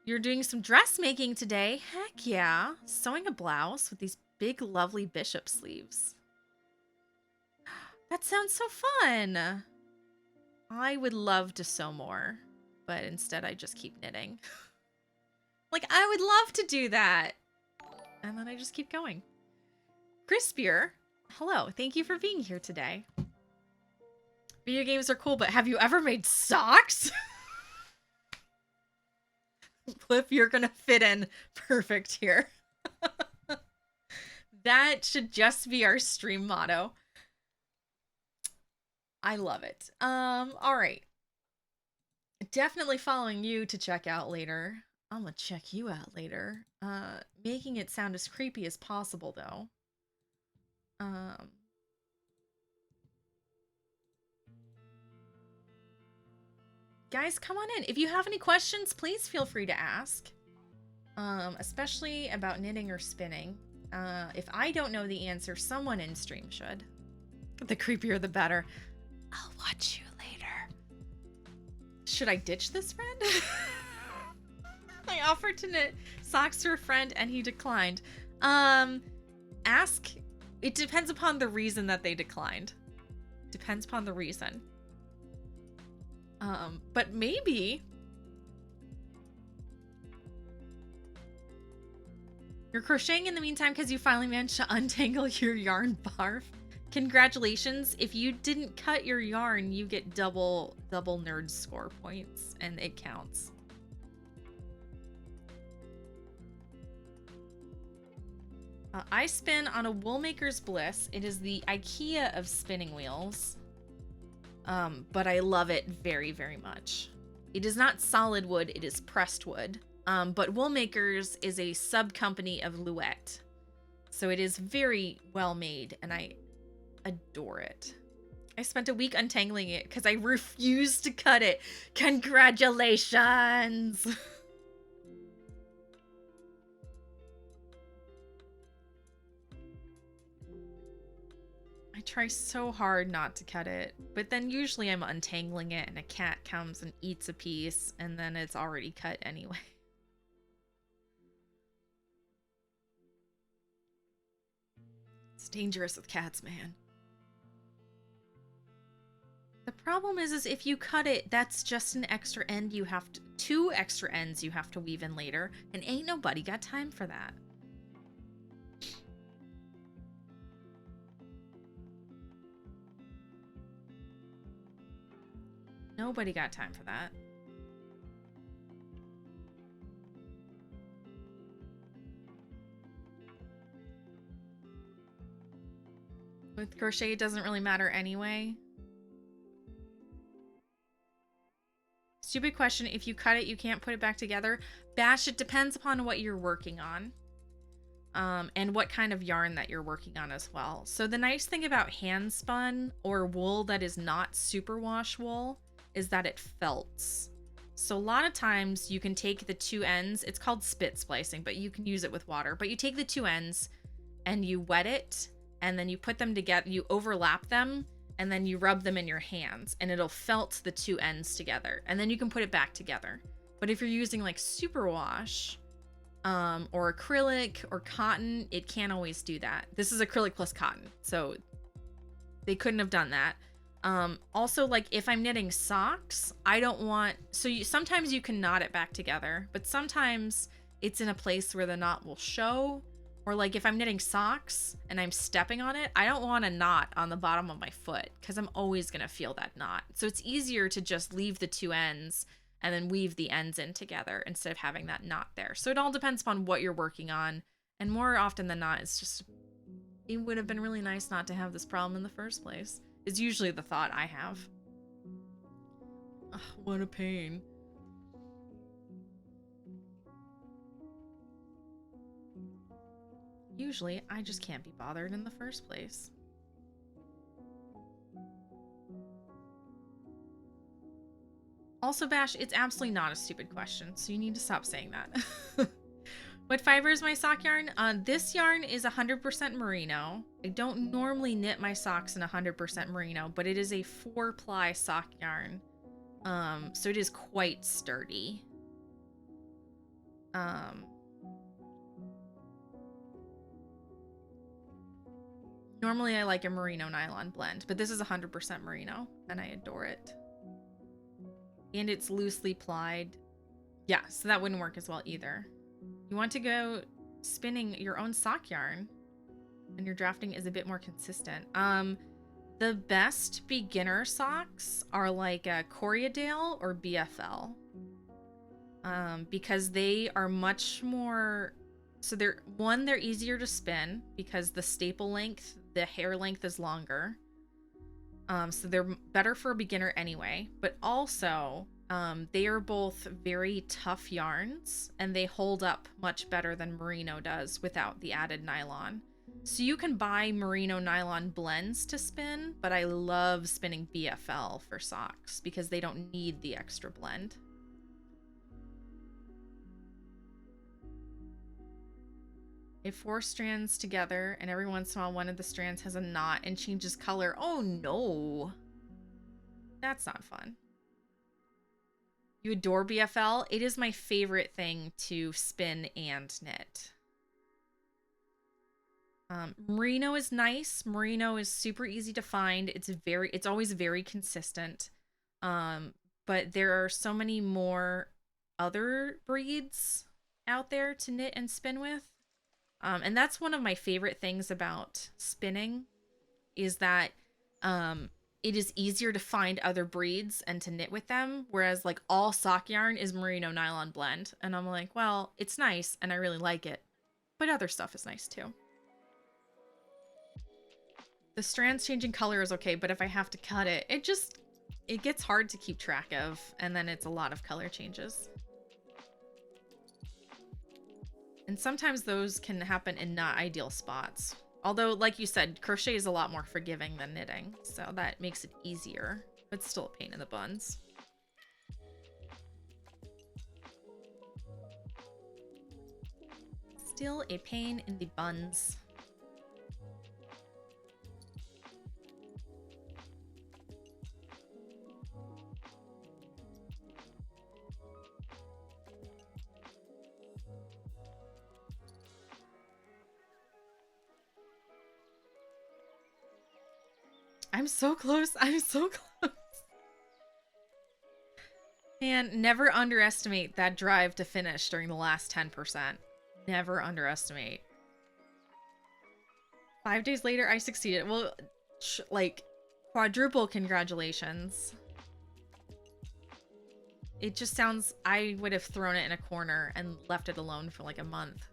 You're doing some dressmaking today. Heck yeah. Sewing a blouse with these big, lovely bishop sleeves. That sounds so fun. I would love to sew more, but instead I just keep knitting. Like, I would love to do that. And then I just keep going. Crispier, hello. Thank you for being here today. Video games are cool, but have you ever made socks? Cliff, you're gonna fit in perfect here. That should just be our stream motto. I love it. All right. Definitely following you to check out later. I'm gonna check you out later. Making it sound as creepy as possible, though. Guys, come on in. If you have any questions, please feel free to ask. Especially about knitting or spinning. If I don't know the answer, someone in stream should. The creepier, the better. I'll watch you later. Should I ditch this friend? I offered to knit socks to a friend and he declined. Ask. It depends upon the reason that they declined. Depends upon the reason. But maybe. You're crocheting in the meantime because you finally managed to untangle your yarn barf. Congratulations. If you didn't cut your yarn, you get double nerd score points, and it counts. I spin on a Woolmaker's Bliss. It is the IKEA of spinning wheels. But I love it very, very much. It is not solid wood, it is pressed wood. But Woolmakers is a sub-company of Louet. So it is very well made, and I adore it. I spent a week untangling it because I refused to cut it. Congratulations! I try so hard not to cut it, but then usually I'm untangling it and a cat comes and eats a piece, and then it's already cut anyway. It's dangerous with cats, man. The problem is if you cut it, that's just an extra end you have to, 2 extra ends you have to weave in later, and ain't nobody got time for that. Nobody got time for that. With crochet, it doesn't really matter anyway. Stupid question. If you cut it, you can't put it back together. Bash, it depends upon what you're working on. And what kind of yarn that you're working on as well. So the nice thing about hand spun or wool that is not superwash wool is that it felts. So a lot of times you can take the 2 ends, it's called spit splicing, but you can use it with water. But you take the 2 ends and you wet it, and then you put them together, you overlap them, and then you rub them in your hands, and it'll felt the 2 ends together. And then you can put it back together. But if you're using like superwash, or acrylic or cotton, it can't always do that. This is acrylic plus cotton, so they couldn't have done that. Also, like if I'm knitting socks, I don't want, so sometimes you can knot it back together, but sometimes it's in a place where the knot will show. Or like if I'm knitting socks and I'm stepping on it, I don't want a knot on the bottom of my foot because I'm always gonna feel that knot. So it's easier to just leave the 2 ends and then weave the ends in together instead of having that knot there. So it all depends upon what you're working on. And more often than not, it's just, it would have been really nice not to have this problem in the first place. Is usually the thought I have. Ugh, what a pain. Usually, I just can't be bothered in the first place. Also, Bash, it's absolutely not a stupid question, so you need to stop saying that. What fiber is my sock yarn? This yarn is 100% merino. I don't normally knit my socks in 100% merino, but it is a 4-ply sock yarn. So it is quite sturdy. Normally I like a merino nylon blend, but this is 100% merino, and I adore it. And it's loosely plied. Yeah, so that wouldn't work as well either. You want to go spinning your own sock yarn, and your drafting is a bit more consistent. The best beginner socks are like a Corriedale or BFL. Because they are much more, so they're easier to spin because the staple length, the hair length is longer. So they're better for a beginner anyway, but also they are both very tough yarns and they hold up much better than merino does without the added nylon. So you can buy merino nylon blends to spin, but I love spinning BFL for socks because they don't need the extra blend. If 4 strands together and every once in a while one of the strands has a knot and changes color, oh no, that's not fun. You adore BFL? It is my favorite thing to spin and knit. Merino is nice. Merino is super easy to find. It's always very consistent. But there are so many more other breeds out there to knit and spin with. And that's one of my favorite things about spinning is that it is easier to find other breeds and to knit with them. Whereas like all sock yarn is merino nylon blend. And I'm like, well, it's nice and I really like it, but other stuff is nice too. The strands changing color is okay, but if I have to cut it, it gets hard to keep track of, and then it's a lot of color changes. And sometimes those can happen in not ideal spots. Although, like you said, crochet is a lot more forgiving than knitting, so that makes it easier, but still a pain in the buns. Still a pain in the buns. I'm so close. I'm so close. And never underestimate that drive to finish during the last 10%. Never underestimate. 5 days later, I succeeded. Well, like, quadruple congratulations. It just sounds... I would have thrown it in a corner and left it alone for like a month.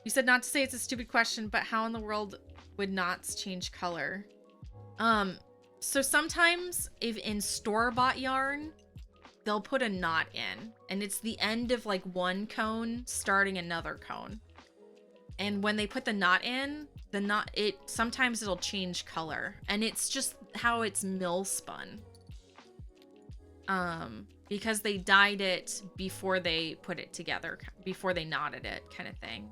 You said not to say it's a stupid question, but how in the world would knots change color? So sometimes if in store-bought yarn, they'll put a knot in, and it's the end of like one cone starting another cone. And when they put the knot in, sometimes it'll change color, and it's just how it's mill spun. Because they dyed it before they put it together, before they knotted it, kind of thing.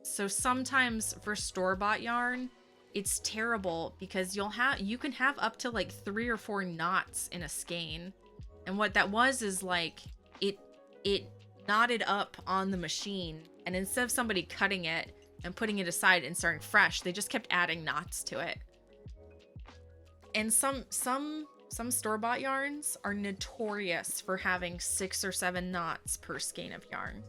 So sometimes for store-bought yarn, it's terrible because you can have up to like 3 or 4 knots in a skein. And what that was is like it knotted up on the machine, and instead of somebody cutting it and putting it aside and starting fresh, they just kept adding knots to it. And some store-bought yarns are notorious for having 6 or 7 knots per skein of yarn.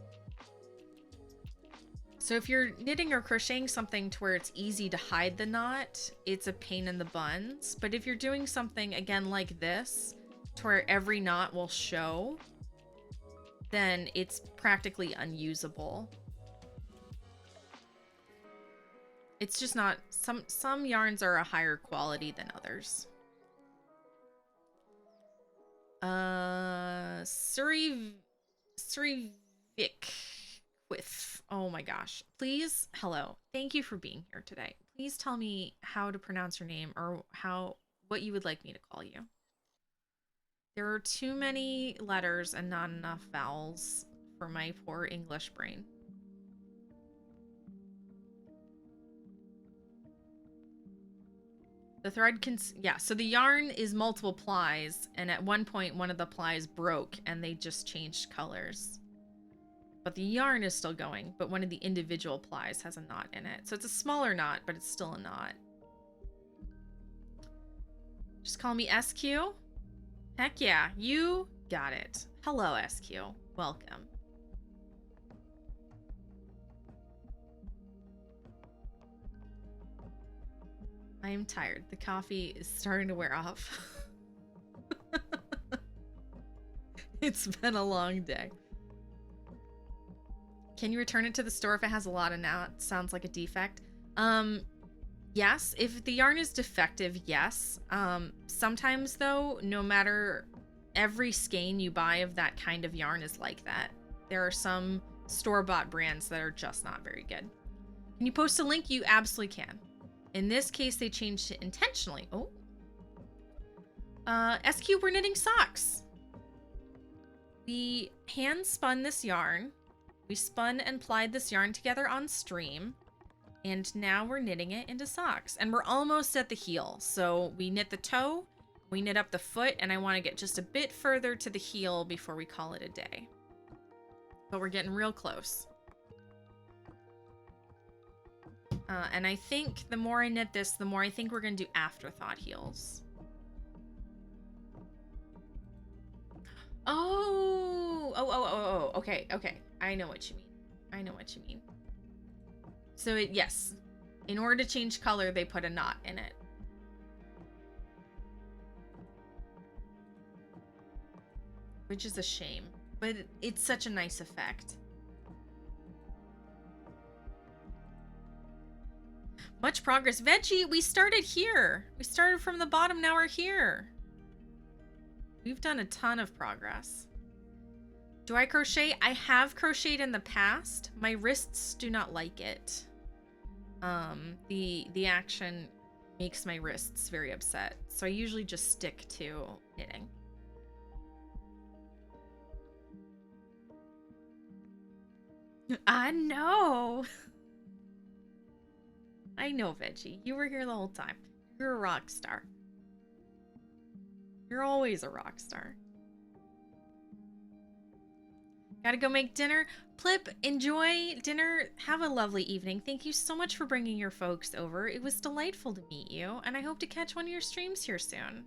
So if you're knitting or crocheting something to where it's easy to hide the knot, it's a pain in the buns. But if you're doing something, again, like this, to where every knot will show, then it's practically unusable. It's just not... Some yarns are a higher quality than others. Surivik with... Oh my gosh. Please, hello. Thank you for being here today. Please tell me how to pronounce your name, or what you would like me to call you. There are too many letters and not enough vowels for my poor English brain. The thread can... Yeah, so the yarn is multiple plies, and at one point one of the plies broke and they just changed colors. But the yarn is still going, but one of the individual plies has a knot in it. So it's a smaller knot, but it's still a knot. Just call me SQ. Heck yeah, you got it. Hello, SQ. Welcome. I am tired. The coffee is starting to wear off. It's been a long day. Can you return it to the store if it has a lot of knots? Sounds like a defect. Yes. If the yarn is defective, yes. Sometimes though, no matter, every skein you buy of that kind of yarn is like that. There are some store-bought brands that are just not very good. Can you post a link? You absolutely can. In this case, they changed it intentionally. Oh. SQ, we're knitting socks. We hand spun this yarn. We spun and plied this yarn together on stream, and now we're knitting it into socks. And we're almost at the heel. So we knit the toe, we knit up the foot, and I want to get just a bit further to the heel before we call it a day. But we're getting real close. And I think the more I knit this, the more I think we're going to do afterthought heels. Oh, okay. I know what you mean. So yes, in order to change color, they put a knot in it. Which is a shame, but it's such a nice effect. Much progress. Veggie, we started here. We started from the bottom, now we're here. We've done a ton of progress. Do I crochet? I have crocheted in the past. My wrists do not like it. The action makes my wrists very upset. So I usually just stick to knitting. I know. I know, Veggie. You were here the whole time. You're a rock star. You're always a rock star. Gotta go make dinner. Plip, enjoy dinner. Have a lovely evening. Thank you so much for bringing your folks over. It was delightful to meet you, and I hope to catch one of your streams here soon.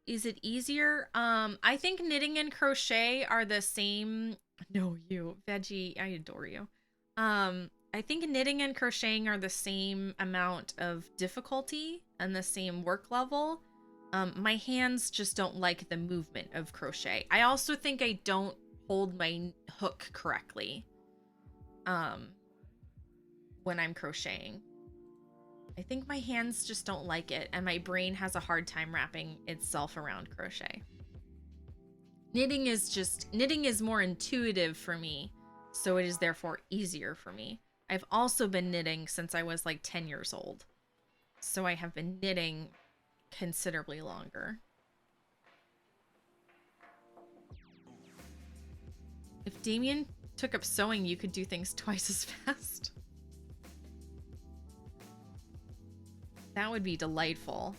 Is it easier? I think knitting and crochet are the same. No, you, Veggie, I adore you. I think knitting and crocheting are the same amount of difficulty and the same work level. My hands just don't like the movement of crochet. I also think I don't hold my hook correctly when I'm crocheting. I think my hands just don't like it, and my brain has a hard time wrapping itself around crochet. Knitting is more intuitive for me, so it is therefore easier for me. I've also been knitting since I was like 10 years old, so I have been knitting considerably longer. If Damien took up sewing, you could do things twice as fast. That would be delightful.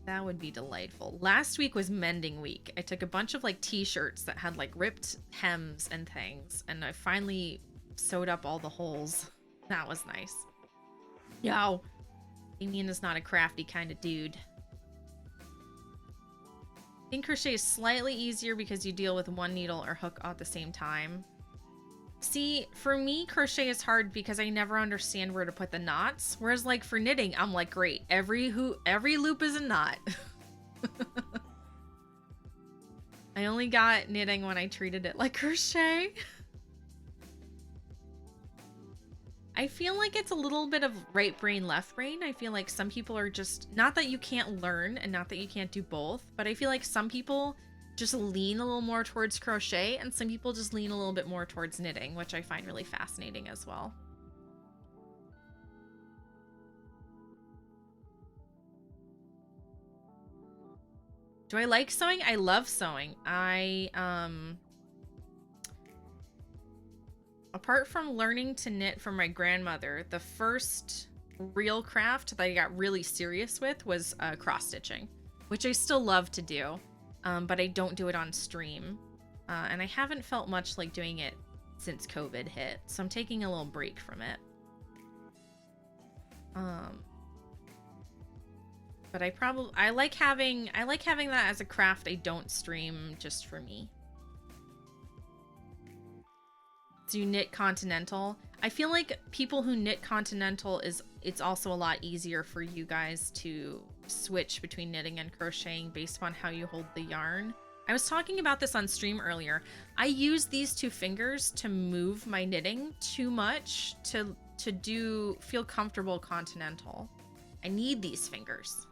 That would be delightful. Last week was mending week. I took a bunch of like t-shirts that had like ripped hems and things, and I finally sewed up all the holes. That was nice. Yo, Damien is not a crafty kind of dude. I think crochet is slightly easier because you deal with one needle or hook at the same time. See, for me, crochet is hard because I never understand where to put the knots. Whereas like for knitting, I'm like, great, every loop is a knot. I only got knitting when I treated it like crochet. I feel like it's a little bit of right brain, left brain. I feel like some people are just, not that you can't learn and not that you can't do both, but I feel like some people just lean a little more towards crochet and some people just lean a little bit more towards knitting, which I find really fascinating as well. Do I like sewing? I love sewing. Apart from learning to knit from my grandmother, the first real craft that I got really serious with was cross stitching, which I still love to do. But I don't do it on stream. And I haven't felt much like doing it since COVID hit, so I'm taking a little break from it. But I like having that as a craft I don't stream just for me. Do you knit continental? I feel like people who knit continental it's also a lot easier for you guys to switch between knitting and crocheting based upon how you hold the yarn. I was talking about this on stream earlier. I use these two fingers to move my knitting too much to feel comfortable continental. I need these fingers.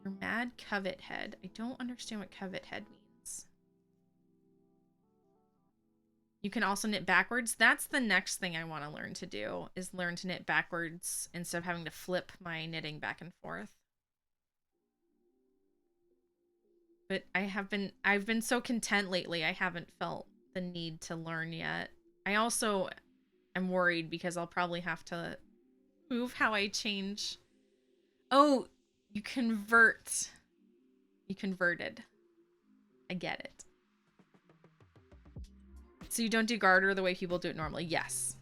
You're mad covet head. I don't understand what covet head means. You can also knit backwards. That's the next thing I want to learn to do, is learn to knit backwards instead of having to flip my knitting back and forth. But I've been so content lately, I haven't felt the need to learn yet. I also am worried because I'll probably have to move how I change. Oh, you convert. You converted. I get it. So you don't do garter the way people do it normally? Yes.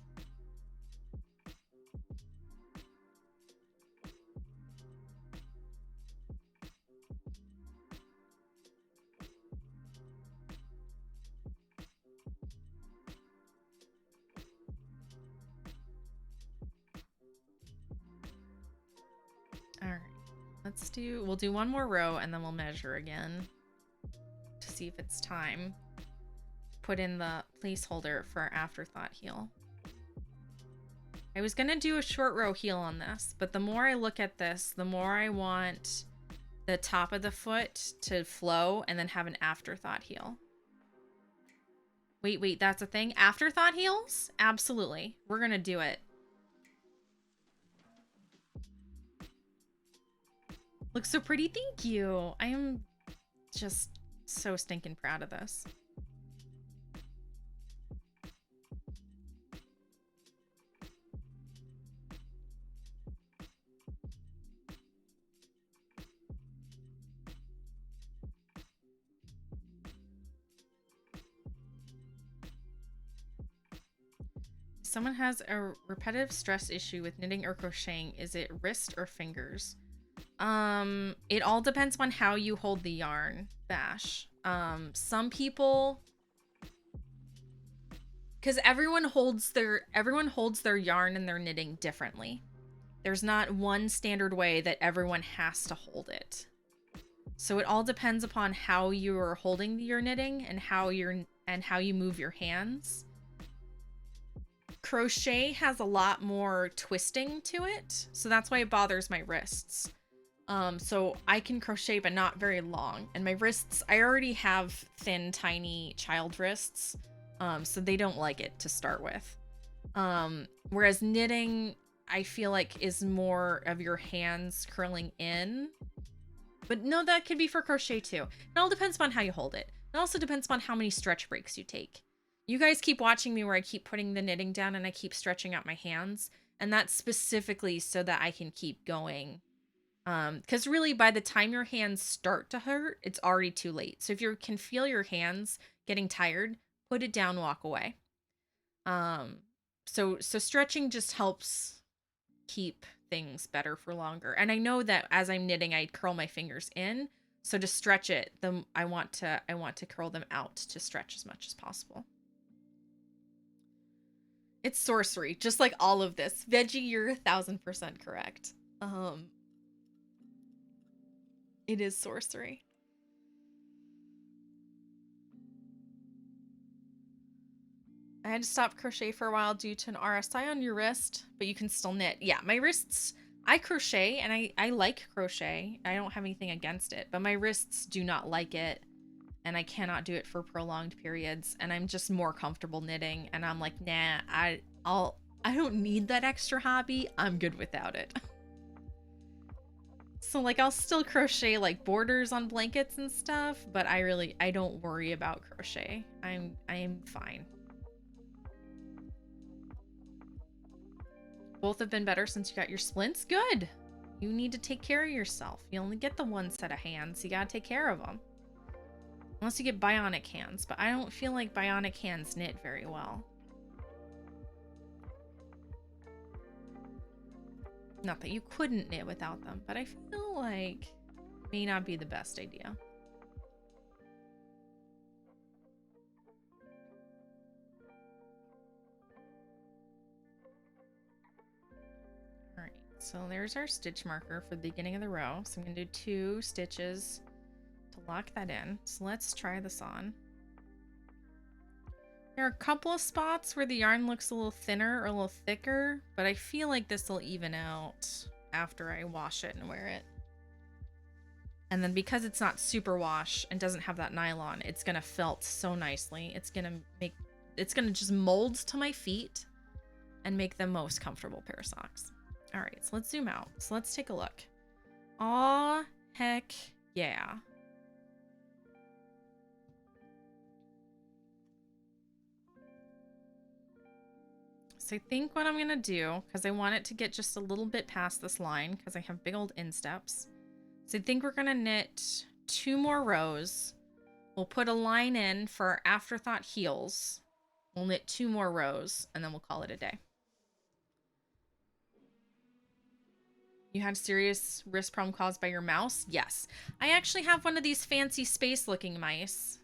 All right. we'll do one more row and then we'll measure again to see if it's time. Put in the placeholder for our afterthought heel. I was gonna do a short row heel on this, but the more I look at this, the more I want the top of the foot to flow and then have an afterthought heel. Wait, that's a thing? Afterthought heels? Absolutely. We're gonna do it. Looks so pretty, thank you. I am just so stinking proud of this. Someone has a repetitive stress issue with knitting or crocheting. Is it wrist or fingers? It all depends on how you hold the yarn, Bash. Some people, because everyone holds their yarn and their knitting differently. There's not one standard way that everyone has to hold it. So it all depends upon how you're holding your knitting and how you move your hands. Crochet has a lot more twisting to it, so that's why it bothers my wrists. So I can crochet, but not very long. And my wrists, I already have thin, tiny child wrists, so they don't like it to start with. Whereas knitting, I feel like is more of your hands curling in. But no, that could be for crochet too. It all depends on how you hold it. It also depends on how many stretch breaks you take. You guys keep watching me where I keep putting the knitting down and I keep stretching out my hands. And that's specifically so that I can keep going. Because really by the time your hands start to hurt, it's already too late. So if you can feel your hands getting tired, put it down, walk away. So stretching just helps keep things better for longer. And I know that as I'm knitting, I curl my fingers in. So to stretch it, I want to curl them out to stretch as much as possible. It's sorcery, just like all of this. Veggie, you're 1000% correct. It is sorcery. I had to stop crochet for a while due to an RSI on your wrist, but you can still knit. Yeah, my wrists, I crochet and I like crochet. I don't have anything against it, but my wrists do not like it. And I cannot do it for prolonged periods. And I'm just more comfortable knitting. And I'm like, nah, I don't need that extra hobby. I'm good without it. So like I'll still crochet like borders on blankets and stuff, but I don't worry about crochet. I am fine. Both have been better since you got your splints. Good. You need to take care of yourself. You only get the one set of hands. You gotta take care of them. Unless you get bionic hands, but I don't feel like bionic hands knit very well. Not that you couldn't knit without them, but I feel like it may not be the best idea. Alright, so there's our stitch marker for the beginning of the row. So I'm going to do 2 stitches to lock that in. So let's try this on. There are a couple of spots where the yarn looks a little thinner or a little thicker, but I feel like this will even out after I wash it and wear it. And then because it's not super wash and doesn't have that nylon, it's gonna felt so nicely. It's gonna just mold to my feet and make the most comfortable pair of socks. All right, so let's zoom out. So let's take a look. Aw, heck yeah. So I think what I'm going to do, because I want it to get just a little bit past this line, because I have big old insteps. So I think we're going to knit 2 more rows. We'll put a line in for our afterthought heels. We'll knit 2 more rows, and then we'll call it a day. You had a serious wrist problem caused by your mouse? Yes. I actually have one of these fancy space-looking mice.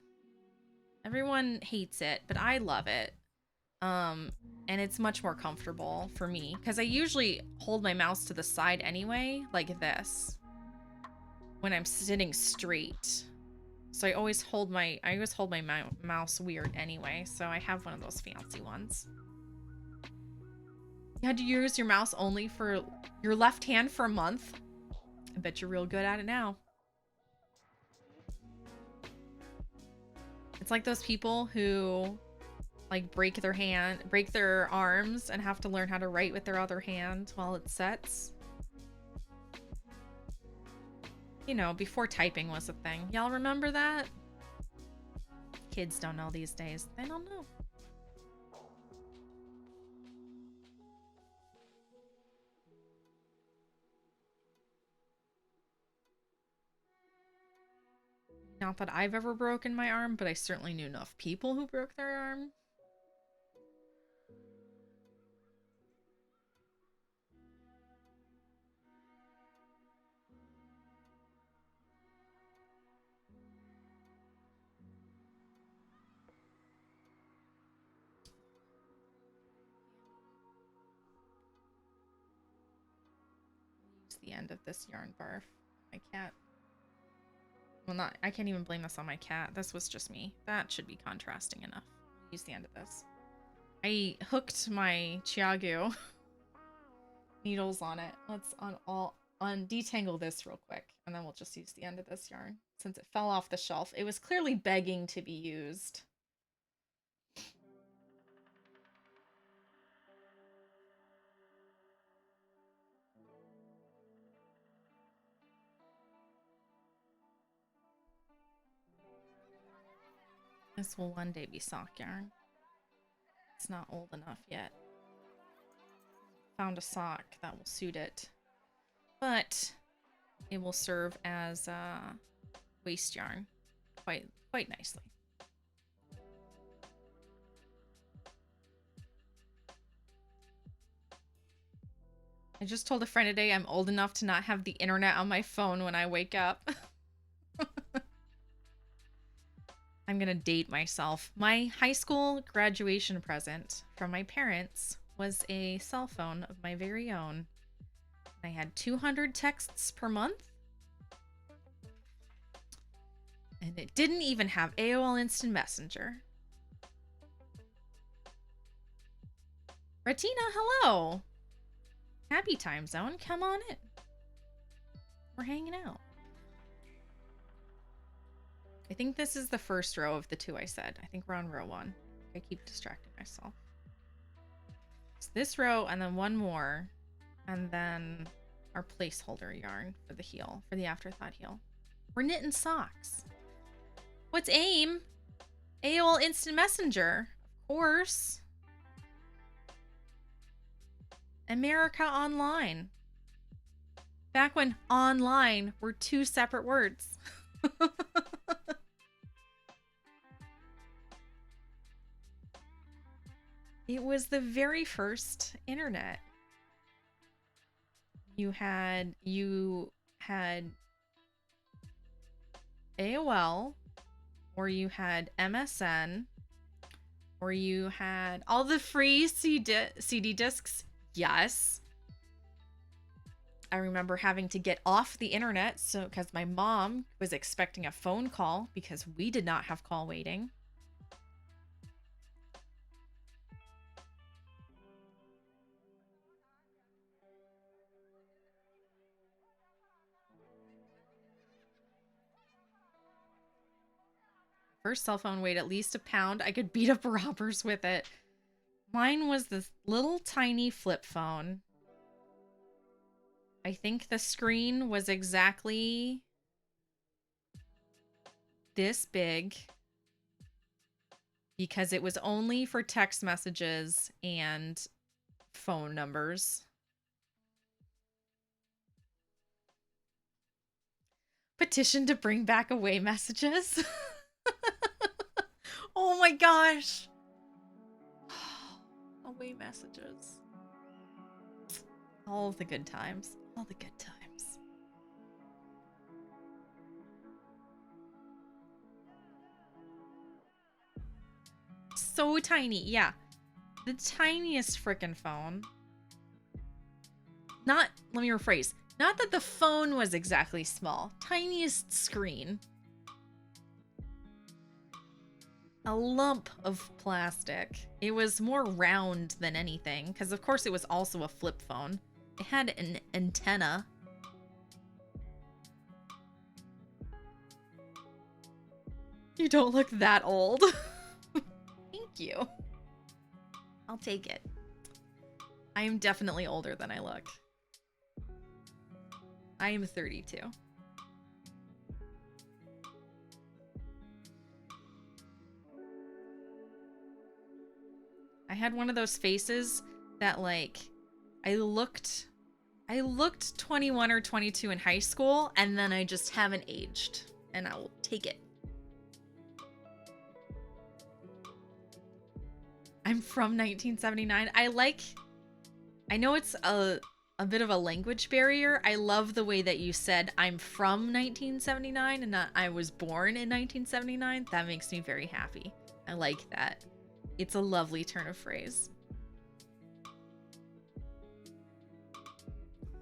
Everyone hates it, but I love it. And it's much more comfortable for me because I usually hold my mouse to the side anyway, like this. when I'm sitting straight. So I always hold my mouse weird anyway. So I have one of those fancy ones. You had to use your mouse only for your left hand for a month. I bet you're real good at it now. It's like those people who like break their arms and have to learn how to write with their other hand while it sets. You know, before typing was a thing. Y'all remember that? Kids don't know these days. They don't know. Not that I've ever broken my arm, but I certainly knew enough people who broke their arm. Use the end of this yarn barf. My cat. Well, not. I can't even blame this on my cat. This was just me. That should be contrasting enough. Use the end of this. I hooked my Chiagu needles on it. Let's detangle this real quick, and then we'll just use the end of this yarn since it fell off the shelf. It was clearly begging to be used. This will one day be sock yarn. It's not old enough yet. Found a sock that will suit it, but it will serve as waist yarn quite nicely. I just told a friend today I'm old enough to not have the internet on my phone when I wake up. I'm gonna date myself. My high school graduation present from my parents was a cell phone of my very own. I had 200 texts per month. And it didn't even have AOL Instant Messenger. Ratina, hello. Happy time zone. Come on in. We're hanging out. I think this is the first row of the two I said. I think we're on row 1. I keep distracting myself. It's this row and then one more. And then our placeholder yarn for the heel, for the afterthought heel. We're knitting socks. What's AIM? AOL Instant Messenger. Of course. America Online. Back when online were 2 separate words. It was the very first internet. You had AOL, or you had MSN, or you had all the free CD discs. Yes. I remember having to get off the internet because my mom was expecting a phone call because we did not have call waiting. First cell phone weighed at least a pound. I could beat up robbers with it. Mine was this little tiny flip phone. I think the screen was exactly this big because it was only for text messages and phone numbers. Petition to bring back away messages. Oh my gosh. Away messages. All of the good times. All the good times. So tiny. Yeah. The tiniest frickin' phone. Not, let me rephrase. Not that the phone was exactly small. Tiniest screen. A lump of plastic. It was more round than anything, because of course it was also a flip phone. It had an antenna. You don't look that old. Thank you. I'll take it. I am definitely older than I look. I am 32. I had one of those faces that, like, I looked 21 or 22 in high school, and then I just haven't aged, and I will take it. I'm from 1979. I know it's a bit of a language barrier. I love the way that you said I'm from 1979 and not I was born in 1979. That makes me very happy. I like that. It's a lovely turn of phrase.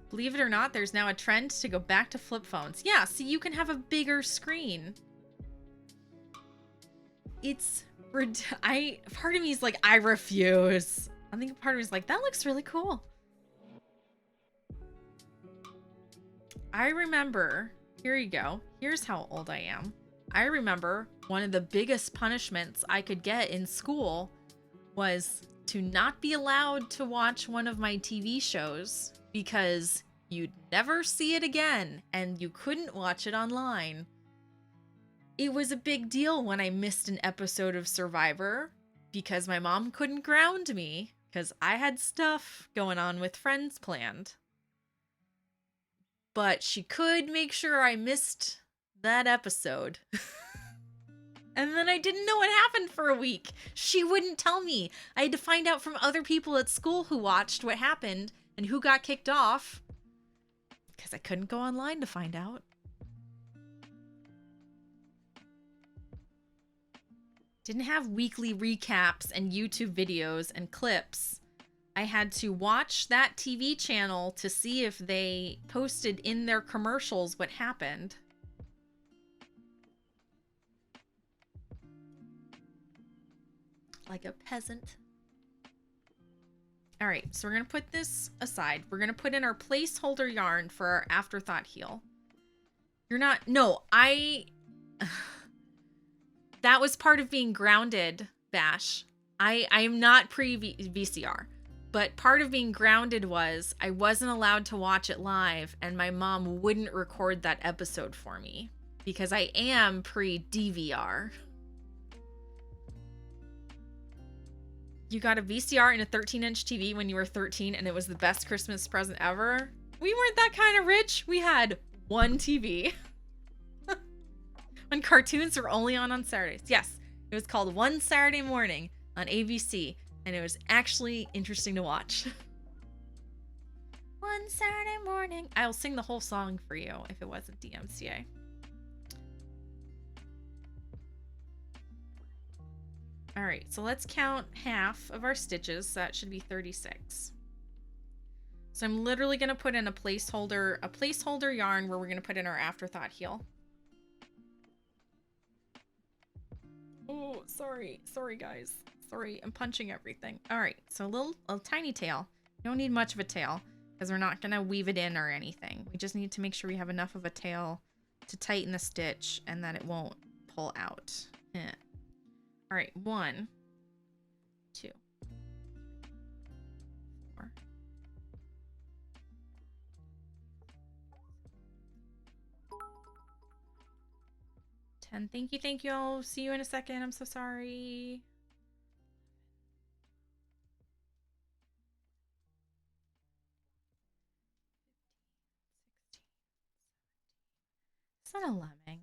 Believe it or not, there's now a trend to go back to flip phones. Yeah, see, you can have a bigger screen. It's... part of me is like, I refuse. I think part of me is like, that looks really cool. I remember... Here you go. Here's how old I am. I remember one of the biggest punishments I could get in school was to not be allowed to watch one of my TV shows because you'd never see it again and you couldn't watch it online. It was a big deal when I missed an episode of Survivor because my mom couldn't ground me because I had stuff going on with friends planned. But she could make sure I missed that episode. And then I didn't know what happened for a week. She wouldn't tell me. I had to find out from other people at school who watched what happened and who got kicked off. Because I couldn't go online to find out. Didn't have weekly recaps and YouTube videos and clips. I had to watch that TV channel to see if they posted in their commercials what happened. Like a peasant. All right, so we're going to put this aside. We're going to put in our placeholder yarn for our afterthought heel. You're not... No, that was part of being grounded, Bash. I am not pre-VCR. But part of being grounded was I wasn't allowed to watch it live, and my mom wouldn't record that episode for me. Because I am pre-DVR. You got a VCR and a 13-inch TV when you were 13, and it was the best Christmas present ever. We weren't that kind of rich. We had one TV. When cartoons were only on Saturdays. Yes, it was called One Saturday Morning on ABC, and it was actually interesting to watch. One Saturday morning. I'll sing the whole song for you if it wasn't DMCA. All right, so let's count half of our stitches. So that should be 36. So I'm literally going to put in a placeholder yarn where we're going to put in our afterthought heel. Oh, sorry guys. Sorry, I'm punching everything. All right, so a tiny tail. You don't need much of a tail because we're not going to weave it in or anything. We just need to make sure we have enough of a tail to tighten the stitch and that it won't pull out. All right, 1, 2, 4. Thank you. I'll see you in a second. I'm so sorry. It's not a lemming.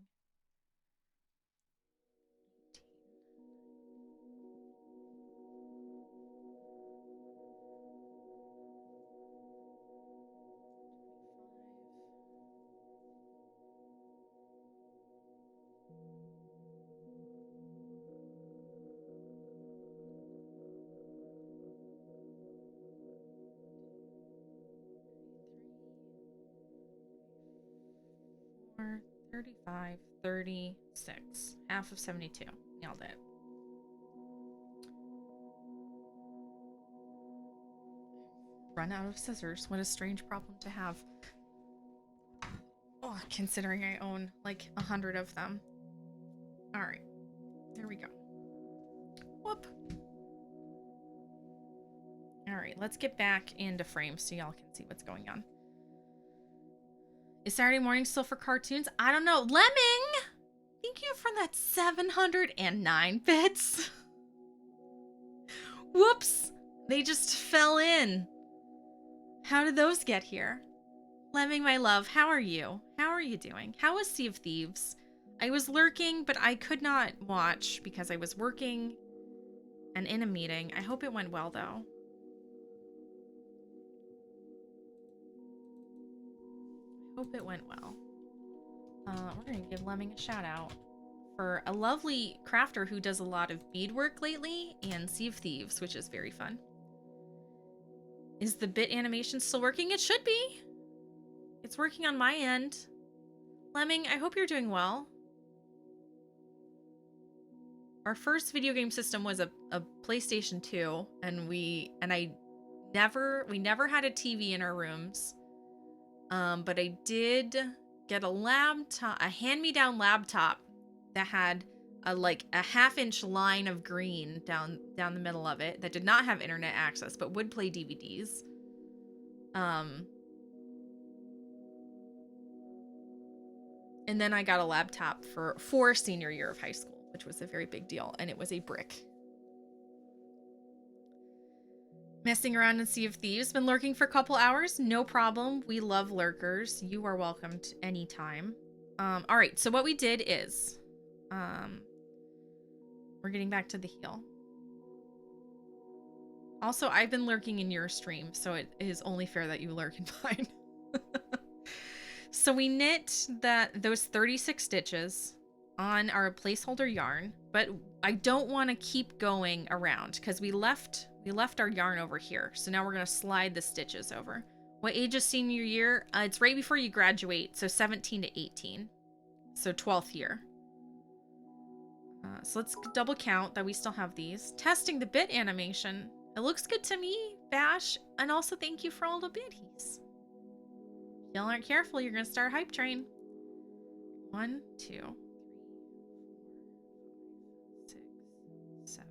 34, 35, 36. Half of 72. Nailed it. Run out of scissors. What a strange problem to have. Oh, considering I own like 100 of them. All right. There we go. Whoop. All right, let's get back into frame so y'all can see what's going on. Is Saturday morning still for cartoons? I don't know. Lemming! Thank you for that 709 bits. Whoops! They just fell in. How did those get here? Lemming, my love, how are you? How are you doing? How was Sea of Thieves? I was lurking, but I could not watch because I was working and in a meeting. I hope it went well, though. Hope it went well. We're gonna give Lemming a shout out for a lovely crafter who does a lot of beadwork lately and Sea of Thieves, which is very fun. Is the bit animation still working? It should be. It's working on my end. Lemming, I hope you're doing well. Our first video game system was a PlayStation 2, and we never had a TV in our rooms. But I did get a laptop, a hand-me-down laptop that had like a half-inch line of green down the middle of it that did not have internet access but would play DVDs. And then I got a laptop for senior year of high school, which was a very big deal, and it was a brick. Messing around in Sea of Thieves. Been lurking for a couple hours. No problem. We love lurkers. You are welcomed anytime. All right. So what we did is, we're getting back to the heal. Also, I've been lurking in your stream, so it is only fair that you lurk in mine. So we knit those 36 stitches on our placeholder yarn, but I don't want to keep going around because we left our yarn over here. So now we're going to slide the stitches over. What age is senior year? It's right before you graduate. So 17 to 18. So 12th year. So let's double count that we still have these. Testing the bit animation. It looks good to me, Bash. And also thank you for all the biddies. If y'all aren't careful, you're going to start a hype train. 1, 2, 3, 4, 5, 6, 7.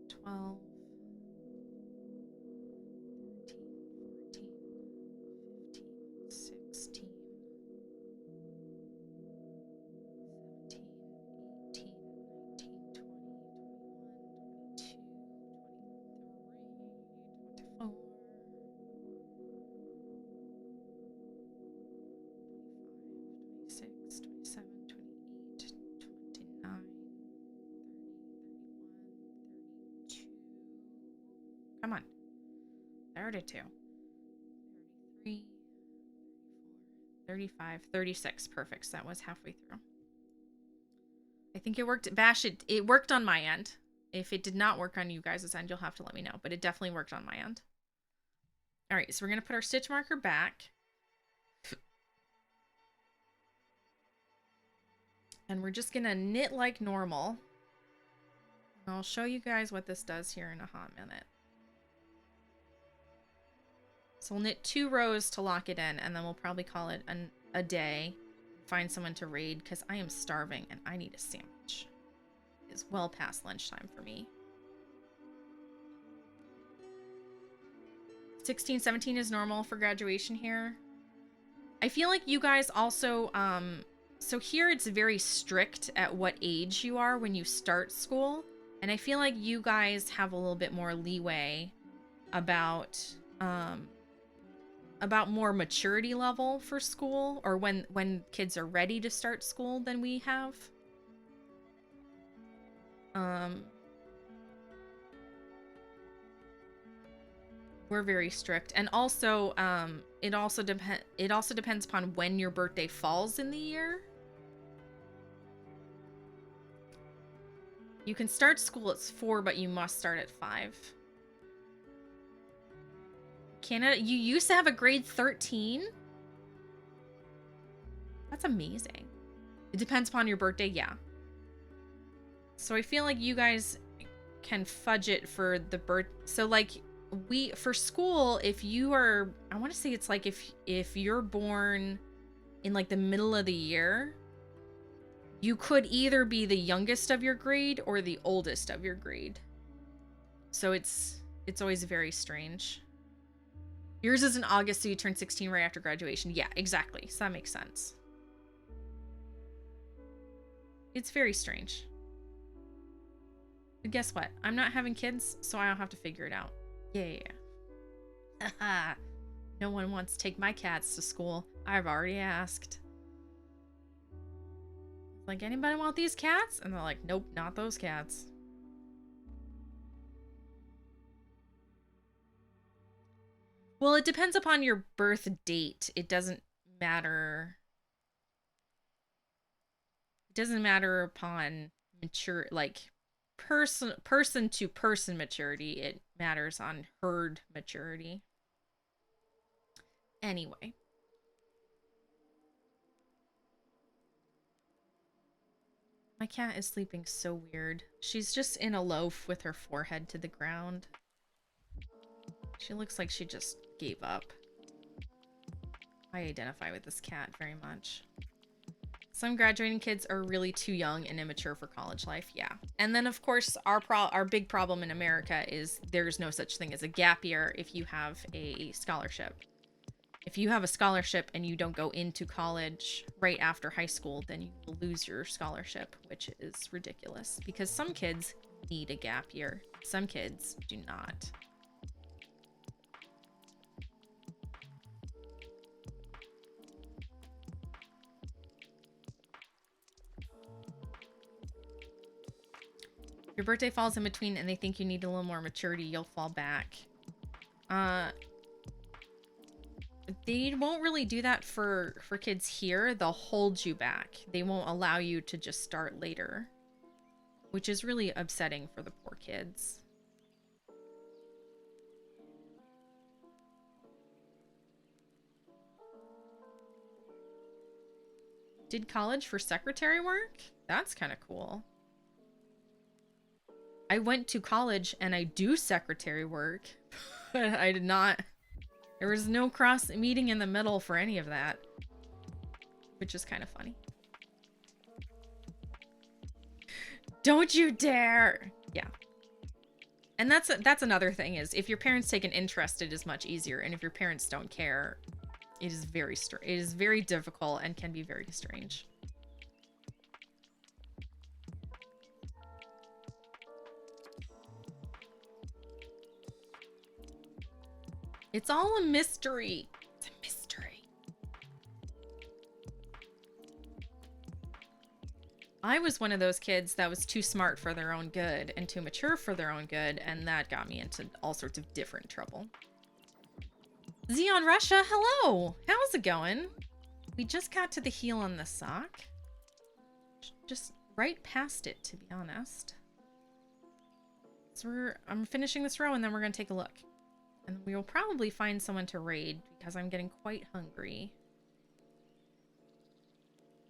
12, 13, 14, 15, 16, 17, 18, 19, 20, 21, 22, 23, 24, 26, 27, 28, 29, 30, 31, 32. Come on. 32. 33, 34, 35, 36. Perfect. So that was halfway through. I think it worked. Bash, it worked on my end. If it did not work on you guys' end, you'll have to let me know. But it definitely worked on my end. All right. So we're going to put our stitch marker back. And we're just going to knit like normal. And I'll show you guys what this does here in a hot minute. So we'll knit 2 rows to lock it in, and then we'll probably call it a day. Find someone to raid, because I am starving and I need a sandwich. It's well past lunchtime for me. 16, 17 is normal for graduation here. I feel like you guys also, so here it's very strict at what age you are when you start school. And I feel like you guys have a little bit more leeway about more maturity level for school, or when kids are ready to start school than we have. We're very strict. And also it also depends upon when your birthday falls in the year. You can start school at 4, but you must start at 5. Canada, you used to have a grade 13? That's amazing. It depends upon your birthday, yeah. So I feel like you guys can fudge it for the birth. So like for school, if you are, I want to say it's like if you're born in like the middle of the year, you could either be the youngest of your grade or the oldest of your grade. So it's always very strange. Yours is in August, so you turn 16 right after graduation. Yeah, exactly. So that makes sense. It's very strange. But guess what? I'm not having kids, so I don't have to figure it out. Yeah. Haha. No one wants to take my cats to school. I've already asked. Like, anybody want these cats? And they're like, nope, not those cats. Well, it depends upon your birth date. It doesn't matter. It doesn't matter upon mature, like person to person maturity. It matters on herd maturity. Anyway. My cat is sleeping so weird. She's just in a loaf with her forehead to the ground. She looks like she just gave up. I identify with this cat very much. Some graduating kids are really too young and immature for college life. Yeah. And then, of course, our big problem in America is there's no such thing as a gap year if you have a scholarship. If you have a scholarship and you don't go into college right after high school, then you will lose your scholarship, which is ridiculous because some kids need a gap year. Some kids do not. Your birthday falls in between and they think you need a little more maturity, you'll fall back. They won't really do that for kids here. They'll hold you back. They won't allow you to just start later, which is really upsetting for the poor kids. Did college for secretary work? That's kind of cool. I went to college and I do secretary work, but I did not. There was no cross meeting in the middle for any of that, which is kind of funny. Don't you dare! Yeah. And that's another thing is if your parents take an interest, it is much easier, and if your parents don't care, it is very difficult and can be very strange. It's all a mystery. It's a mystery. I was one of those kids that was too smart for their own good and too mature for their own good, and that got me into all sorts of different trouble. Xeon Russia, hello! How's it going? We just got to the heel on the sock. Just right past it, to be honest. So I'm finishing this row and then we're gonna take a look. And we will probably find someone to raid because I'm getting quite hungry.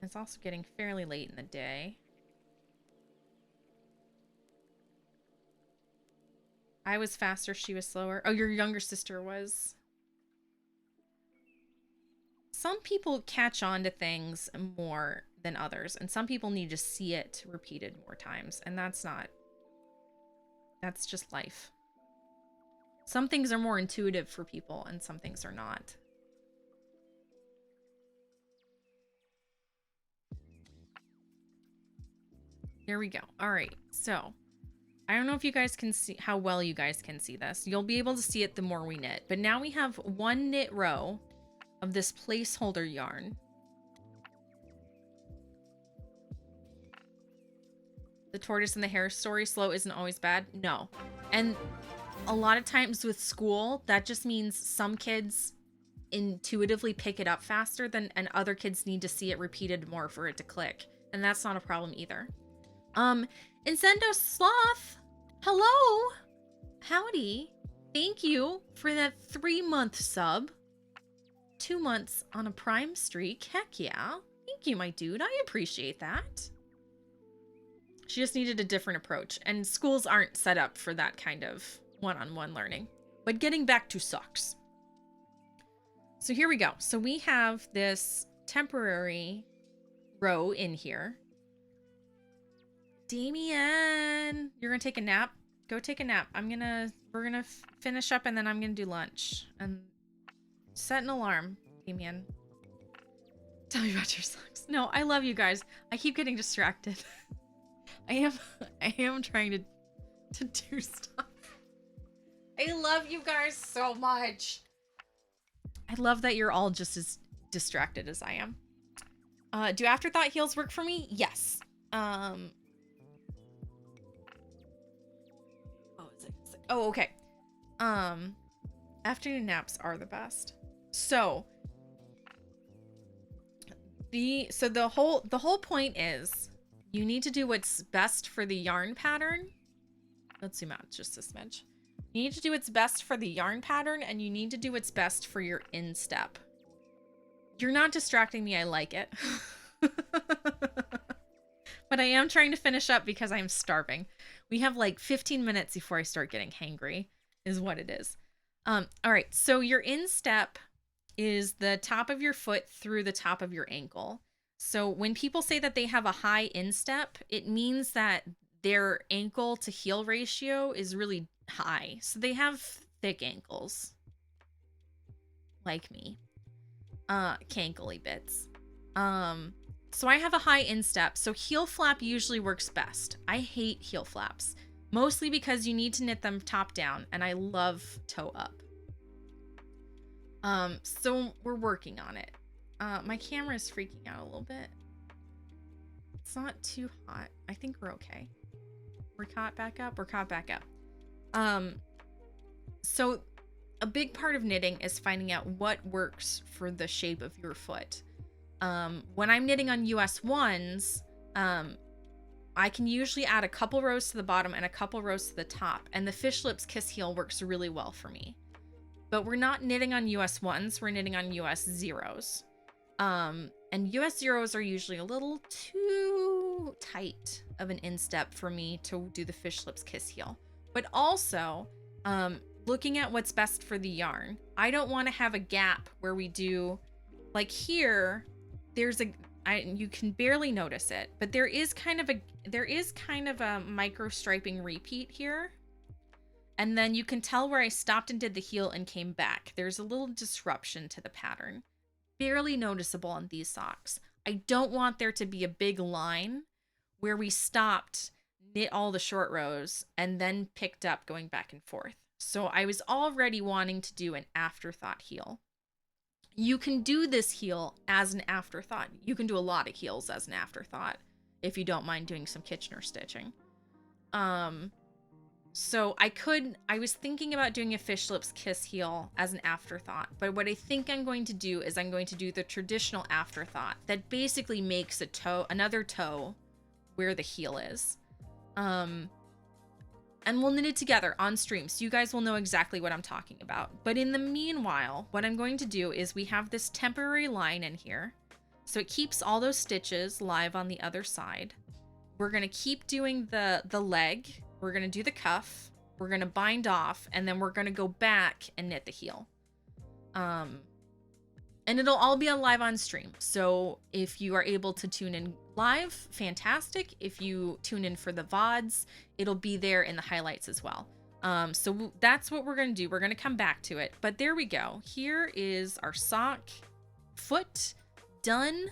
It's also getting fairly late in the day. I was faster, she was slower. Oh, your younger sister was. Some people catch on to things more than others, and some people need to see it repeated more times, and that's just life. Some things are more intuitive for people, and some things are not. Here we go. All right, so I don't know if you guys can see how well you guys can see this. You'll be able to see it the more we knit, but now we have one knit row of this placeholder yarn. The tortoise and the hare story, slow isn't always bad. No. And a lot of times with school, that just means some kids intuitively pick it up faster and other kids need to see it repeated more for it to click. And that's not a problem either. Incendo Sloth, hello. Howdy. Thank you for that 3-month sub. 2 months on a Prime streak. Heck yeah. Thank you, my dude. I appreciate that. She just needed a different approach, and schools aren't set up for that kind of one-on-one learning. But getting back to socks. So here we go. So we have this temporary row in here. Damien, you're gonna take a nap? Go take a nap. We're gonna finish up and then I'm gonna do lunch. And set an alarm, Damien. Tell me about your socks. No, I love you guys. I keep getting distracted. I am trying to do stuff. I love you guys so much. I love that you're all just as distracted as I am. Do afterthought heals work for me? Yes. Oh, okay. Afternoon naps are the best. So the whole point is you need to do what's best for the yarn pattern. Let's zoom out just a smidge. You need to do what's best for the yarn pattern, and you need to do what's best for your instep. You're not distracting me. I like it. But I am trying to finish up because I'm starving. We have like 15 minutes before I start getting hangry, is what it is. All right, so your instep is the top of your foot through the top of your ankle. So when people say that they have a high instep, it means that their ankle to heel ratio is really high. So they have thick ankles. Like me. Cankly bits. So I have a high instep, so heel flap usually works best. I hate heel flaps, mostly because you need to knit them top down, and I love toe up. So we're working on it. My camera is freaking out a little bit. It's not too hot. I think we're okay. We're caught back up. We're caught back up. So a big part of knitting is finding out what works for the shape of your foot. When I'm knitting on US 1s, I can usually add a couple rows to the bottom and a couple rows to the top, and the fish lips kiss heel works really well for me. But we're not knitting on US 1s, we're knitting on US 0s. And US 0s are usually a little too tight of an instep for me to do the fish lips kiss heel. But also, looking at what's best for the yarn. I don't want to have a gap where we do, like here, you can barely notice it, but there is kind of a micro striping repeat here. And then you can tell where I stopped and did the heel and came back. There's a little disruption to the pattern. Barely noticeable on these socks. I don't want there to be a big line where we stopped, knit all the short rows, and then picked up going back and forth. So I was already wanting to do an afterthought heel. You can do this heel as an afterthought. You can do a lot of heels as an afterthought if you don't mind doing some Kitchener stitching. So I was thinking about doing a fish lips kiss heel as an afterthought, but what I think I'm going to do is I'm going to do the traditional afterthought that basically makes another toe where the heel is. And we'll knit it together on stream, so you guys will know exactly what I'm talking about. But in the meanwhile, what I'm going to do is we have this temporary line in here, so it keeps all those stitches live on the other side. We're gonna keep doing the leg. We're gonna do the cuff. We're gonna bind off, and then we're gonna go back and knit the heel. And it'll all be on live on stream. So if you are able to tune in live, fantastic. If you tune in for the VODs, it'll be there in the highlights as well. So that's what we're going to do. We're going to come back to it. But there we go. Here is our sock foot done.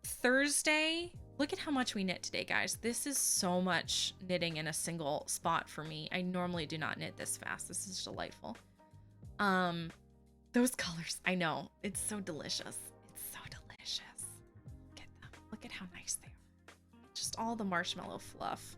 Thursday. Look at how much we knit today, guys. This is so much knitting in a single spot for me. I normally do not knit this fast. This is delightful. Those colors, I know. It's so delicious. It's so delicious. Look at them. Look at how nice they are. Just all the marshmallow fluff.